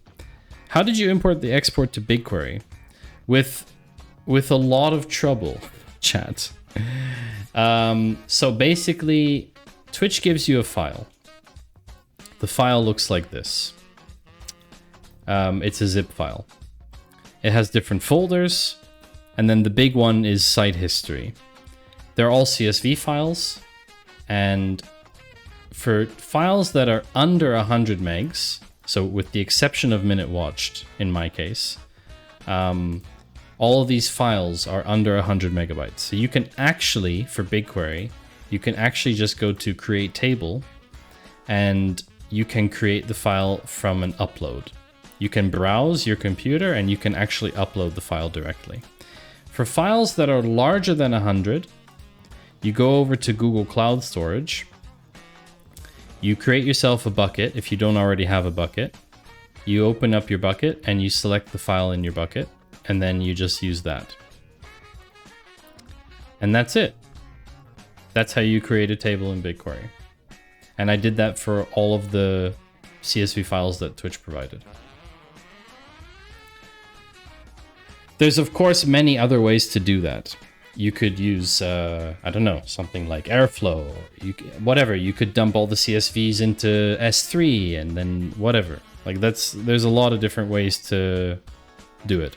How did you import the export to BigQuery? With a lot of trouble, chat. So basically, Twitch gives you a file. The file looks like this. It's a zip file. It has different folders, and then the big one is site history. They're all CSV files, and for files that are under 100 megs, so with the exception of minute watched in my case, all of these files are under 100 megabytes. So you can actually, for BigQuery, you can actually just go to create table, and you can create the file from an upload. You can browse your computer and you can actually upload the file directly. For files that are larger than 100, you go over to Google Cloud Storage. You create yourself a bucket if you don't already have a bucket. You open up your bucket and you select the file in your bucket, and then you just use that. And that's it. That's how you create a table in BigQuery. And I did that for all of the CSV files that Twitch provided. There's, of course, many other ways to do that. You could use, I don't know, something like Airflow, or whatever. You could dump all the CSVs into S3 and then whatever. Like there's a lot of different ways to do it.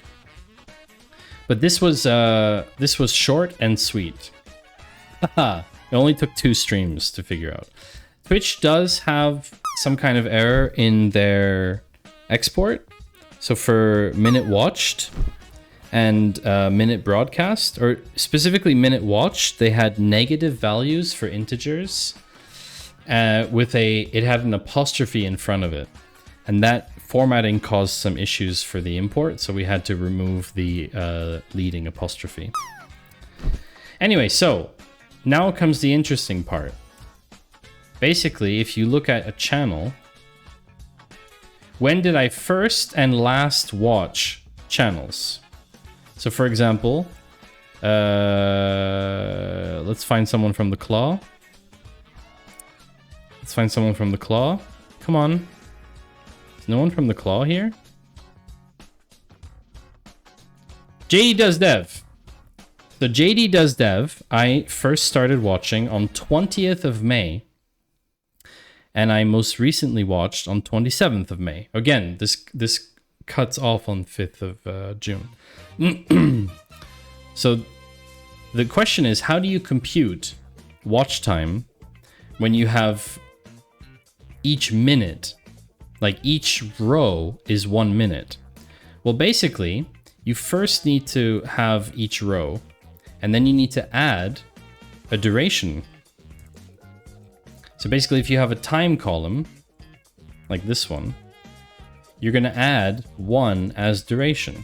But this was short and sweet. Haha, it only took 2 streams to figure out. Twitch does have some kind of error in their export. So for minute watched and minute broadcast, or specifically minute watched, they had negative values for integers with it had an apostrophe in front of it. And that formatting caused some issues for the import, so we had to remove the leading apostrophe. Anyway, so now comes the interesting part. Basically, if you look at a channel, when did I first and last watch channels? So for example, let's find someone from the Claw. Let's find someone from the Claw. Come on. Is no one from the Claw here? JD Does Dev. So JD Does Dev, I first started watching on 20th of May. And I most recently watched on 27th of May. Again, this cuts off on 5th of June. So the question is, how do you compute watch time when you have each minute, like each row is 1 minute? Well, basically, you first need to have each row, and then you need to add a duration. So basically, if you have a time column, like this one, you're going to add 1 as duration.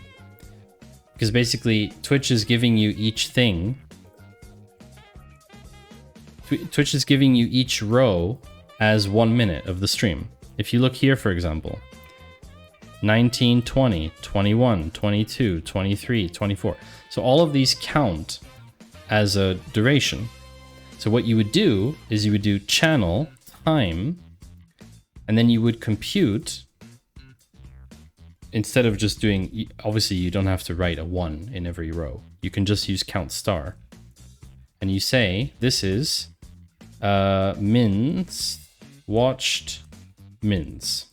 Because basically, Twitch is giving you each thing. Twitch is giving you each row as 1 minute of the stream. If you look here, for example, 19, 20, 21, 22, 23, 24. So all of these count as a duration. So what you would do is you would do channel time, and then you would compute, instead of just doing, obviously you don't have to write a 1 in every row. You can just use count star. And you say, this is mins, watched mins.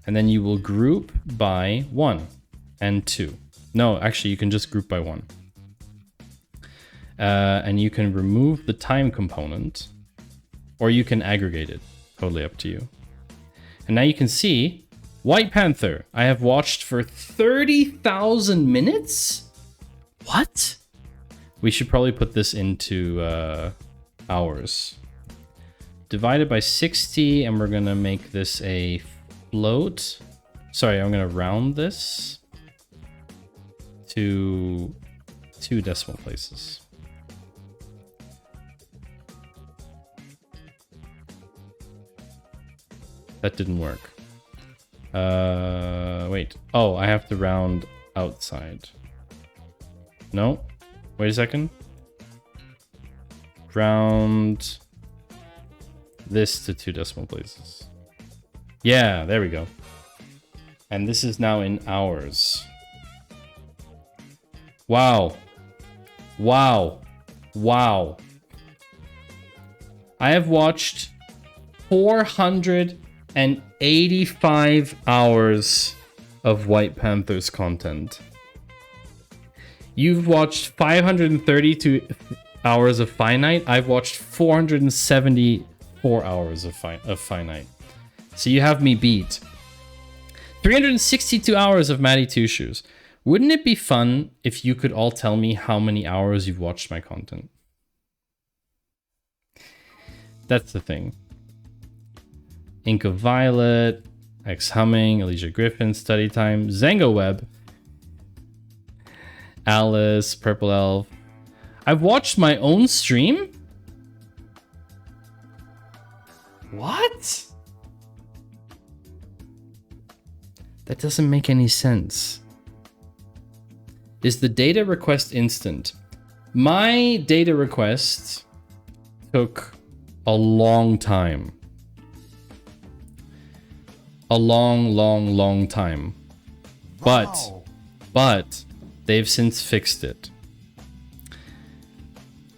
And then you will group by 1 and 2. No, actually you can just group by 1. And you can remove the time component, or you can aggregate it. Totally up to you. And now you can see White Panther, I have watched for 30,000 minutes? What? We should probably put this into hours. Divided by 60, and we're gonna make this a float. Sorry, I'm gonna round this to 2 decimal places. That didn't work. Wait. Oh, I have to round outside. No. Wait a second. Round this to 2 decimal places. Yeah, there we go. And this is now in hours. Wow. Wow. Wow. I have watched 485 hours of White Panther's content. You've watched 532 hours of Finite. I've watched 474 hours of Finite. So you have me beat. 362 hours of Matty Two Shoes. Wouldn't it be fun if you could all tell me how many hours you've watched my content? That's the thing. Ink of Violet, X Humming, Alicia Griffin, Study Time, Zango Web, Alice, Purple Elf. I've watched my own stream? What? That doesn't make any sense. Is the data request instant? My data request took a long time. A long time. But they've since fixed it.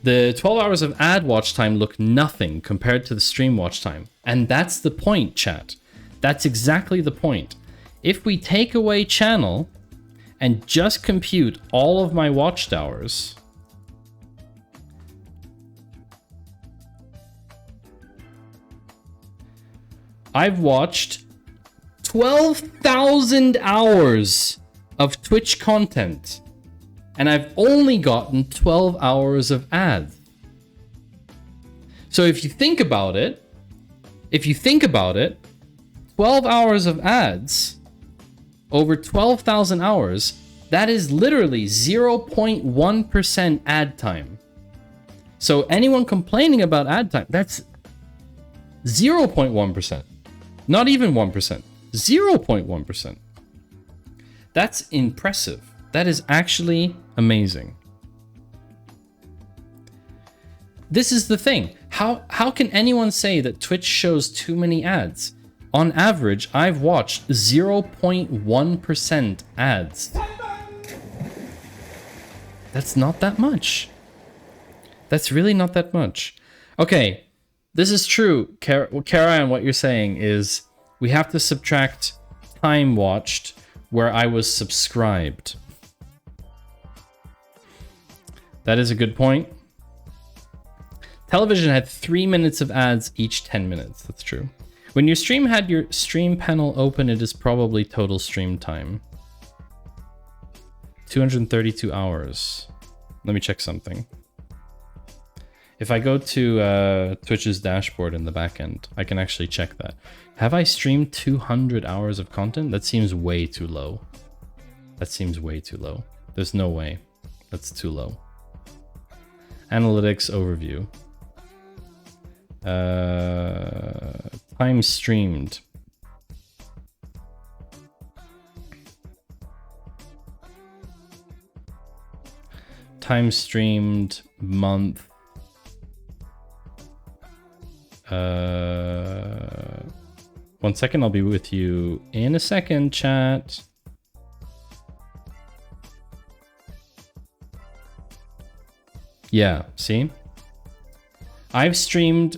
The 12 hours of ad watch time look nothing compared to the stream watch time. And that's the point, chat. That's exactly the point. If we take away channel and just compute all of my watched hours, I've watched 12,000 hours of Twitch content, and I've only gotten 12 hours of ads. So if you think about it, 12 hours of ads over 12,000 hours, that is literally 0.1% ad time. So anyone complaining about ad time, that's 0.1%. Not even 1%. 0.1%. That's impressive. That is actually amazing. This is the thing. How can anyone say that Twitch shows too many ads? On average, I've watched 0.1% ads. That's not that much. That's really not that much. Okay, this is true, Kara, and what you're saying is we have to subtract time watched where I was subscribed. That is a good point. Television had 3 minutes of ads each 10 minutes. That's true. When your stream had your stream panel open, it is probably total stream time. 232 hours. Let me check something. If I go to Twitch's dashboard in the back end, I can actually check that. Have I streamed 200 hours of content? That seems way too low. That seems way too low. There's no way. That's too low. Analytics overview. Time streamed. Time streamed month. 1 second, I'll be with you in a second, chat. Yeah, see? I've streamed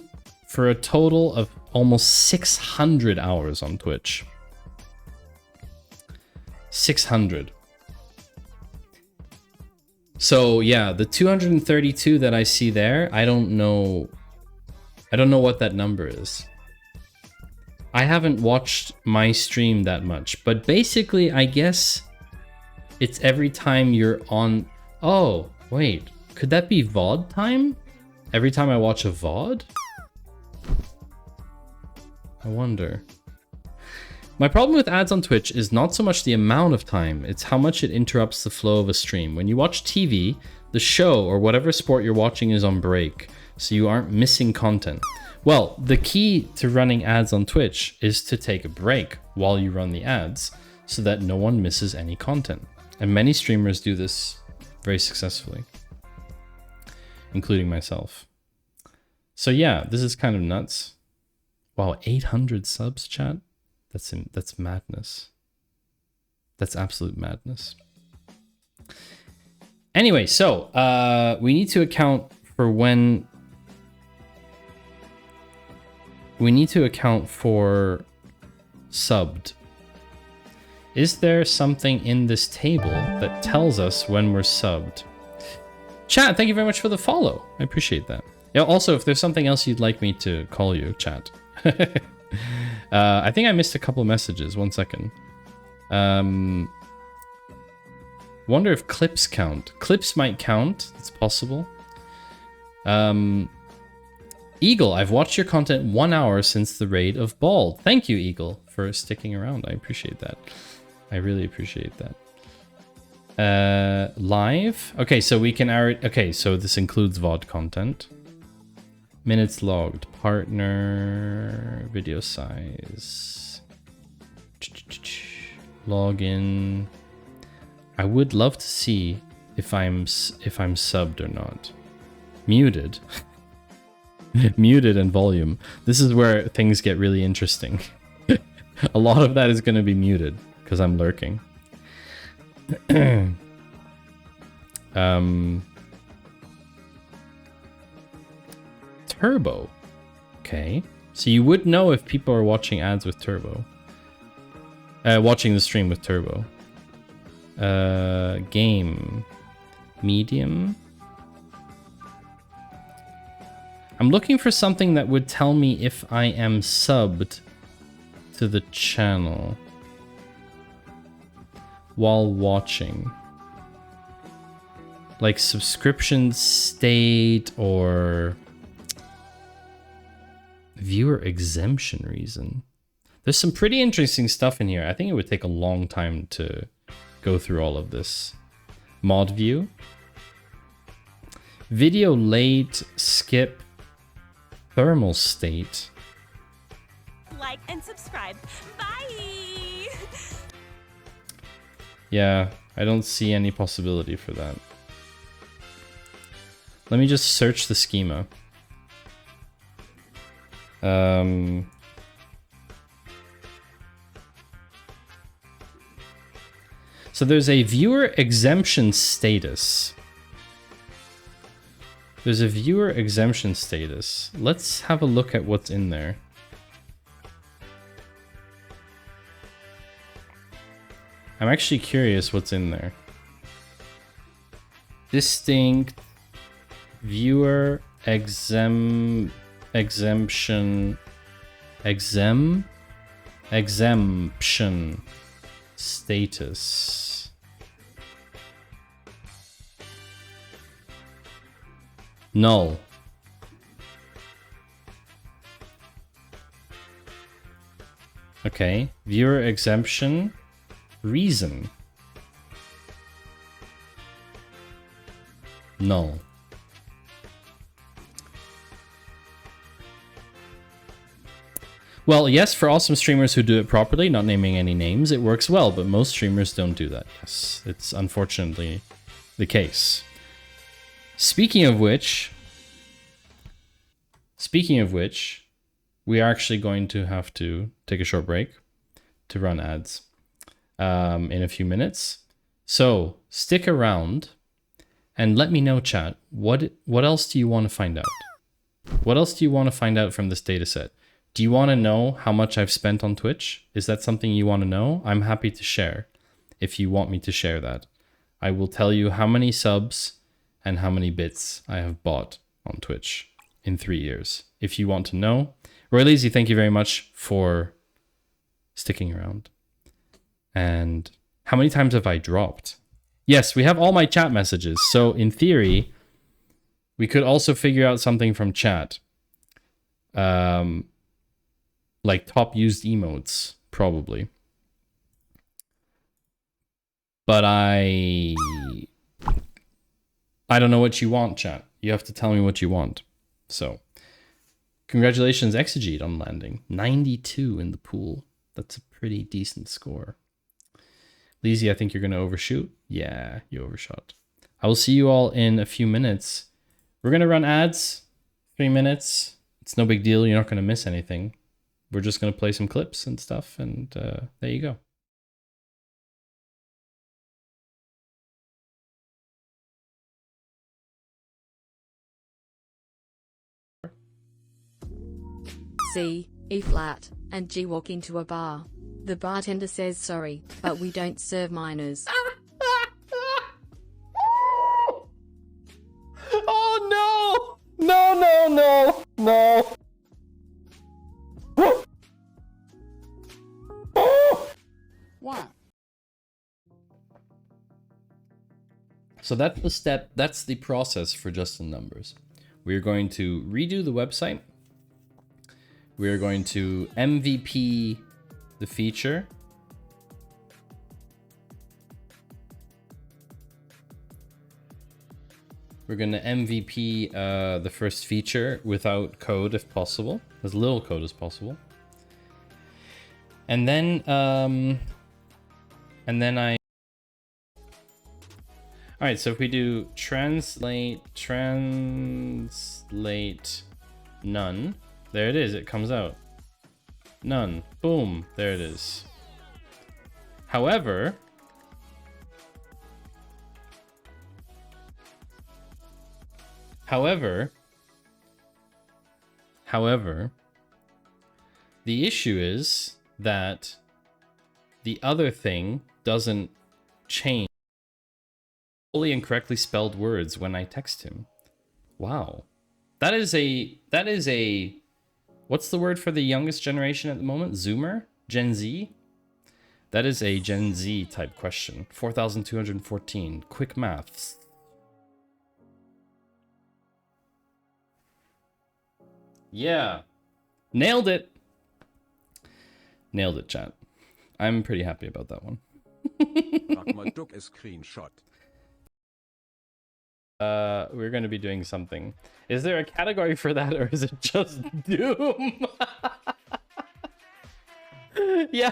for a total of almost 600 hours on Twitch. 600. So yeah, the 232 that I see there, I don't know what that number is. I haven't watched my stream that much, but basically I guess it's every time you're on... Oh, wait, could that be VOD time? Every time I watch a VOD? I wonder. My problem with ads on Twitch is not so much the amount of time, it's how much it interrupts the flow of a stream. When you watch TV, the show or whatever sport you're watching is on break, so you aren't missing content. Well, the key to running ads on Twitch is to take a break while you run the ads so that no one misses any content. And many streamers do this very successfully, including myself. So yeah, this is kind of nuts. Wow, 800 subs, chat? That's madness. That's absolute madness. Anyway, so we need to account for when... We need to account for subbed. Is there something in this table that tells us when we're subbed? Chat, thank you very much for the follow. I appreciate that. Yeah, also, if there's something else you'd like me to call you, chat. I think I missed a couple messages. 1 second. Wonder if clips count. Clips might count. It's possible. Eagle, I've watched your content 1 hour since the raid of Bald. Thank you, Eagle, for sticking around. I appreciate that. I really appreciate that. Live? Okay, so we can... Okay, so this includes VOD content. Minutes logged. Partner. Video size. Login. I would love to see if I'm subbed or not. Muted. Muted and volume. This is where things get really interesting. A lot of that is going to be muted because I'm lurking. Turbo. Okay. So you would know if people are watching ads with Turbo. Watching the stream with Turbo. Game. Medium. I'm looking for something that would tell me if I am subbed to the channel while watching. Like subscription state or viewer exemption reason. There's some pretty interesting stuff in here. I think it would take a long time to go through all of this. Mod view. Video late, skip. Thermal state. Like and subscribe. Bye. Yeah, I don't see any possibility for that. Let me just search the schema. So there's a viewer exemption status. There's a viewer exemption status. Let's have a look at what's in there. I'm actually curious what's in there. Distinct viewer exemption status. Null. Okay. Viewer exemption. Reason. Null. Well, yes, for awesome streamers who do it properly, not naming any names, it works well, but most streamers don't do that. Yes, it's unfortunately the case. Speaking of which, we are actually going to have to take a short break to run ads in a few minutes. So stick around and let me know, chat, what else do you want to find out? What else do you want to find out from this data set? Do you want to know how much I've spent on Twitch? Is that something you want to know? I'm happy to share if you want me to share that. I will tell you how many subs and how many bits I have bought on Twitch in 3 years. If you want to know. Roy Lazy, thank you very much for sticking around. And how many times have I dropped? Yes, we have all my chat messages. So in theory, we could also figure out something from chat. Like top used emotes, probably. But I don't know what you want, chat. You have to tell me what you want. So, congratulations, Exegete, on landing. 92 in the pool. That's a pretty decent score. Leezy, I think you're going to overshoot. Yeah, you overshot. I will see you all in a few minutes. We're going to run ads. 3 minutes. It's no big deal. You're not going to miss anything. We're just going to play some clips and stuff, and there you go. C, E flat, and G walk into a bar. The bartender says sorry, but we don't serve minors. Oh no! No, no, no, no. Why? So that's the step, that's the process for Just in Numbers. We're going to redo the website. We're going to MVP the feature. We're going to MVP the first feature without code if possible, as little code as possible. And then I... All right, so if we do translate none, there it is, it comes out. None, boom, there it is. However, the issue is that the other thing doesn't change fully and correctly spelled words when I text him. Wow. That is a what's the word for the youngest generation at the moment? Zoomer? Gen Z? That is a Gen Z type question. 4,214. Quick maths. Yeah. Nailed it. Nailed it, chat. I'm pretty happy about that one. Ragma took a screenshot. We're going to be doing something. Is there a category for that, or is it just Doom? Yeah,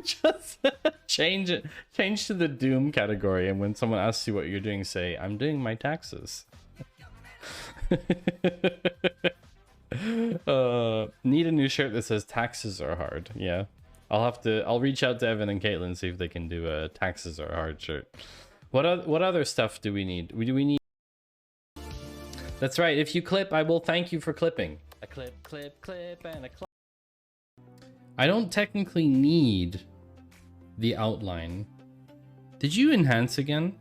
just change it. Change to the Doom category, and when someone asks you what you're doing, say, "I'm doing my taxes." Need a new shirt that says "Taxes are hard." Yeah, I'll reach out to Evan and Caitlin, see if they can do a "Taxes are hard" shirt. What other stuff do we need? Do we need? That's right. If you clip, I will thank you for clipping. A clip, and a clip. I don't technically need the outline. Did you enhance again?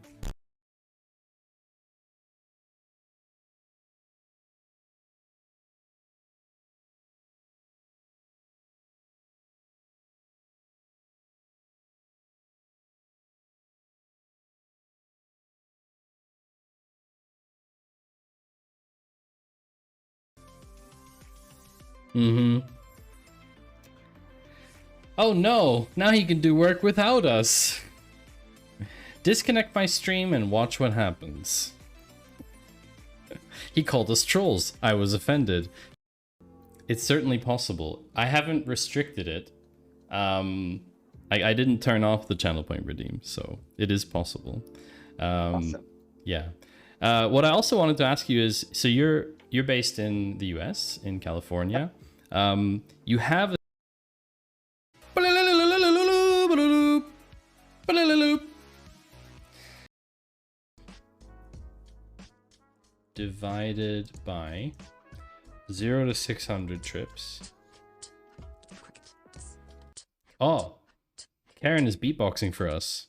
Oh no, now he can do work without us. Disconnect my stream and watch what happens. He called us trolls. I was offended. It's certainly possible. I haven't restricted it. I didn't turn off the channel point redeem, so it is possible. Awesome. Yeah. What I also wanted to ask you is, so you're based in the US, in California. You have divided by 0 to 600 trips. Oh, Karen is beatboxing for us.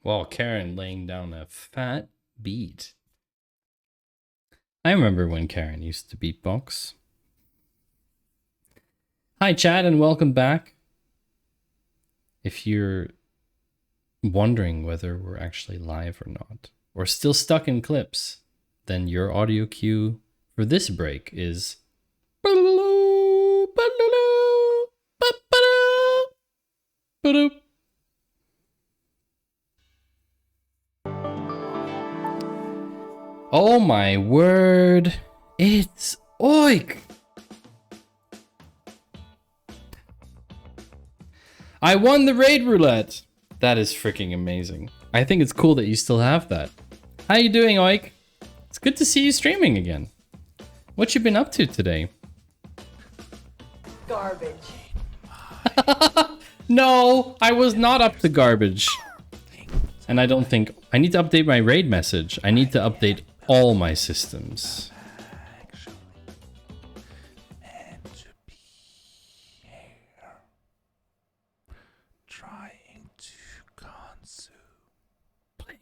Wow, Karen laying down a fat beat. I remember when Karen used to beatbox. Hi, chat, and welcome back. If you're wondering whether we're actually live or not, or still stuck in clips, then your audio cue for this break is oh my word, it's Oik! I won the raid roulette! That is freaking amazing. I think it's cool that you still have that. How you doing, Oik? It's good to see you streaming again. What you been up to today? Garbage. No, I was not up to garbage. And I don't think... I need to update my raid message. I need to update all my systems.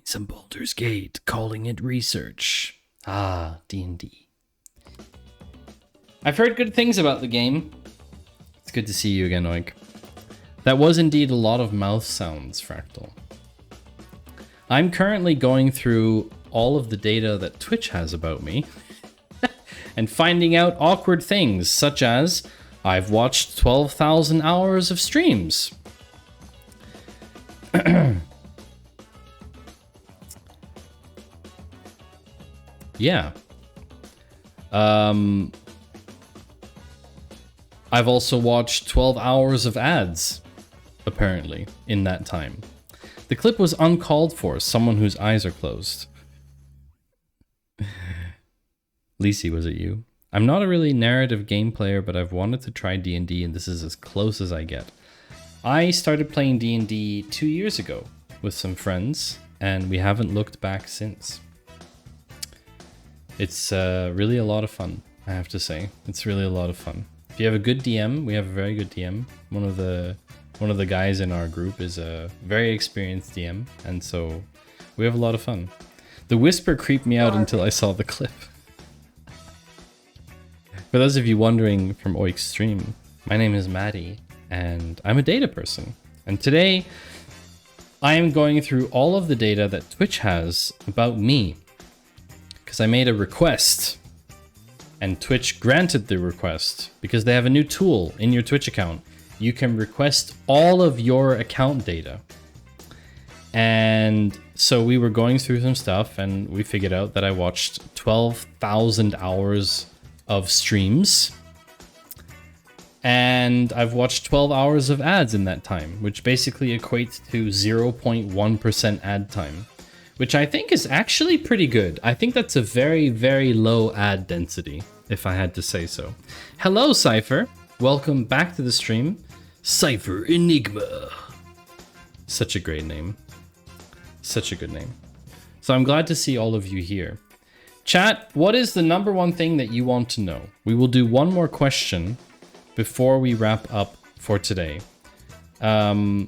Some Baldur's Gate, calling it research. Ah, D&D. I've heard good things about the game. It's good to see you again, Oink. That was indeed a lot of mouth sounds, Fractal. I'm currently going through all of the data that Twitch has about me and finding out awkward things, such as I've watched 12,000 hours of streams. Yeah. I've also watched 12 hours of ads, apparently, in that time. The clip was uncalled for, someone whose eyes are closed. Lisi, was it you? I'm not a really narrative game player, but I've wanted to try D&D, and this is as close as I get. I started playing D&D 2 years ago with some friends, and we haven't looked back since. It's really a lot of fun, I have to say. It's really a lot of fun. If you have a good DM, we have a very good DM. One of the guys in our group is a very experienced DM, and so we have a lot of fun. The whisper creeped me out until I saw the clip. For those of you wondering from Oik's stream, my name is Maddie, and I'm a data person. And today, I am going through all of the data that Twitch has about me, because I made a request, and Twitch granted the request, because they have a new tool in your Twitch account. You can request all of your account data. And so we were going through some stuff, and we figured out that I watched 12,000 hours of streams. And I've watched 12 hours of ads in that time, which basically equates to 0.1% ad time, which I think is actually pretty good. I think that's a very, very low ad density, if I had to say so. Hello, Cypher. Welcome back to the stream. Cypher Enigma. Such a great name. Such a good name. So I'm glad to see all of you here. Chat, what is the number one thing that you want to know? We will do one more question before we wrap up for today. Oh,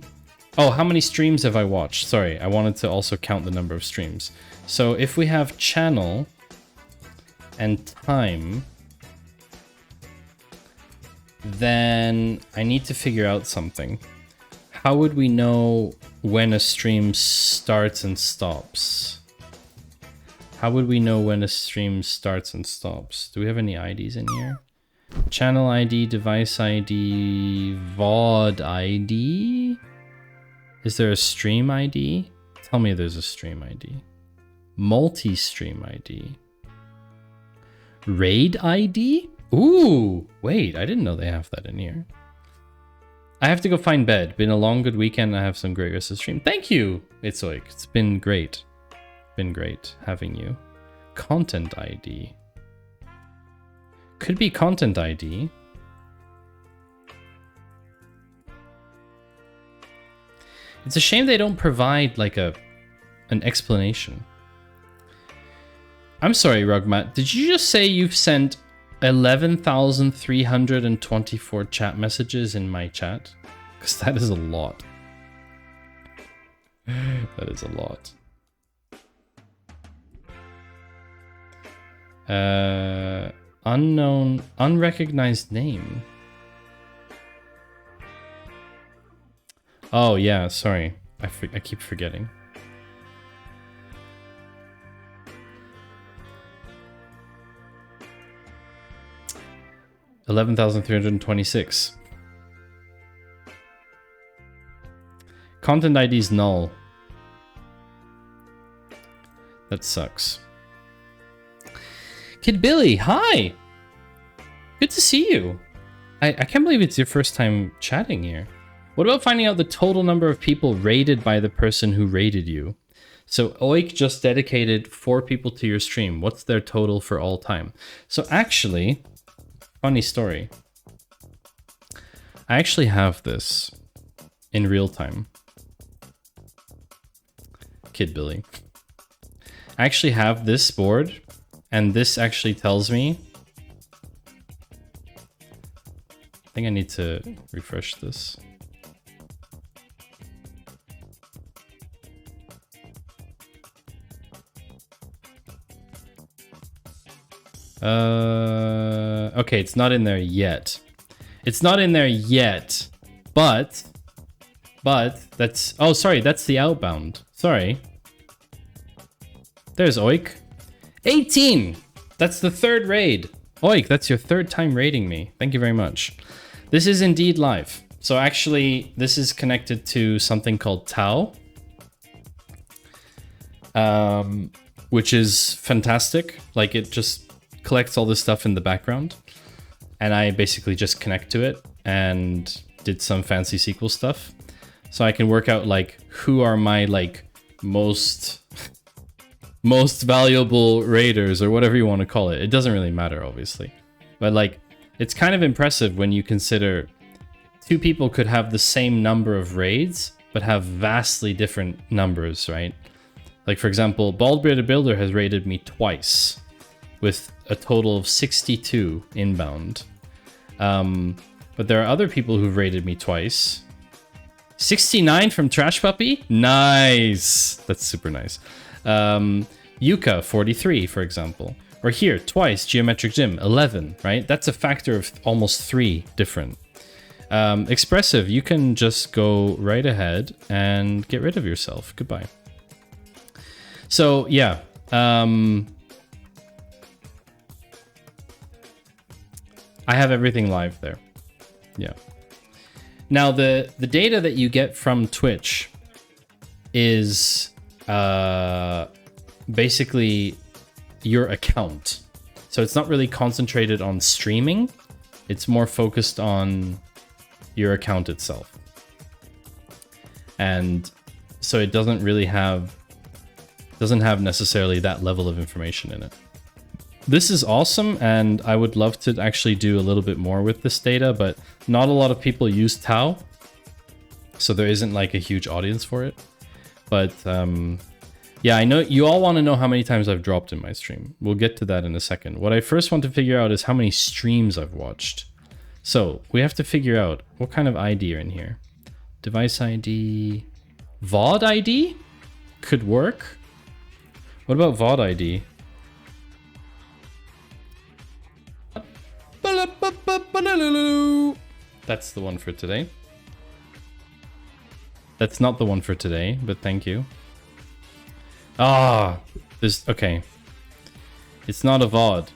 how many streams have I watched? Sorry, I wanted to also count the number of streams. So if we have channel and time, then I need to figure out something. How would we know when a stream starts and stops? How would we know when a stream starts and stops? Do we have any IDs in here? Channel ID, device ID, VOD ID? Is there a stream ID? Tell me there's a stream ID. Multi-stream ID. RAID ID? Ooh, wait, I didn't know they have that in here. I have to go find bed. Been a long, good weekend. I have some great rest of the stream. Thank you, Itzoik. It's been great. Been great having you. Content ID. Could be content ID. It's a shame they don't provide like an explanation. I'm sorry, Rugmat. Did you just say you've sent 11,324 chat messages in my chat? Because that is a lot. That is a lot. Unknown, unrecognized name. Oh yeah, sorry. I keep forgetting. $11,326. Content ID is null. That sucks. Kid Billy, hi! Good to see you. I can't believe it's your first time chatting here. What about finding out the total number of people rated by the person who rated you? So Oik just dedicated 4 people to your stream. What's their total for all time? So actually, funny story. I actually have this in real time. Kid Billy. I actually have this board, and this actually tells me. I think I need to refresh this. Okay, it's not in there yet. It's not in there yet, but that's, oh, sorry, that's the outbound. Sorry. There's Oik. 18! That's the 3rd raid. Oik, that's your 3rd time raiding me. Thank you very much. This is indeed live. So actually, this is connected to something called Tau. Which is fantastic. Like, it just collects all this stuff in the background. And I basically just connect to it and did some fancy SQL stuff. So I can work out, like, who are my, like, most valuable raiders, or whatever you want to call it. It doesn't really matter, obviously. But, like, it's kind of impressive when you consider 2 people could have the same number of raids, but have vastly different numbers, right? Like, for example, Baldbearded Builder has raided me twice, with a total of 62 inbound. But there are other people who've raided me twice. 69 from Trash Puppy? Nice! That's super nice. Yuka, 43, for example. Or here, twice, Geometric Gym, 11, right? That's a factor of almost 3 different. Expressive, you can just go right ahead and get rid of yourself. Goodbye. So, yeah. I have everything live there. Yeah. Now, the data that you get from Twitch is basically your account. So it's not really concentrated on streaming. It's more focused on your account itself. And so it doesn't really have necessarily that level of information in it. This is awesome, and I would love to actually do a little bit more with this data, but not a lot of people use Tau, so there isn't like a huge audience for it. But yeah, I know you all want to know how many times I've dropped in my stream. We'll get to that in a second. What I first want to figure out is how many streams I've watched. So we have to figure out what kind of ID are in here. Device ID, VOD ID could work. What about VOD ID? That's the one for today. That's not the one for today, but thank you. Ah, there's, okay. It's not a VOD.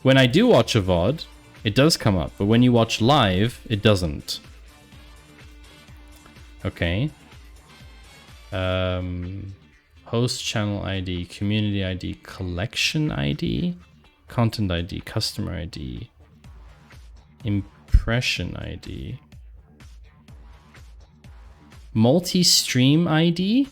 When I do watch a VOD, it does come up, but when you watch live, it doesn't. Okay. Host channel ID, community ID, collection ID, content ID, customer ID, impression ID, multi-stream ID.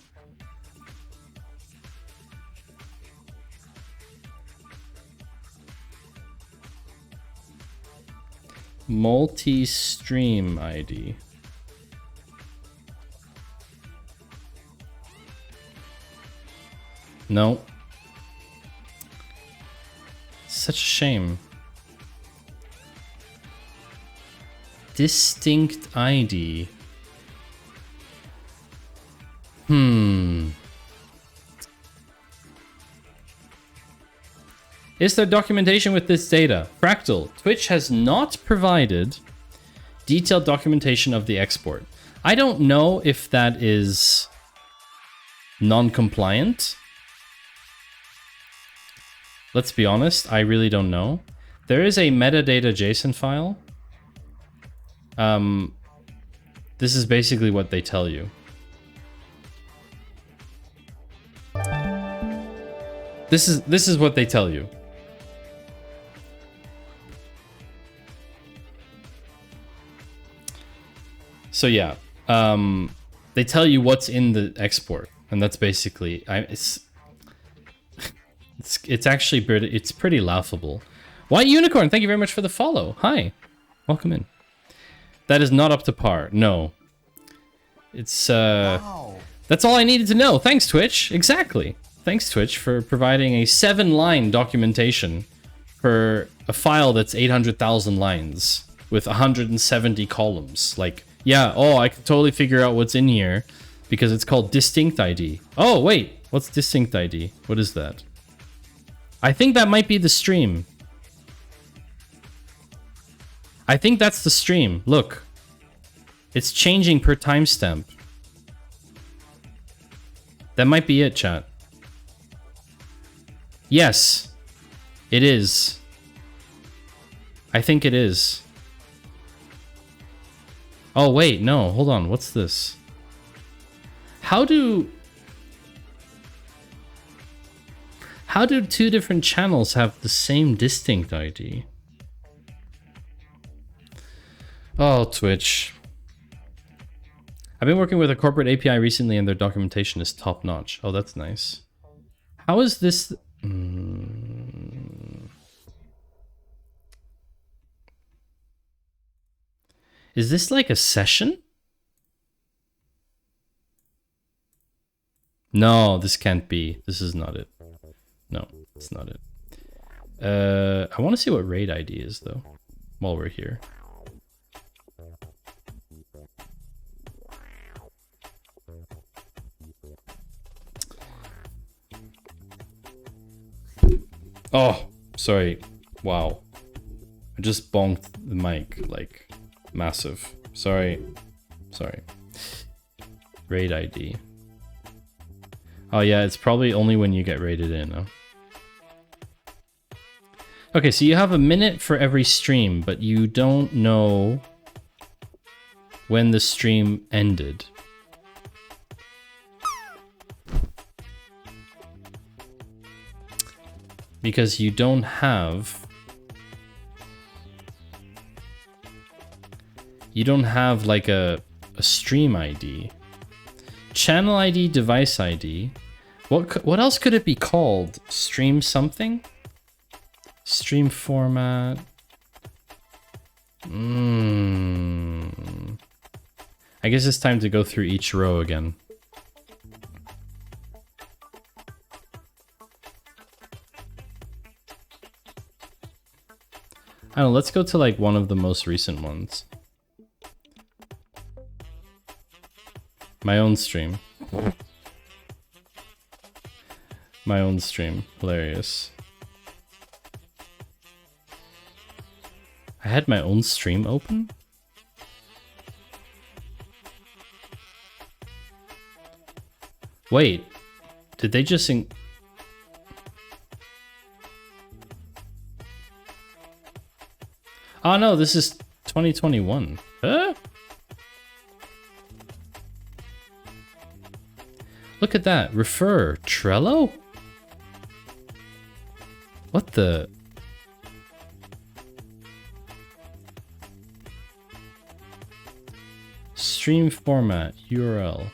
Multi-stream ID. No. Such a shame. Distinct ID. Is there documentation with this data? Fractal, Twitch has not provided detailed documentation of the export. I don't know if that is non-compliant. Let's be honest, I really don't know. There is a metadata JSON file. This is basically what they tell you. This is what they tell you. So yeah, they tell you what's in the export, and that's basically it's actually pretty laughable. White Unicorn, thank you very much for the follow. Hi, welcome in. That is not up to par. No, it's that's all I needed to know. Thanks, Twitch. Exactly. Thanks, Twitch, for providing a 7-line documentation for a file that's 800,000 lines with 170 columns. Like, yeah, oh, I can totally figure out what's in here because it's called distinct ID. Oh, wait, what's distinct ID? What is that? I think that might be the stream. I think that's the stream. Look, it's changing per timestamp. That might be it, chat. Yes, it is. I think it is. Oh, wait, no, hold on. What's this? How do two different channels have the same distinct ID? Oh, Twitch. I've been working with a corporate API recently and their documentation is top notch. Oh, that's nice. How is this? Is this like a session? No, this can't be. This is not it. No, it's not it. I want to see what raid ID is though, while we're here. Oh, sorry. Wow. I just bonked the mic, like, massive. Sorry. Sorry. Raid ID. Oh yeah, it's probably only when you get raided in, huh? Okay, so you have a minute for every stream, but you don't know when the stream ended. Because you don't have like a stream ID. Channel ID, device ID. What else could it be called? Stream something? Stream format. I guess it's time to go through each row again. I don't know, let's go to like one of the most recent ones. My own stream. My own stream. Hilarious. I had my own stream open? Wait. Did they just Oh no, this is 2021. Huh? Look at that. Refer Trello? What the? Stream format, URL.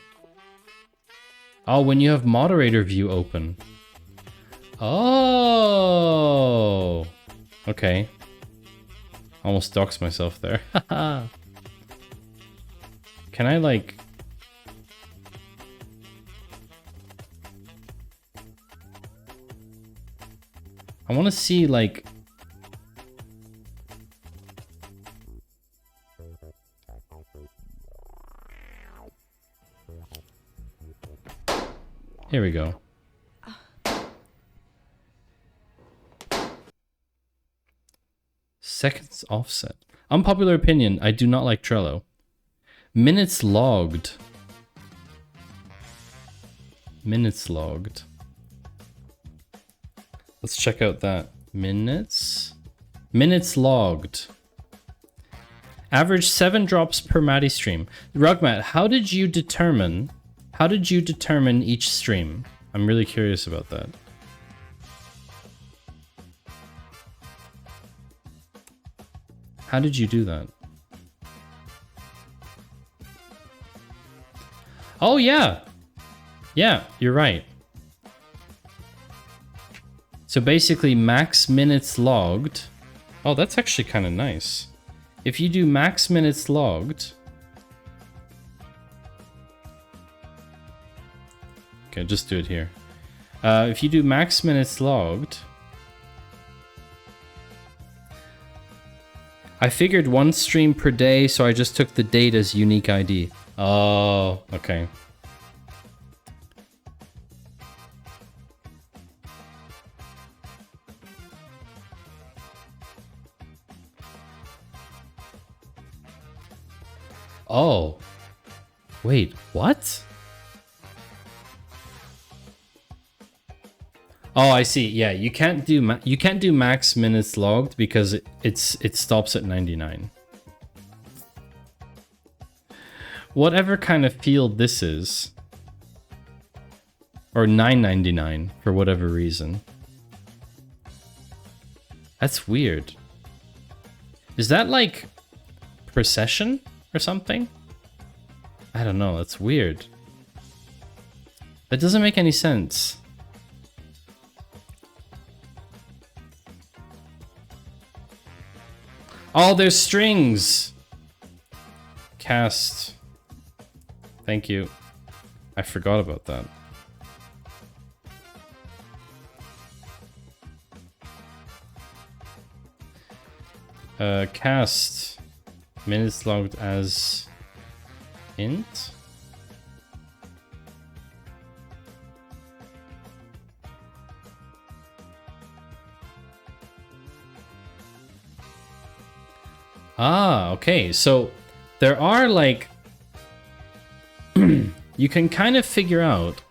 Oh, when you have moderator view open. Oh. Okay. Almost doxed myself there. Can I like... I want to see like... Here we go. Seconds offset. Unpopular opinion, I do not like Trello. Minutes logged. Minutes logged. Let's check out that. Minutes logged. Average 7 drops per Maddie stream. Rugmat, how did you determine each stream? I'm really curious about that. How did you do that? Oh yeah. Yeah, you're right. So basically max minutes logged. Oh, that's actually kind of nice. If you do max minutes logged. Okay, just do it here. If you do max minutes logged. I figured 1 stream per day, so I just took the date as unique ID. Oh, okay. Oh. Wait, what? Oh, I see. Yeah, you can't do max minutes logged because it stops at 99. Whatever kind of field this is, or 9.99 for whatever reason. That's weird. Is that like procession or something? I don't know. That's weird. That doesn't make any sense. Oh, there's strings. Cast. Thank you. I forgot about that. Cast. Minutes logged as int. Ah, okay. So there are like you can kind of figure out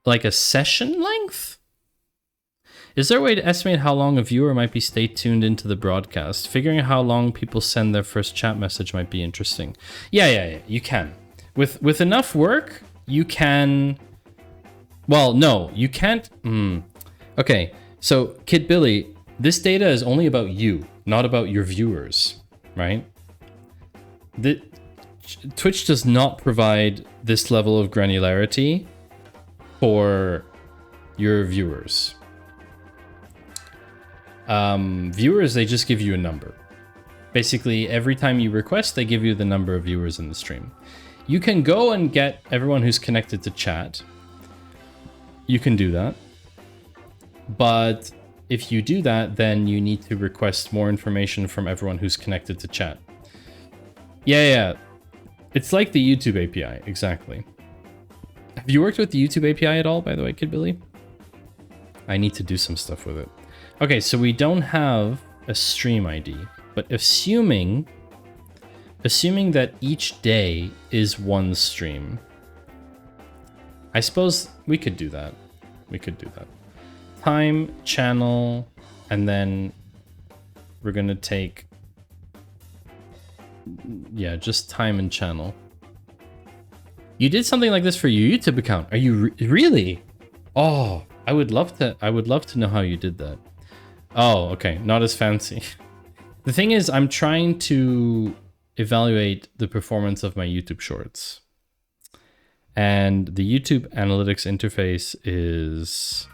like a session length. Is there a way to estimate how long a viewer might be stay tuned into the broadcast? Figuring out how long people send their first chat message might be interesting. Yeah, you can. With enough work, you can. Well, no, you can't. Okay, so Kid Billy, this data is only about you, not about your viewers, right? Twitch does not provide this level of granularity for your viewers. Viewers, they just give you a number. Basically, every time you request, they give you the number of viewers in the stream. You can go and get everyone who's connected to chat. You can do that. But if you do that, then you need to request more information from everyone who's connected to chat. Yeah. It's like the YouTube API, exactly. Have you worked with the YouTube API at all, by the way, Kid Billy? I need to do some stuff with it. Okay, so we don't have a stream ID, but assuming that each day is one stream, I suppose we could do that. Time, channel, and then we're gonna take yeah, just time and channel. You did something like this for your YouTube account. Are you really? Oh, I would love to know how you did that. Oh, okay, not as fancy. The thing is, I'm trying to evaluate the performance of my YouTube shorts. And the YouTube analytics interface is,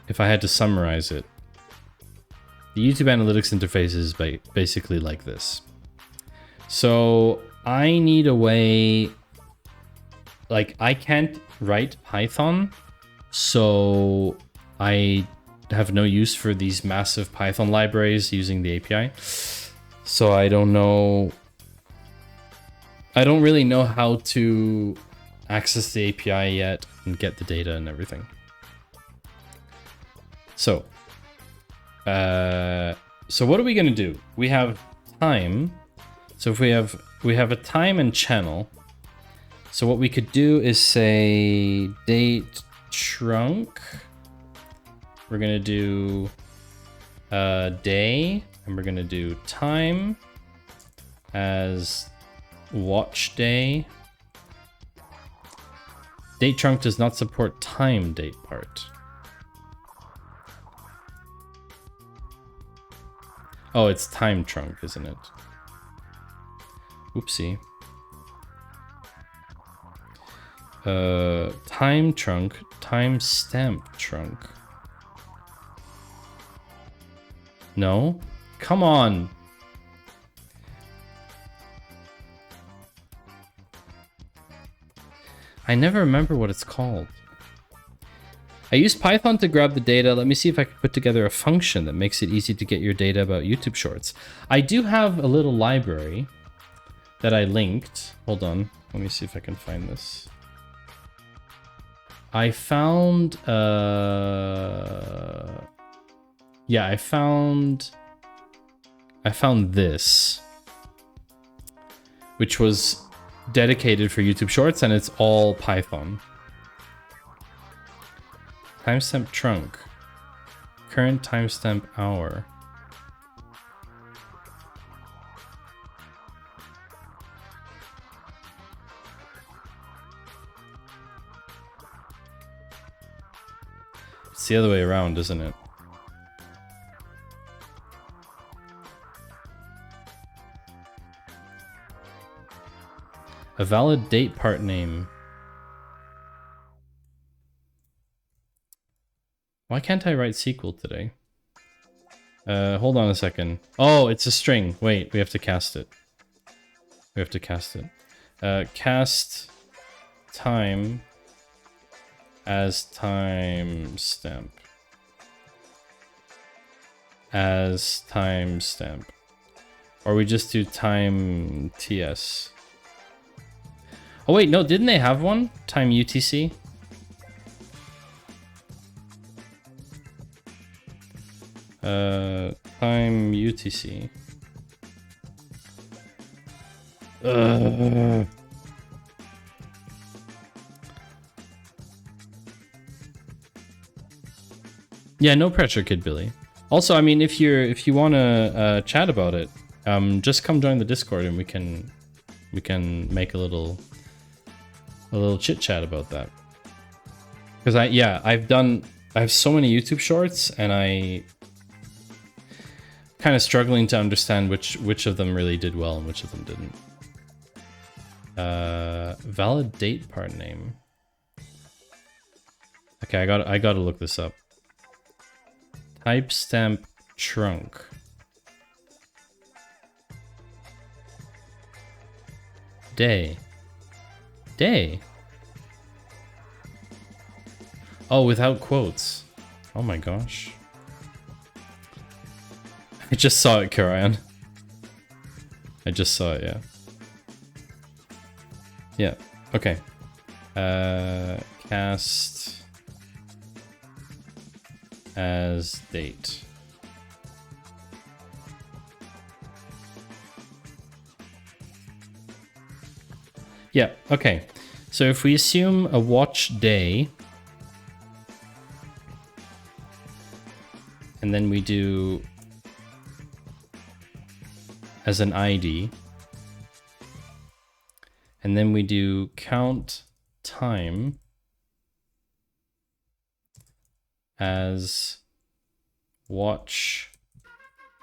if I had to summarize it, the YouTube analytics interface is basically like this. So I need a way, like I can't write Python, so I have no use for these massive Python libraries using the API. So I don't really know how to access the API yet and get the data and everything. So, what are we gonna do? We have time. So if we have a time and channel. So what we could do is say date trunk. We're gonna do day, and we're gonna do time as watch day. Date trunk does not support time date part. Oh, it's time trunk, isn't it? Oopsie. Time trunk, timestamp trunk. No? Come on. I never remember what it's called. I use Python to grab the data. Let me see if I can put together a function that makes it easy to get your data about YouTube Shorts. I do have a little library that I linked. Hold on. Let me see if I can find this. I found... yeah, I found this, which was dedicated for YouTube Shorts, and it's all Python. Timestamp trunk. Current timestamp hour. It's the other way around, isn't it? A valid date part name. Why can't I write SQL today? Hold on a second. Oh, it's a string. Wait, we have to cast it. We have to cast it. Cast time as timestamp. As timestamp. Or we just do time TS. Oh wait, no, didn't they have one? Time UTC? Time UTC. Yeah, no pressure, Kid Billy. Also, I mean, if you want to chat about it, just come join the Discord and we can make a little chit chat about that. Because I have so many YouTube shorts, and I kind of struggling to understand which of them really did well and which of them didn't. Valid date part name. Okay, I gotta look this up. Timestamp trunk. Day. Oh, without quotes. Oh my gosh. I just saw it, Karayan. I just saw it, yeah. Yeah, okay. Cast as date. Yeah, okay. So if we assume a watch day, and then we do as an ID. And then we do count time as watch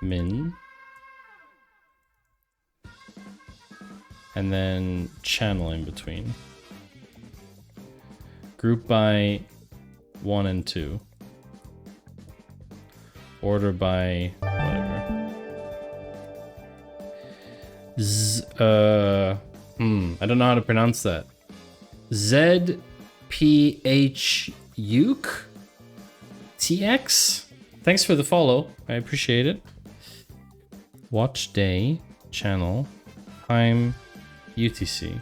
min. And then channel in between. Group by 1 and 2. Order by whatever. I don't know how to pronounce that. ZPH TX? Thanks for the follow. I appreciate it. Watch day, channel, time, UTC.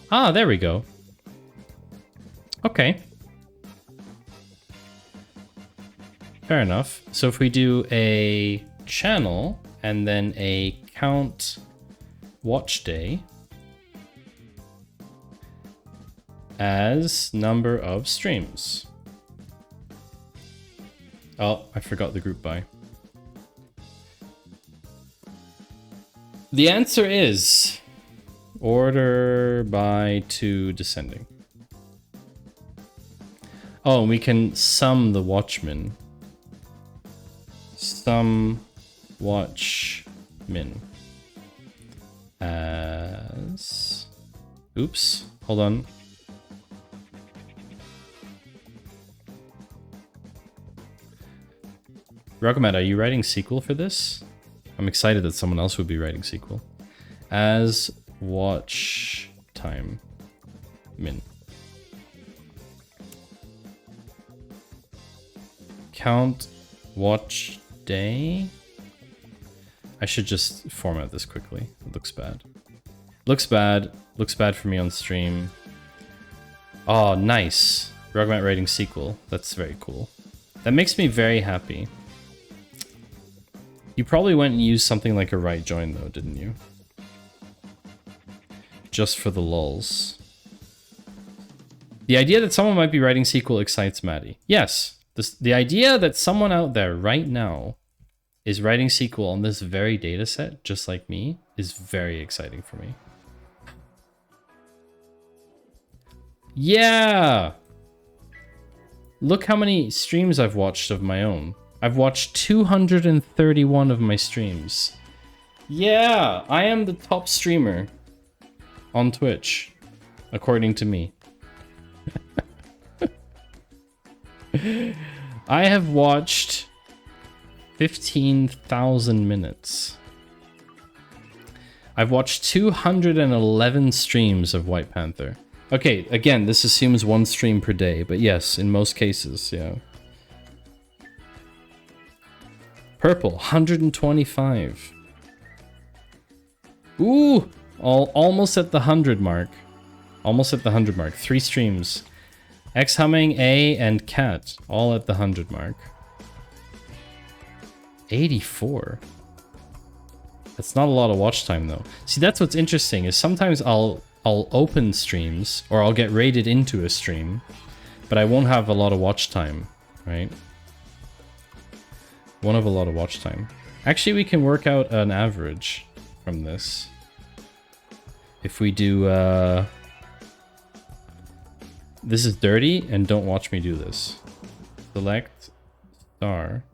Ah, there we go. Okay. Fair enough. So if we do a channel and then a count watch day as number of streams. Oh, I forgot the group by. The answer is order by 2 descending. Oh, and we can sum the watchmen. Sum watchmen as... Oops, hold on. Rugged, are you writing SQL for this? I'm excited that someone else would be writing SQL. As watch time min. Count watch day. I should just format this quickly. It looks bad. Looks bad. Looks bad for me on stream. Oh, nice. Rugmat writing SQL. That's very cool. That makes me very happy. You probably went and used something like a right join though, didn't you? Just for the lulz. The idea that someone might be writing SQL excites Maddie. Yes. The idea that someone out there right now is writing SQL on this very data set, just like me, is very exciting for me. Yeah! Look how many streams I've watched of my own. I've watched 231 of my streams. Yeah! I am the top streamer on Twitch, according to me. I have watched 15,000 minutes. I've watched 211 streams of White Panther. Okay, again, this assumes 1 stream per day, but yes, in most cases, yeah. Purple, 125. Ooh, almost at the 100 mark. Almost at the 100 mark. 3 streams. X Humming, A, and Cat, all at the 100 mark. 84. That's not a lot of watch time though. See, that's what's interesting is sometimes I'll open streams or I'll get raided into a stream, but I won't have a lot of watch time, right? Won't have a lot of watch time. Actually, we can work out an average from this. If we do this is dirty, and don't watch me do this. Select star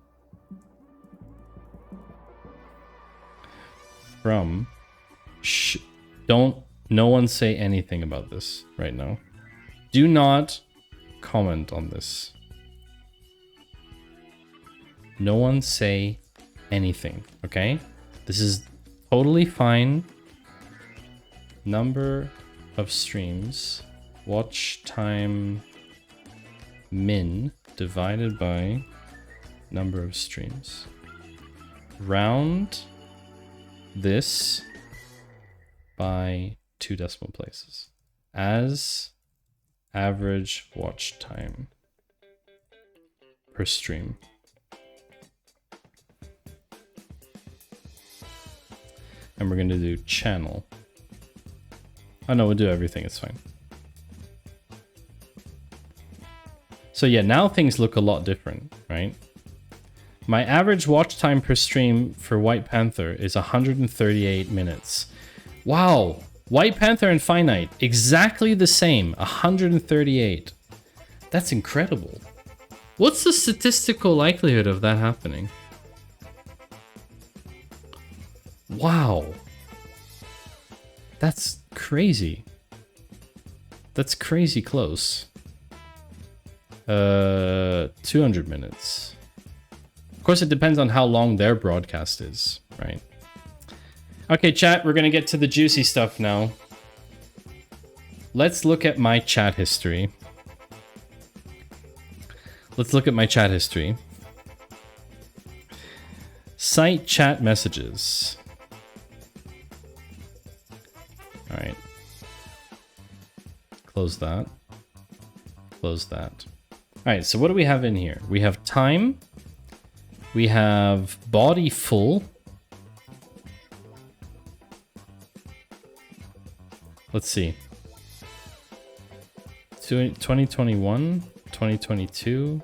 from no one say anything about this right now. Do not comment on this. No one say anything, okay? This is totally fine. Number of streams. Watch time min divided by number of streams. Round this by 2 decimal places as average watch time per stream. And we're going to do channel. Oh no, we'll do everything, it's fine. So yeah, now things look a lot different, right? My average watch time per stream for White Panther is 138 minutes. Wow. White Panther and Finite, exactly the same, 138. That's incredible. What's the statistical likelihood of that happening? Wow. That's crazy. That's crazy close. 200 minutes. Of course, it depends on how long their broadcast is, right? Okay, chat, we're gonna get to the juicy stuff now. Let's look at my chat history. Let's look at my chat history. Site chat messages. All right. Close that. Close that. All right, so what do we have in here? We have time. We have body full. Let's see. 2021, 2022.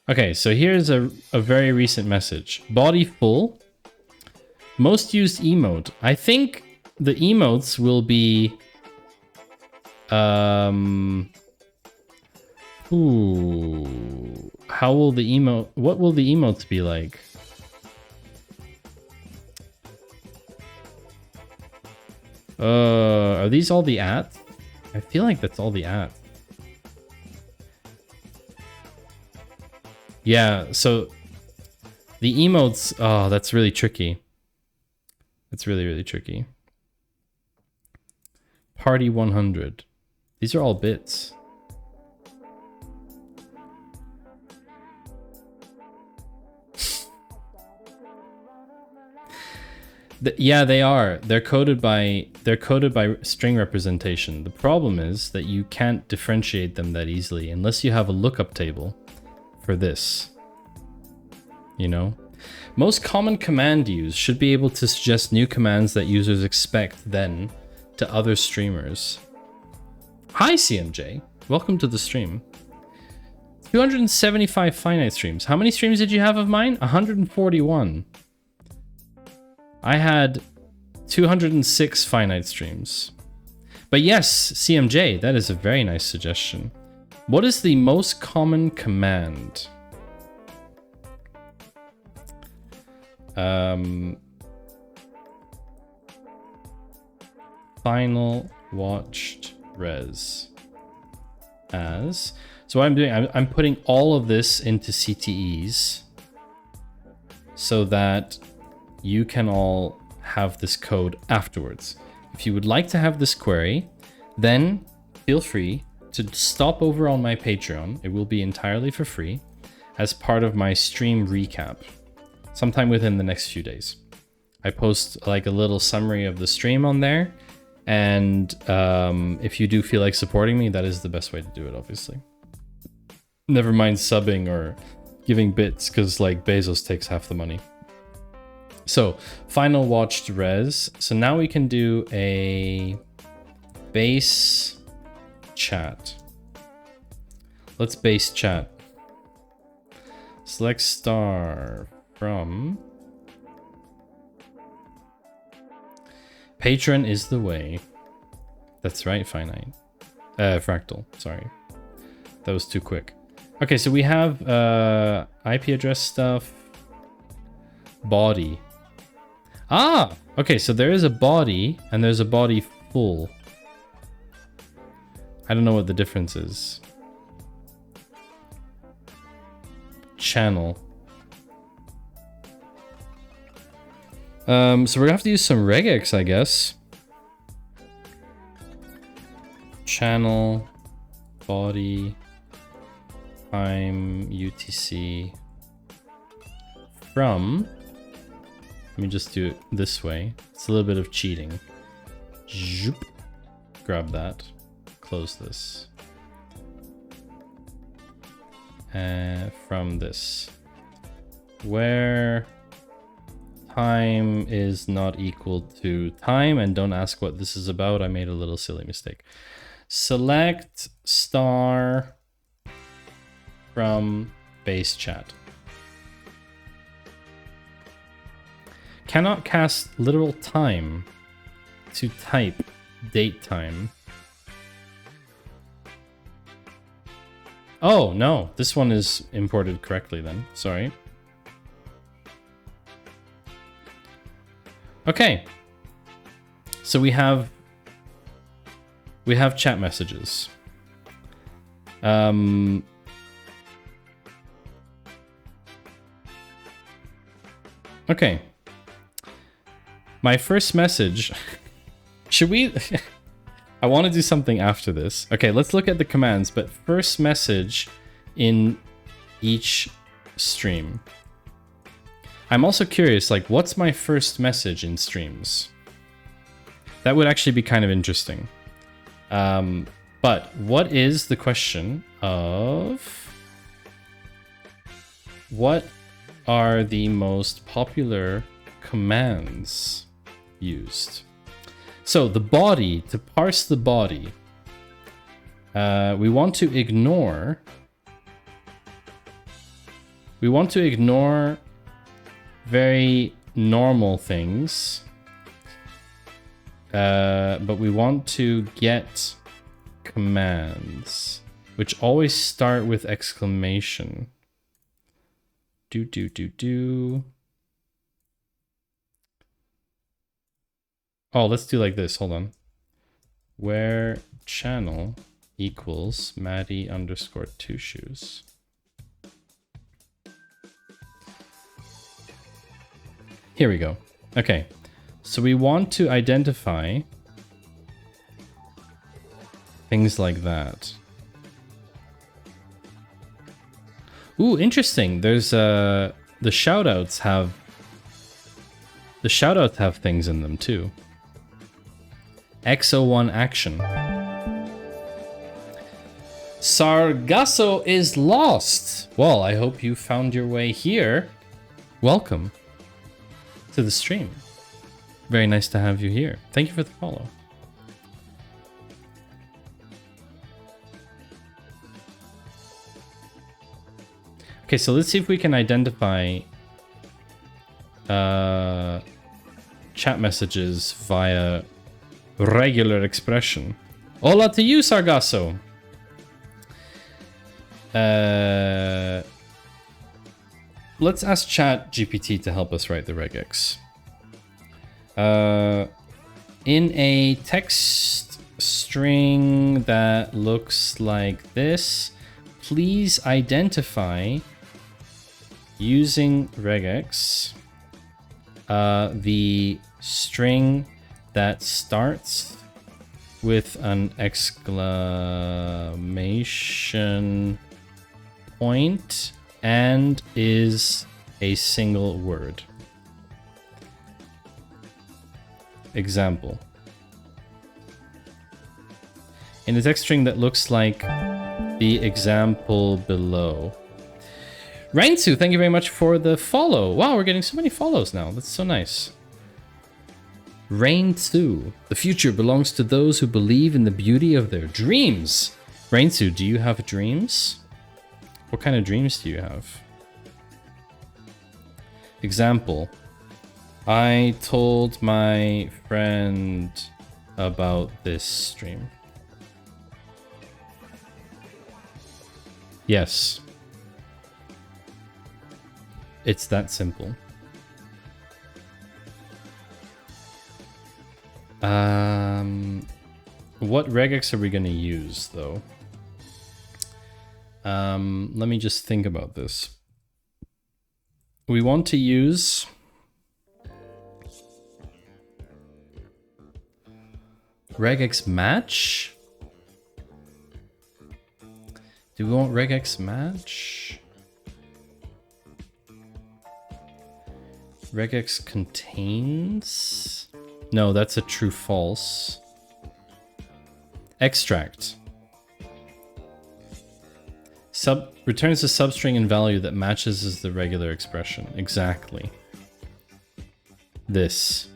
Okay, so here's a very recent message. Body full. Most used emote. I think the emotes will be... Ooh. How will the emote... What will the emotes be like? Are these all the @? I feel like that's all the @. Yeah, so the emotes, oh, that's really tricky. That's really, really tricky. Party 100. These are all bits. Yeah, they are. They're coded by string representation. The problem is that you can't differentiate them that easily unless you have a lookup table for this. You know? Most common command use should be able to suggest new commands that users expect then to other streamers. Hi CMJ, welcome to the stream. 275 finite streams. How many streams did you have of mine? 141. I had 206 finite streams. But yes, CMJ, that is a very nice suggestion. What is the most common command? Final watched res as. So what I'm doing, I'm putting all of this into CTEs so that you can all have this code afterwards. If you would like to have this query, then feel free to stop over on my Patreon. It will be entirely for free as part of my stream recap sometime within the next few days. I post like a little summary of the stream on there. And if you do feel like supporting me, that is the best way to do it, obviously. Never mind subbing or giving bits, because like Bezos takes half the money. So, final watched res. So now we can do a base chat. Let's base chat. Select star from... Patron is the way. That's right, finite. Fractal, sorry. That was too quick. Okay, so we have IP address stuff. Body. Ah! Okay, so there is a body and there's a body full. I don't know what the difference is. Channel. So we're gonna have to use some regex, I guess. Channel, body, time, UTC, from. Let me just do it this way. It's a little bit of cheating. Zoop. Grab that. Close this. From this. Where time is not equal to time, and don't ask what this is about. I made a little silly mistake. Select star from base chat. Cannot cast literal time to type date time. Oh, no. This one is imported correctly then. Sorry. Okay. So we have chat messages. Okay. My first message. Should we... I want to do something after this. Okay, let's look at the commands, but first message in each stream. I'm also curious, like, what's my first message in streams? That would actually be kind of interesting. But what is the question of what are the most popular commands used? So the body, to parse the body, we want to ignore very normal things, but we want to get commands, which always start with exclamation. Oh, let's do like this. Hold on. Where channel equals Maddie _ 2 shoes. Here we go. Okay. So we want to identify things like that. Ooh, interesting. There's the shoutouts have things in them too. XO1 action. Sargasso is lost. Well, I hope you found your way here. Welcome to the stream. Very nice to have you here. Thank you for the follow. Okay, so let's see if we can identify chat messages via regular expression. Hola to you, Sargasso. Let's ask Chat GPT to help us write the regex. In a text string that looks like this, please identify using regex the string that starts with an exclamation point and is a single word. Example. In a text string that looks like the example below. Rainsu, thank you very much for the follow. Wow, we're getting so many follows now. That's so nice. Rainsu, the future belongs to those who believe in the beauty of their dreams. Rainsu, do you have dreams? What kind of dreams do you have? Example. I told my friend about this stream. Yes. It's that simple. What regex are we going to use, though? Let me just think about this. We want to use regex match? Do we want regex match? Regex contains? No, that's a true false. Extract. Returns a substring in value that matches as the regular expression. Exactly. this.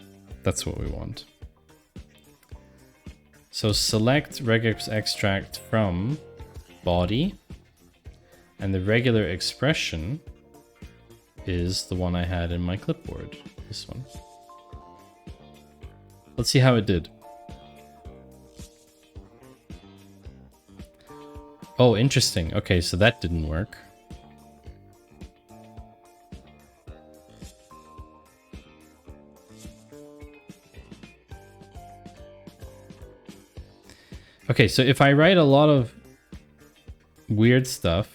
That's what we want. So select regex extract from body, and the regular expression is the one I had in my clipboard. This one. Let's see how it did. Oh, interesting. Okay, so that didn't work. Okay, so if I write a lot of weird stuff,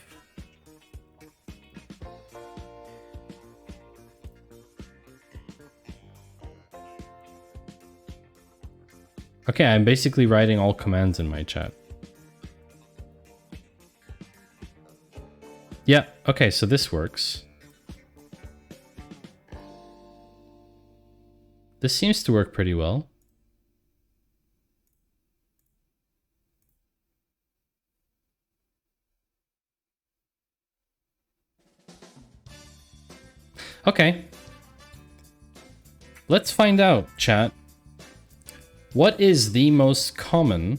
okay, I'm basically writing all commands in my chat. Yeah, okay, so this works. This seems to work pretty well. Okay. Let's find out, chat. What is the most common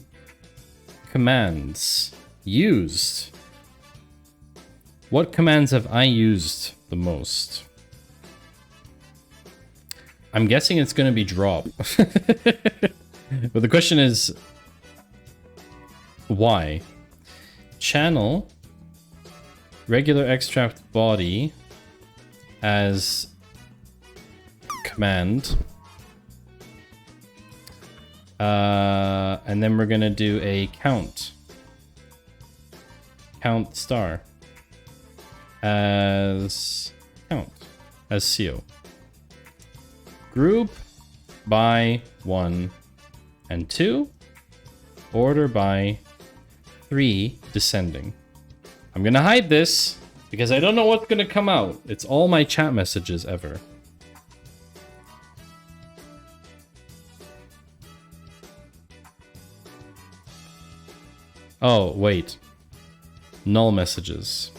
commands used? What commands have I used the most? I'm guessing it's going to be drop. But the question is, why? Channel, regular extract body as command. And then we're going to do a count. Count star. As count. As CO. Group by 1 and 2. Order by 3 descending. I'm going to hide this because I don't know what's going to come out. It's all my chat messages ever. Oh, wait. Null messages.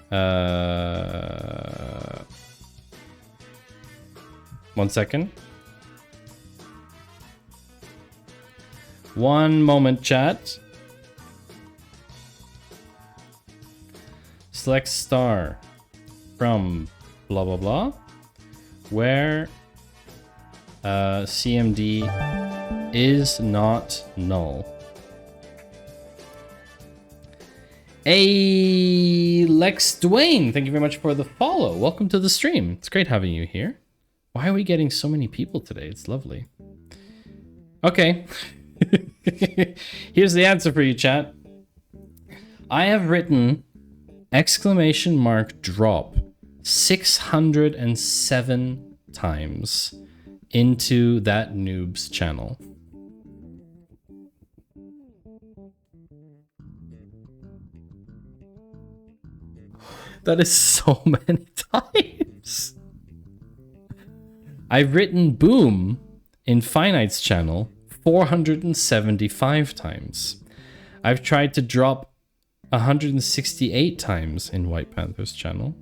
1 second. 1 moment, chat. Select star from blah blah blah, where CMD is not null. Hey, Lex Dwayne, thank you very much for the follow. Welcome to the stream. It's great having you here. Why are we getting so many people today? It's lovely. Okay. Here's the answer for you, chat. I have written exclamation mark drop 607 times into that noob's channel. That is so many times. I've written boom in Finite's channel 475 times. I've tried to drop 168 times in White Panther's channel.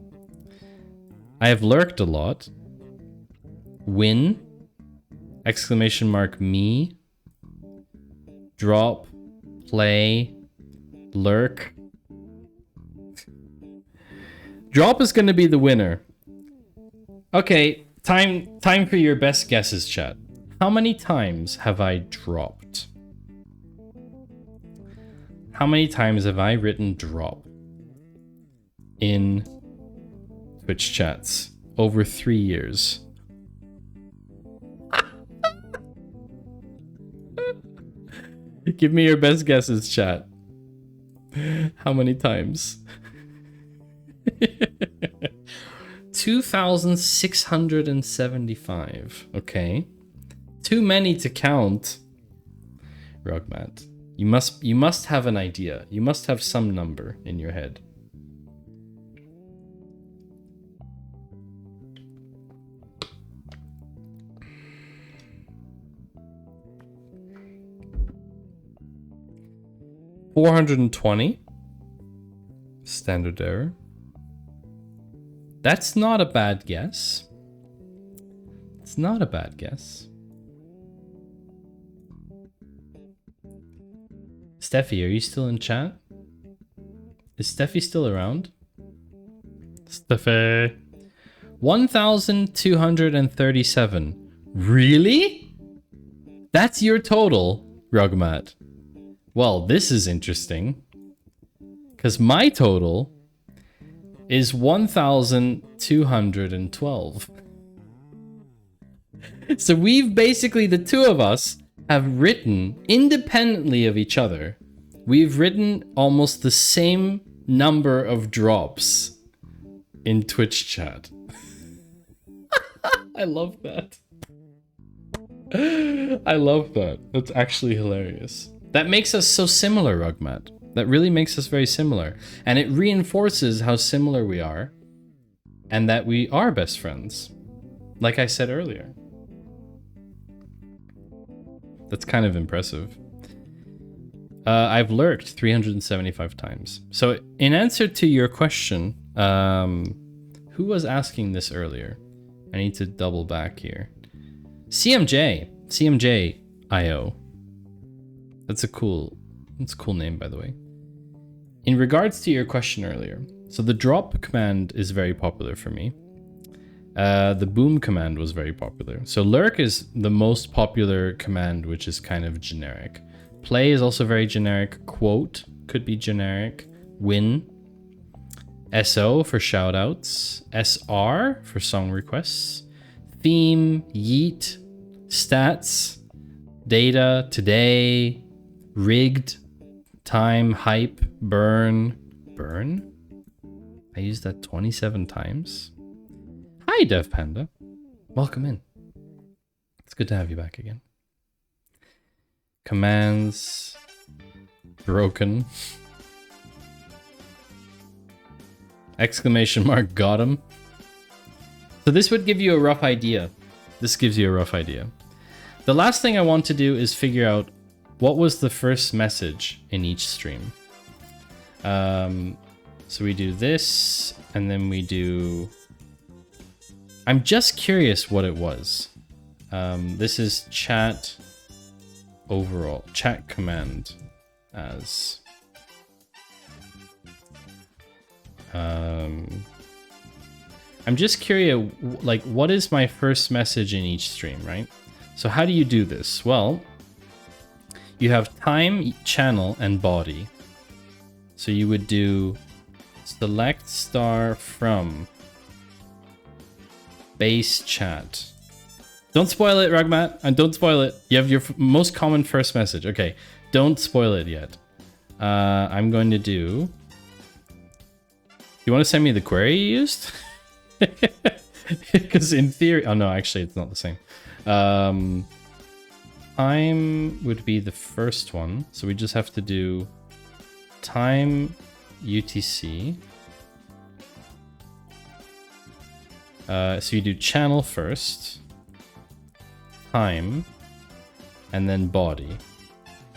I have lurked a lot. Win, exclamation mark me, drop, play, lurk. Drop is going to be the winner. Okay, time for your best guesses, chat. How many times have I dropped? How many times have I written drop in Twitch chats over 3 years? Give me your best guesses, chat. How many times? 2,675. Okay. Too many to count. Rugmat. You must have an idea. You must have some number in your head. $420. Standard error. That's not a bad guess. It's not a bad guess. Steffi, are you still in chat? Is Steffi still around? Steffi. 1,237. Really? That's your total, Rugmat. Well, this is interesting. Because my total is 1,212. So we've basically, the two of us, have written independently of each other. We've written almost the same number of drops in Twitch chat. I love that. I love that. That's actually hilarious. That makes us so similar, Rugmat. That really makes us very similar. And it reinforces how similar we are. And that we are best friends. Like I said earlier. That's kind of impressive. I've lurked 375 times. So in answer to your question, who was asking this earlier? I need to double back here. CMJ IO. That's a cool name, by the way. In regards to your question earlier, so the drop command is very popular for me. The boom command was very popular. So lurk is the most popular command, which is kind of generic. Play is also very generic. Quote could be generic. Win. SO for shoutouts. SR for song requests. Theme, yeet, stats, data, today, rigged, time, hype, burn. Burn? I used that 27 times. Hi, Dev Panda. Welcome in. It's good to have you back again. Commands. Broken. Exclamation mark, got him. So this would give you a rough idea. This gives you a rough idea. The last thing I want to do is figure out what was the first message in each stream. So we do this, and then we do... I'm just curious what it was. This is chat overall. Chat command as... I'm just curious, like, what is my first message in each stream, right? So how do you do this? Well, you have time, channel, and body. So you would do select star from base chat. Don't spoil it, Rugmat, and don't spoil it. You have your most common first message. Okay, don't spoil it yet. I'm going to do... You want to send me the query you used? Because in theory... Oh, no, actually, it's not the same. Time would be the first one. So we just have to do time UTC. So you do channel first. Time. And then body.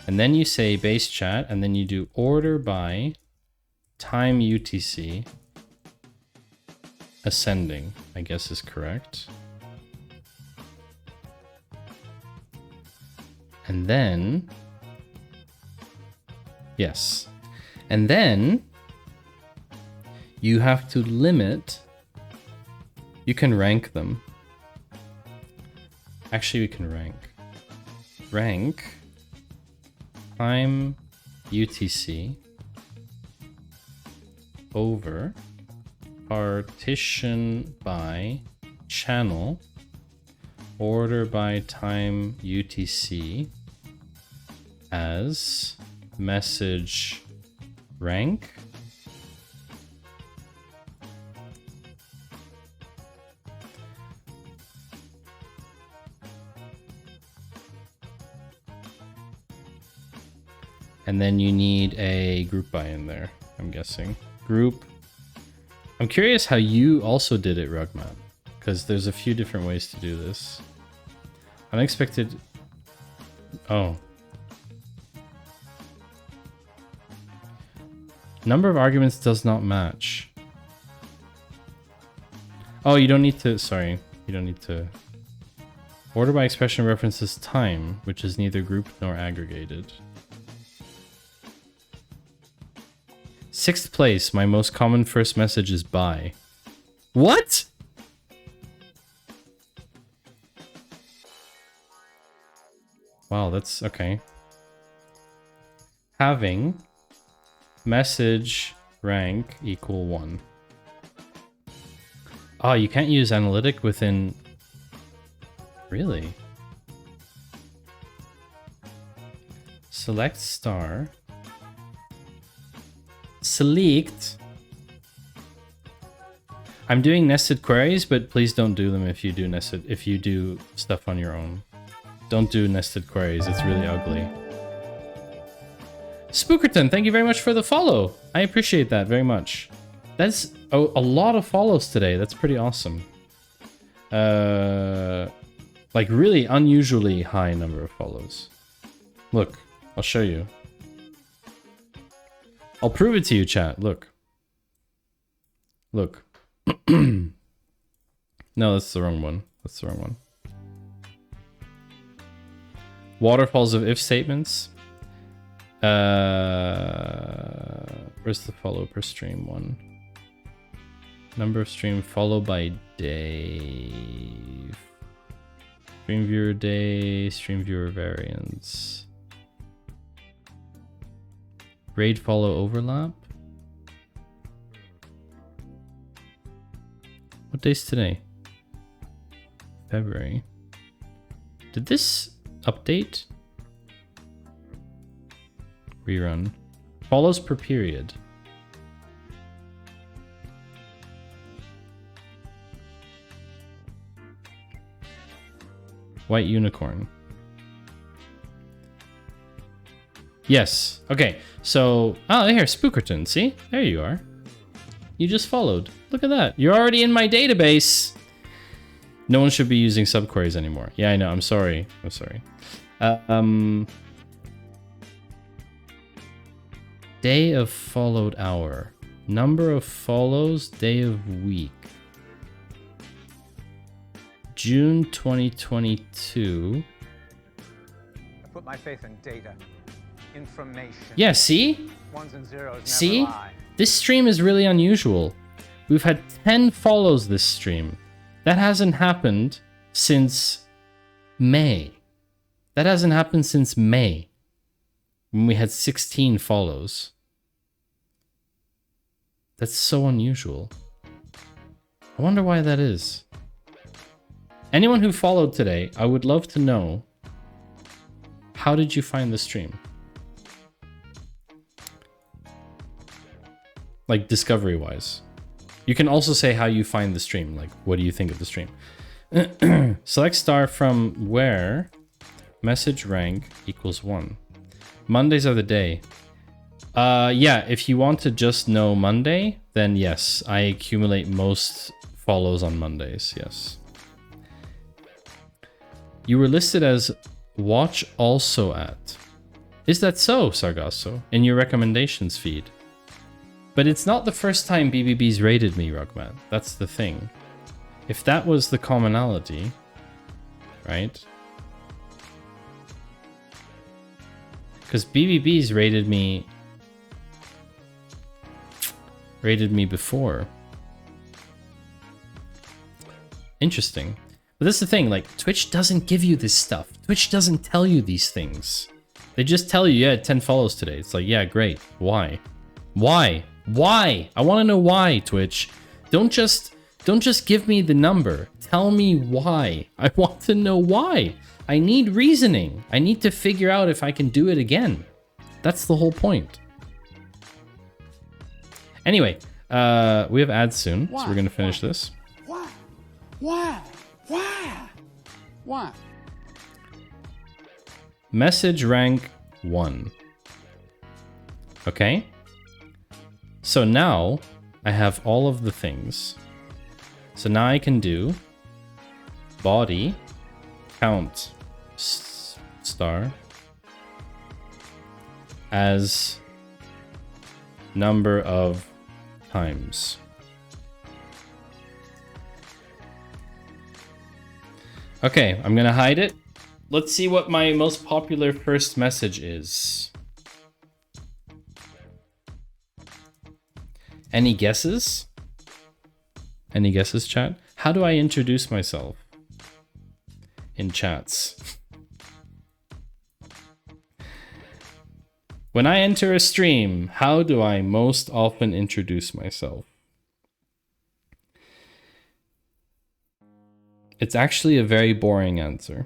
And then you say base chat. And then you do order by time UTC. Ascending, I guess is correct. And then... Yes. And then... You have to limit... You can rank them. Actually, we can rank. Rank... Time UTC... Over... Partition by channel, order by time UTC as message rank. And then you need a group by in there, I'm guessing. Group. I'm curious how you also did it, Rugmat, because there's a few different ways to do this. Unexpected... Oh. Number of arguments does not match. Oh, you don't need to. Sorry, you don't need to. Order by expression references time, which is neither grouped nor aggregated. 6th place, my most common first message is bye. What? Wow, that's okay. Having message rank equal 1. Oh, you can't use analytic within... Really? Select star. Select. I'm doing nested queries, but please don't do them if you do stuff on your own. Don't do nested queries, it's really ugly. Spookerton, thank you very much for the follow. I appreciate that very much. That's a lot of follows today. That's pretty awesome. Like really unusually high number of follows. Look, I'll show you. I'll prove it to you, chat. Look. Look. No, that's the wrong one. That's the wrong one. Waterfalls of if statements. Where's the follow per stream one? Number of stream follow by day. Stream viewer day, stream viewer variance. Raid follow overlap. What day's today? February. Did this update? Rerun. Follows per period. White unicorn. Yes. Okay. So, oh, here, Spookerton. See? There you are. You just followed. Look at that. You're already in my database. No one should be using subqueries anymore. Yeah, I know. I'm sorry. I'm sorry. Day of followed hour. Number of follows, day of week. June 2022. I put my faith in data, information. Yeah, see? Ones and zeros See? never lie. This stream is really unusual. We've had 10 follows this stream. That hasn't happened since May. That hasn't happened since May, when we had 16 follows. That's so unusual. I wonder why that is. Anyone who followed today, I would love to know, how did you find the stream? Like discovery-wise. You can also say how you find the stream. Like, what do you think of the stream? Select star from where message rank equals 1. Mondays are the day. Yeah, if you want to just know Monday, then yes, I accumulate most follows on Mondays, yes. You were listed as watch also at. Is that so, Sargasso? In your recommendations feed? But it's not the first time BBB's rated me, Rugman. That's the thing. If that was the commonality, right? Because BBB's rated me before. Interesting. But that's the thing, like, Twitch doesn't give you this stuff. Twitch doesn't tell you these things. They just tell you, yeah, 10 follows today. It's like, yeah, great. Why? Why? Why? I want to know why, Twitch. Don't just give me the number. Tell me why. I want to know why. I need reasoning. I need to figure out if I can do it again. That's the whole point. Anyway, we have ads soon, so we're going to finish this. Why? Why? Why? Why? Message rank 1. Okay. So now I have all of the things. So now I can do body count star as number of times. Okay, I'm gonna hide it. Let's see what my most popular first message is. Any guesses? Any guesses, chat? How do I introduce myself in chats? When I enter a stream, how do I most often introduce myself? It's actually a very boring answer.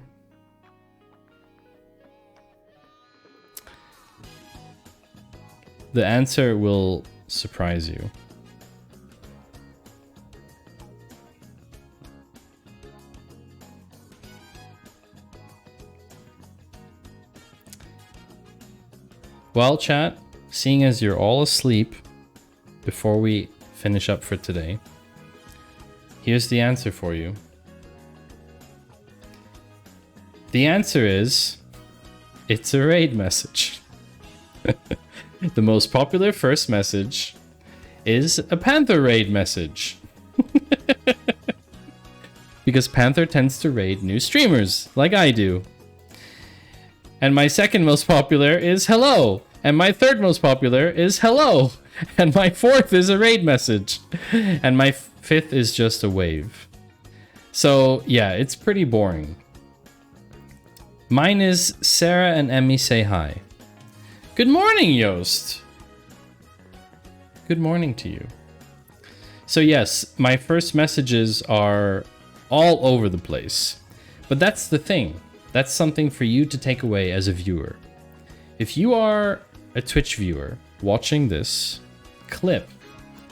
The answer will surprise you. Well, chat, seeing as you're all asleep before we finish up for today, here's the answer for you. The answer is, it's a raid message. The most popular first message is a Panther raid message. Because Panther tends to raid new streamers, like I do. And my second most popular is hello. And my third most popular is hello. And my fourth is a raid message. And my fifth is just a wave. So yeah, it's pretty boring. Mine is Sarah and Emmy say hi. Good morning, Yost. Good morning to you. So yes, my first messages are all over the place. But that's the thing. That's something for you to take away as a viewer. If you are a Twitch viewer watching this clip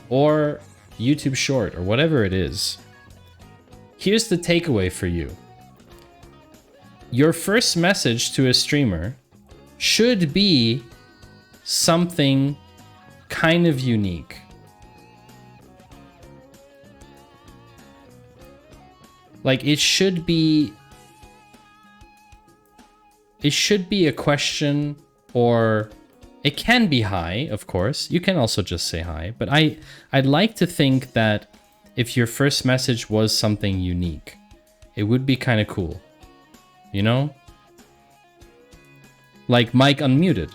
or YouTube short or whatever it is, here's the takeaway for you. Your first message to a streamer should be something kind of unique. Like it should be a question, or it can be hi, of course. You can also just say hi, but I'd like to think that if your first message was something unique, it would be kind of cool. You know? Like Mike unmuted.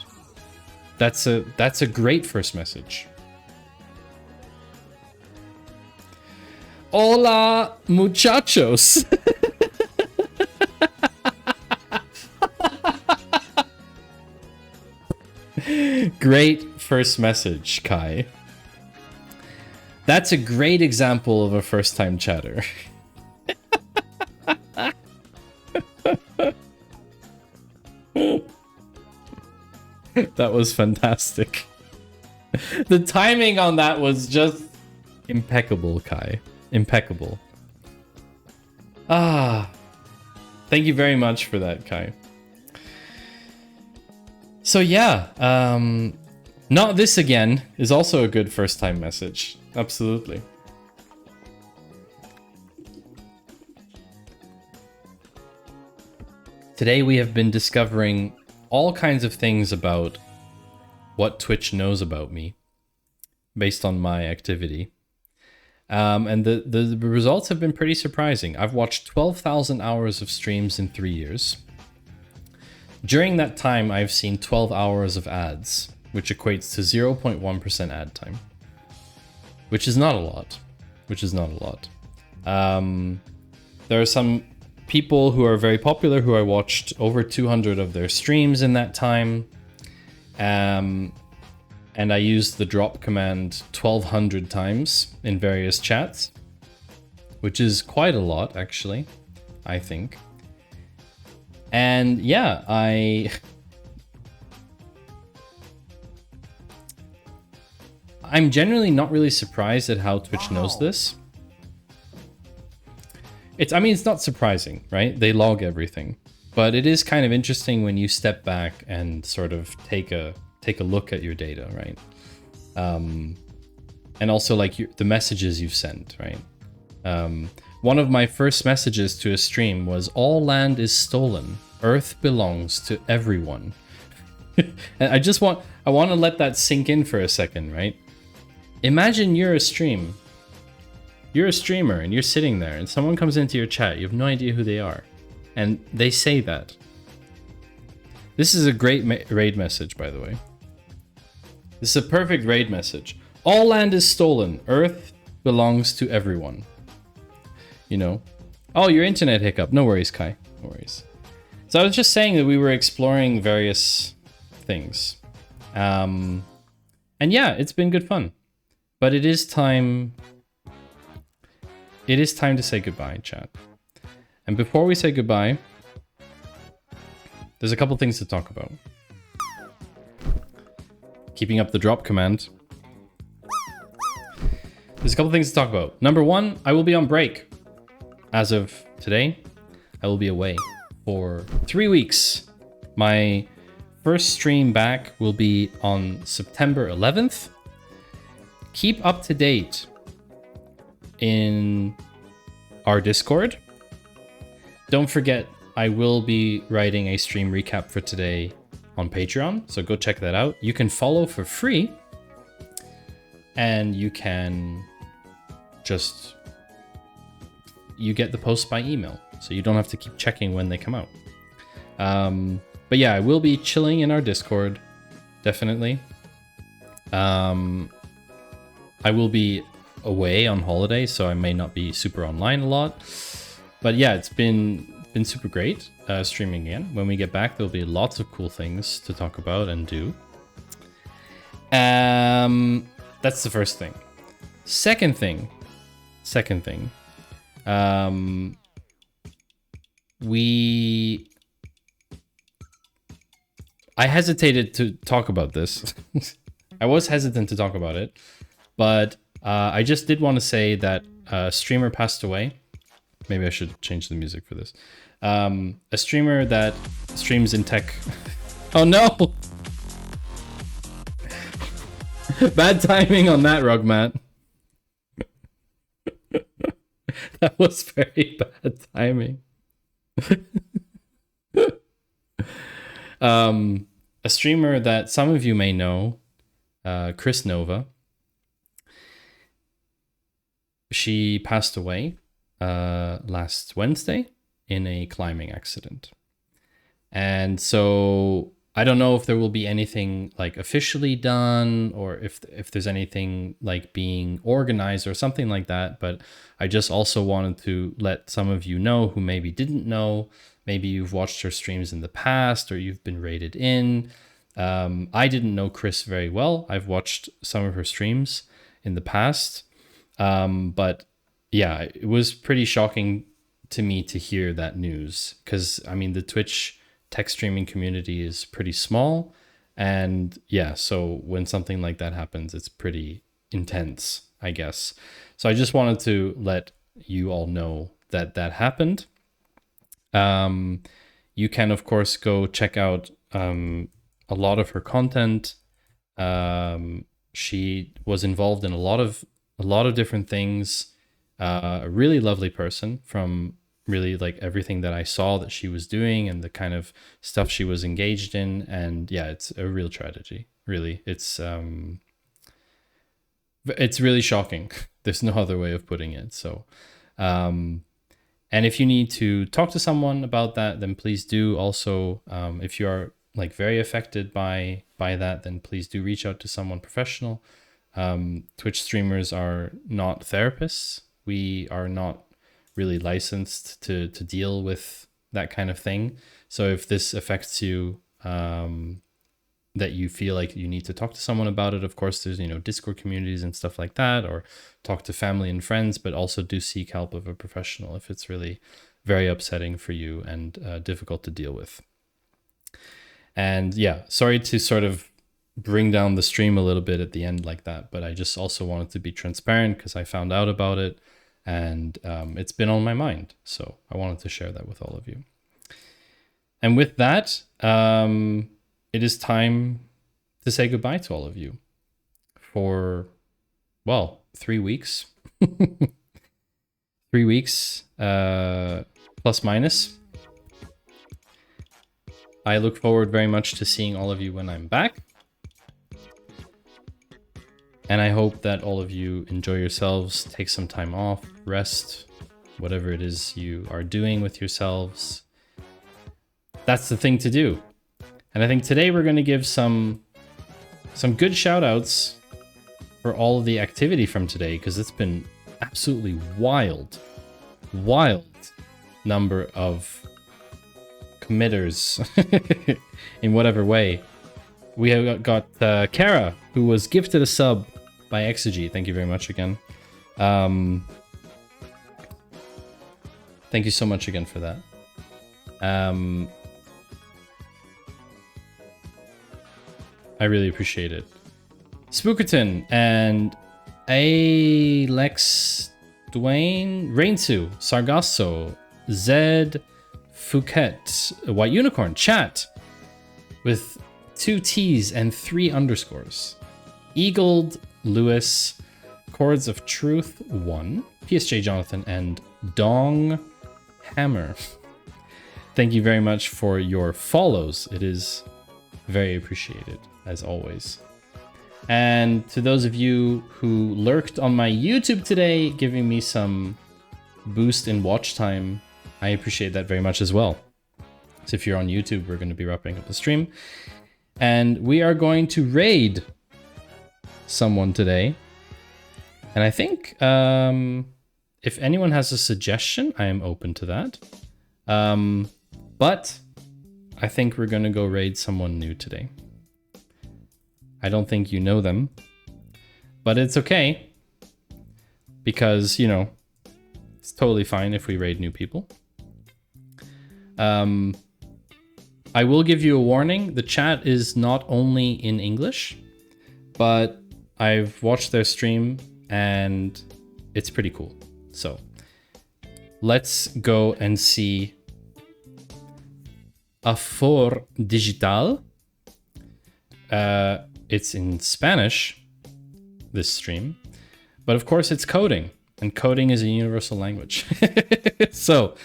That's a great first message. Hola, muchachos. Great first message, Kai. That's a great example of a first-time chatter. That was fantastic. The timing on that was just impeccable, Kai. Impeccable. Ah. Thank you very much for that, Kai. So yeah, not this again is also a good first time message. Absolutely. Today we have been discovering all kinds of things about what Twitch knows about me based on my activity. And the results have been pretty surprising. I've watched 12,000 hours of streams in 3 years. During that time, I've seen 12 hours of ads, which equates to 0.1% ad time. Which is not a lot. There are some people who are very popular who I watched over 200 of their streams in that time. And I used the drop command 1200 times in various chats, which is quite a lot, actually, I think. And yeah, I'm generally not really surprised at how Twitch knows this. I mean, it's not surprising, right? They log everything. But it is kind of interesting when you step back and sort of take a look at your data, right? And also like the messages you've sent, right? One of my first messages to a stream was, all land is stolen. Earth belongs to everyone. And I want to let that sink in for a second, right? Imagine you're a streamer and you're sitting there and someone comes into your chat. You have no idea who they are. And they say that. This is a great raid message, by the way. This is a perfect raid message. All land is stolen. Earth belongs to everyone. You know. Oh, your internet hiccup. No worries, Kai. No worries. So I was just saying that we were exploring various things. And yeah, it's been good fun. But it is time... It is time to say goodbye, chat. And before we say goodbye, there's a couple things to talk about. Keeping up the drop command. There's a couple things to talk about. Number one, I will be on break. As of today, I will be away for 3 weeks. My first stream back will be on September 11th. Keep up to date in our Discord. Don't forget, I will be writing a stream recap for today on Patreon, so go check that out. You can follow for free, and you can just... You get the posts by email, so you don't have to keep checking when they come out. But yeah, I will be chilling in our Discord, definitely. I will be away on holiday, so I may not be super online a lot. But yeah, it's been super great streaming again. When we get back, there'll be lots of cool things to talk about and do. That's the first thing. Second thing. I hesitated to talk about this. I was hesitant to talk about it, but I just did want to say that a streamer passed away. Maybe I should change the music for this. A streamer that streams in tech. Oh no! Bad timing on that, Rugmat. That was very bad timing. A streamer that some of you may know, Chris Nova. She passed away last Wednesday in a climbing accident. And so I don't know if there will be anything like officially done or if there's anything like being organized or something like that. But I just also wanted to let some of you know who maybe didn't know. Maybe you've watched her streams in the past or you've been rated in. I didn't know Chris very well. I've watched some of her streams in the past. But yeah, it was pretty shocking to me to hear that news because, I mean, the Twitch tech streaming community is pretty small. And yeah, so when something like that happens, it's pretty intense, I guess. So I just wanted to let you all know that that happened. You can, of course, go check out a lot of her content. She was involved in a lot of different things. A really lovely person from really like everything that I saw that she was doing and the kind of stuff she was engaged in. And yeah, it's a real tragedy. Really, it's really shocking. There's no other way of putting it. So, and if you need to talk to someone about that, then please do. Also, if you are like very affected by that, then please do reach out to someone professional. Twitch streamers are not therapists. We are not really licensed to deal with that kind of thing. So if this affects you, that you feel like you need to talk to someone about it, of course, there's, Discord communities and stuff like that, or talk to family and friends, but also do seek help of a professional if it's really very upsetting for you and difficult to deal with. And yeah, sorry to sort of bring down the stream a little bit at the end like that, but I just also wanted to be transparent because I found out about it and it's been on my mind. So I wanted to share that with all of you. And with that, it is time to say goodbye to all of you for, well, 3 weeks. 3 weeks, plus minus. I look forward very much to seeing all of you when I'm back. And I hope that all of you enjoy yourselves, take some time off, rest, whatever it is you are doing with yourselves. that's the thing to do. And I think today we're going to give some good shout outs for all of the activity from today, because it's been absolutely wild number of committers in whatever way. We have got Kara, who was gifted a sub by Exegy. Thank you very much again. Thank you so much again for that. I really appreciate it. Spookerton and Alex Dwayne, Rainsu, Sargasso, Zed, Phuket, White Unicorn, chat with 2 T's and 3 underscores. Eagled, Lewis, Chords of Truth 1, PSJ Jonathan, and Dong Hammer. Thank you very much for your follows. It is very appreciated, as always. And to those of you who lurked on my YouTube today, giving me some boost in watch time, I appreciate that very much as well. So if you're on YouTube, we're going to be wrapping up the stream. And we are going to raid someone today. And I think if anyone has a suggestion, I am open to that. But I think we're going to go raid someone new today. I don't think you know them, but it's okay. Because, you know, it's totally fine if we raid new people. I will give you a warning. The chat is not only in English, but I've watched their stream and it's pretty cool. So let's go and see Afor Digital. It's in Spanish, this stream, but of course it's coding, and coding is a universal language. So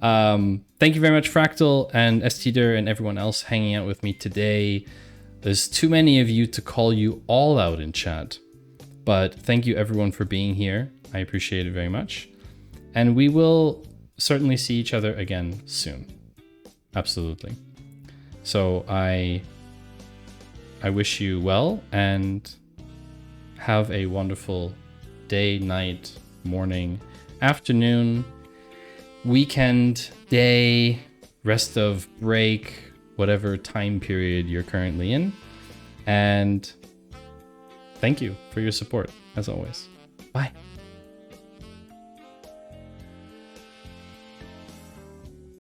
thank you very much, Fractal and STder and everyone else hanging out with me today. There's too many of you to call you all out in chat, but thank you everyone for being here. I appreciate it very much. And we will certainly see each other again soon. Absolutely. So I wish you well and have a wonderful day, night, morning, afternoon, weekend, day, rest of break, whatever time period you're currently in. And thank you for your support, as always. Bye.